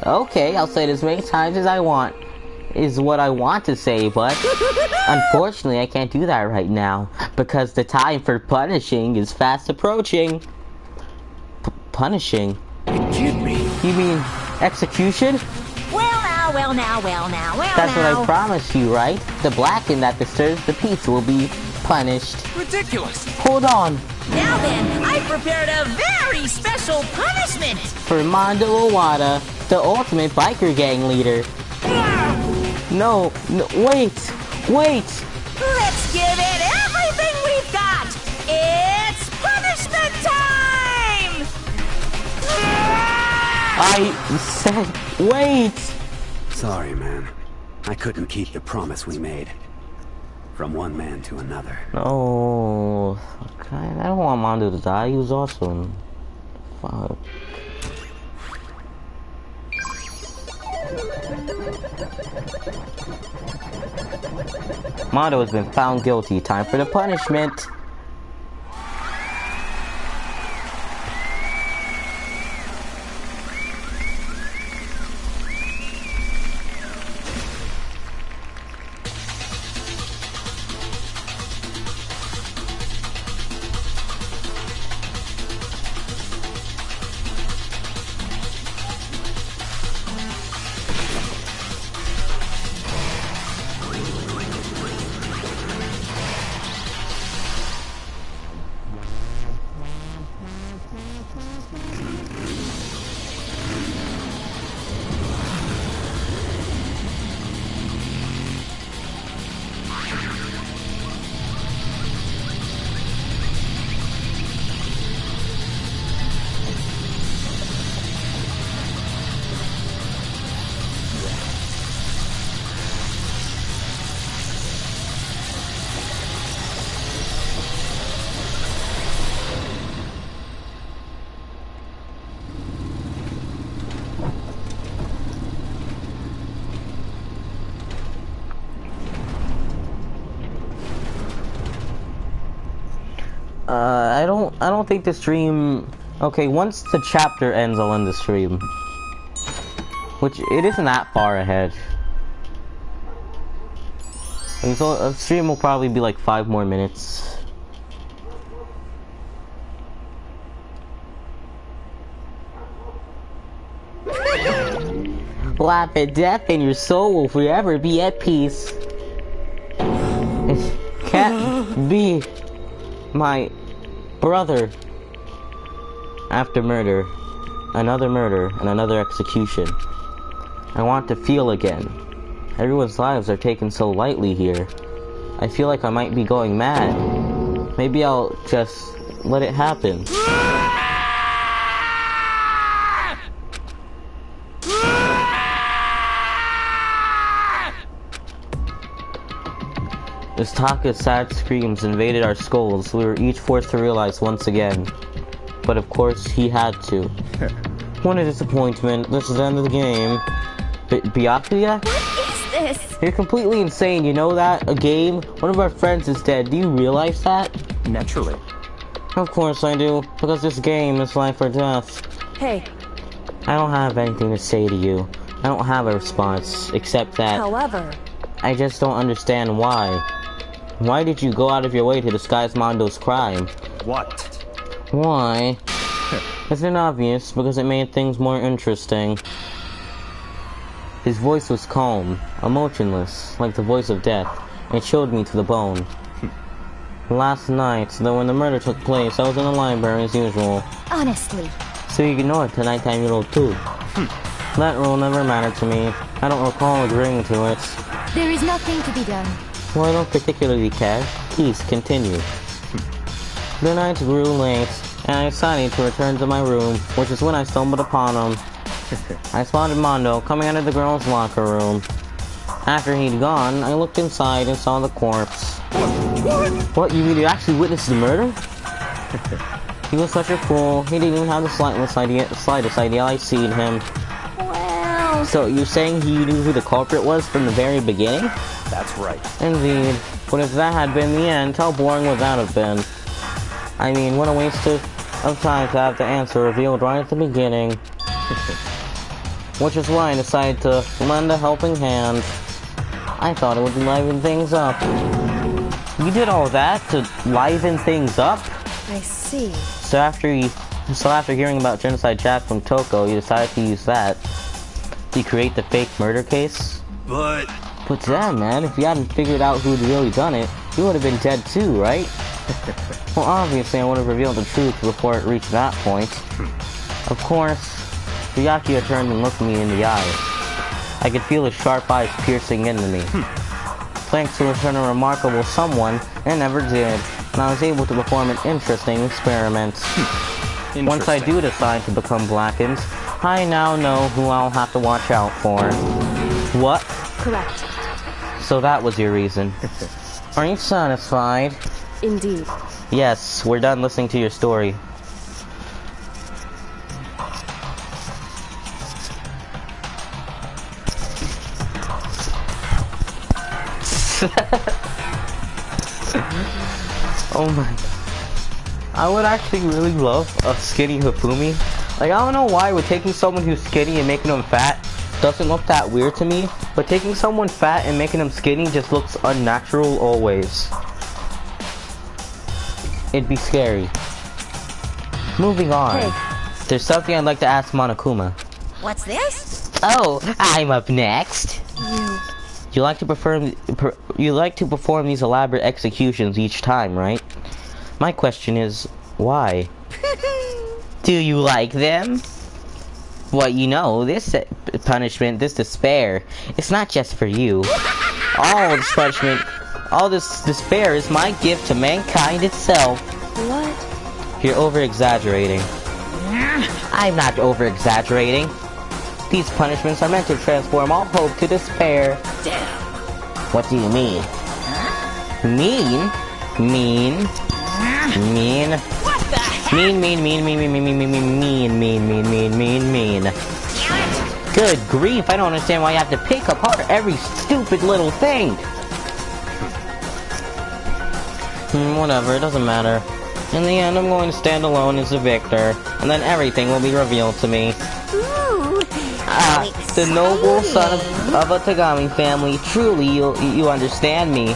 Speaker 1: Okay, I'll say it as many times as I want. Is what I want to say, but unfortunately I can't do that right now because the time for punishing is fast approaching. Punishing?
Speaker 11: You kid me?
Speaker 1: You mean execution?
Speaker 3: Well now.
Speaker 1: That's what I promised you, right? The blackened that disturbs the peace will be punished.
Speaker 5: Ridiculous!
Speaker 1: Hold on.
Speaker 3: Now then, I prepared a very special punishment!
Speaker 1: For Mondo Owada, the ultimate biker gang leader. No, wait!
Speaker 3: Let's give it everything we've got! It's punishment time!
Speaker 1: I said, wait!
Speaker 11: Sorry, man. I couldn't keep the promise we made. From one man to another.
Speaker 1: No, I don't want Mondo to die. He was awesome. Fuck. Mondo has been found guilty. Time for the punishment. I don't think the stream... Okay, once the chapter ends, I'll end the stream. Which, it isn't that far ahead. And so, a stream will probably be like 5 more minutes. Laugh at death and your soul will forever be at peace. It can't be my brother. After murder, another murder, and another execution. I want to feel again. Everyone's lives are taken so lightly here. I feel like I might be going mad. Maybe I'll just let it happen. As Taka's sad screams invaded our skulls, we were each forced to realize once again. But of course, he had to. What a disappointment. This is the end of the game. Byakuya?
Speaker 2: What is this?
Speaker 1: You're completely insane, you know that? A game? One of our friends is dead. Do you realize that?
Speaker 10: Naturally.
Speaker 1: Of course I do, because this game is life or death.
Speaker 9: Hey.
Speaker 1: I don't have anything to say to you. I don't have a response, except that...
Speaker 9: However...
Speaker 1: I just don't understand why. Why did you go out of your way to disguise Mondo's crime?
Speaker 10: What?
Speaker 1: Why? Isn't it obvious? Because it made things more interesting. His voice was calm, emotionless, like the voice of death. It chilled me to the bone. Last night, though, when the murder took place, I was in the library as usual.
Speaker 2: Honestly.
Speaker 1: So you ignored the nighttime rule too. That rule never mattered to me. I don't recall agreeing to it.
Speaker 2: There is nothing to be done.
Speaker 1: Well, I don't particularly care. Please, continue. The night grew late, and I decided to return to my room, which is when I stumbled upon him. I spotted Mondo coming out of the girls' locker room. After he'd gone, I looked inside and saw the corpse. What? You mean you actually witnessed the murder? He was such a fool. He didn't even have the slightest idea I seen him.
Speaker 2: Well...
Speaker 1: So you're saying he knew who the culprit was from the very beginning?
Speaker 10: That's right.
Speaker 1: Indeed. But if that had been the end, how boring would that have been? I mean, what a waste of time to have the answer revealed right at the beginning. Which is why I decided to lend a helping hand. I thought it would liven things up. You did all that to liven things up?
Speaker 9: I see.
Speaker 1: So after hearing about Genocide Jack from Toko, you decided to use that to create the fake murder case?
Speaker 11: But
Speaker 1: damn, man, if you hadn't figured out who'd really done it, you would have been dead too, right? Well, obviously I would have revealed the truth before it reached that point. Of course, Byakuya turned and looked me in the eye. I could feel his sharp eyes piercing into me. Thanks to return a remarkable someone, it never did, and I was able to perform an interesting experiment. Once I do decide to become blackened, I now know who I'll have to watch out for. What?
Speaker 9: Correct.
Speaker 1: So that was your reason. Are you satisfied?
Speaker 9: Indeed.
Speaker 1: Yes, we're done listening to your story. Oh my. I would actually really love a skinny Hifumi. Like, I don't know why, with taking someone who's skinny and making them fat doesn't look that weird to me, but taking someone fat and making them skinny just looks unnatural always. It'd be scary. Moving on.
Speaker 9: Hey.
Speaker 1: There's something I'd like to ask Monokuma.
Speaker 3: What's this?
Speaker 1: Oh, I'm up next. You like to perform these elaborate executions each time, right? My question is, why? Do you like them? Well, you know, this punishment, this despair, it's not just for you. All this punishment, all this despair is my gift to mankind itself.
Speaker 9: What?
Speaker 1: You're over-exaggerating. I'm not over-exaggerating. These punishments are meant to transform all hope to despair.
Speaker 15: Damn.
Speaker 1: What do you mean? Mean? Mean? Mean?
Speaker 15: What the heck?
Speaker 1: Mean. Good grief, I don't understand why you have to pick apart every stupid little thing. Whatever, it doesn't matter. In the end, I'm going to stand alone as the victor, and then everything will be revealed to me.
Speaker 3: Ooh,
Speaker 1: The noble son of a Tagami family. Truly, you understand me.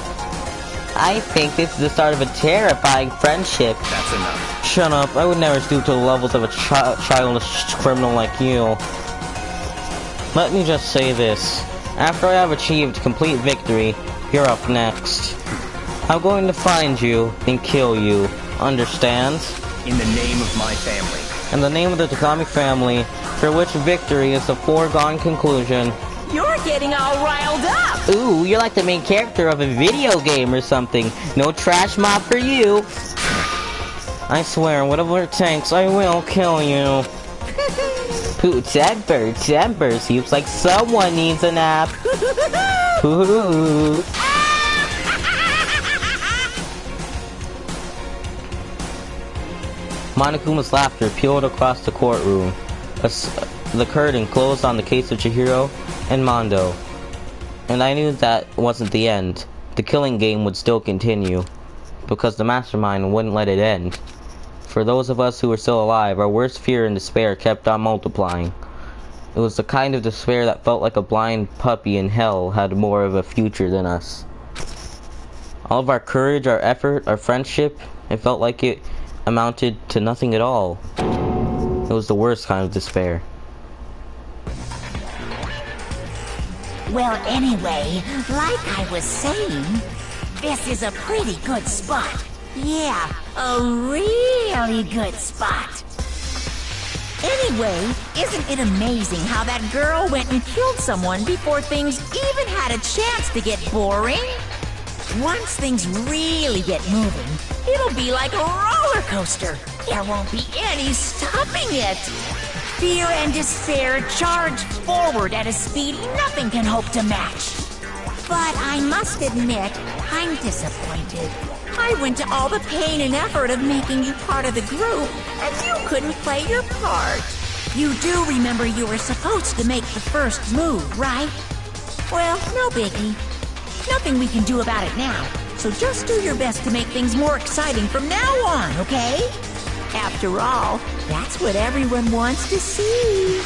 Speaker 1: I think this is the start of a terrifying friendship.
Speaker 10: That's enough.
Speaker 1: Shut up. I would never stoop to the levels of a childish criminal like you. Let me just say this. After I have achieved complete victory, you're up next. I'm going to find you and kill you. Understand?
Speaker 10: In the name of my family.
Speaker 1: In the name of the Tagami family, for which victory is a foregone conclusion.
Speaker 15: You're getting all riled up!
Speaker 1: Ooh, you're like the main character of a video game or something. No trash mob for you. I swear, whatever it takes, I will kill you. Ooh, temper. Seems like someone needs a nap. Ooh. Monokuma's laughter peeled across the courtroom. The curtain closed on the case of Chihiro and Mondo. And I knew that wasn't the end. The killing game would still continue, because the mastermind wouldn't let it end. For those of us who were still alive, our worst fear and despair kept on multiplying. It was the kind of despair that felt like a blind puppy in hell had more of a future than us. All of our courage, our effort, our friendship, it felt like it amounted to nothing at all. It was the worst kind of despair.
Speaker 3: Well, anyway, like I was saying, this is a pretty good spot. Yeah, a really good spot. Anyway, isn't it amazing how that girl went and killed someone before things even had a chance to get boring? Once things really get moving, it'll be like a roller coaster. There won't be any stopping it. Fear and despair charge forward at a speed nothing can hope to match. But I must admit, I'm disappointed. I went to all the pain and effort of making you part of the group, and you couldn't play your part. You do remember you were supposed to make the first move, right? Well, no biggie. Nothing we can do about it now, so just do your best to make things more exciting from now on, okay? After all, that's what everyone wants to see.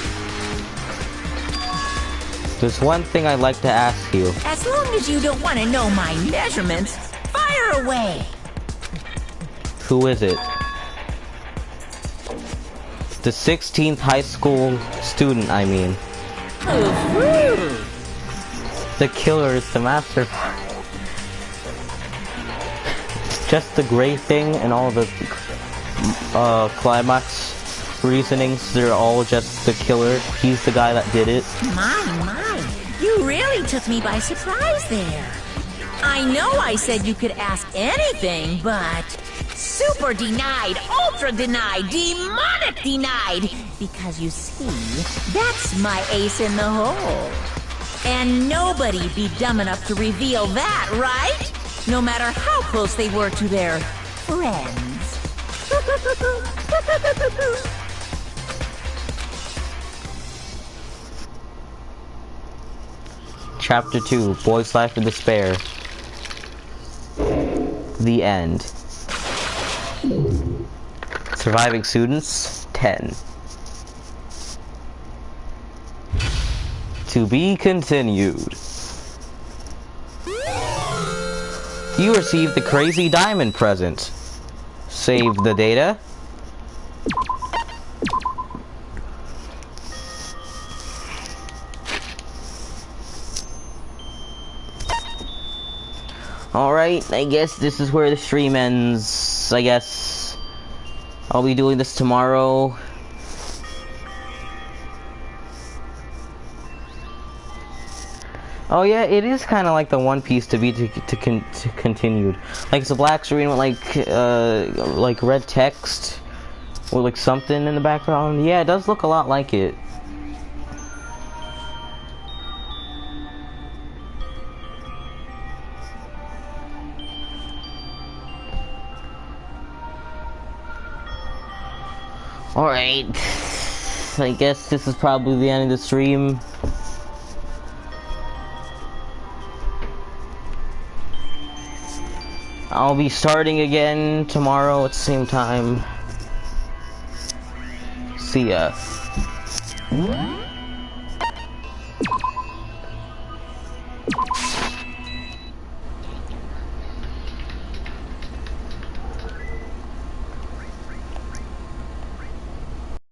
Speaker 1: There's one thing I'd like to ask you.
Speaker 3: As long as you don't want to know my measurements, fire away!
Speaker 1: Who is it? The 16th high school student, I mean. The killer is the master. Just the great thing and all the climax reasonings, they're all just the killer. He's the guy that did it.
Speaker 3: My, you really took me by surprise there. I know I said you could ask anything, but super denied, ultra denied, demonic denied. Because you see, that's my ace in the hole. And nobody'd be dumb enough to reveal that, right? No matter how close they were to their friends.
Speaker 1: Chapter 2, Boy's Life in Despair. The end. Surviving students, 10. To be continued. You received the crazy diamond present. Save the data. Alright, I guess this is where the stream ends. I guess I'll be doing this tomorrow. Oh yeah, it is kind of like the One Piece to be continued. Like it's a black screen with like red text or like something in the background. Yeah, it does look a lot like it. Alright, I guess this is probably the end of the stream. I'll be starting again tomorrow at the same time. See ya.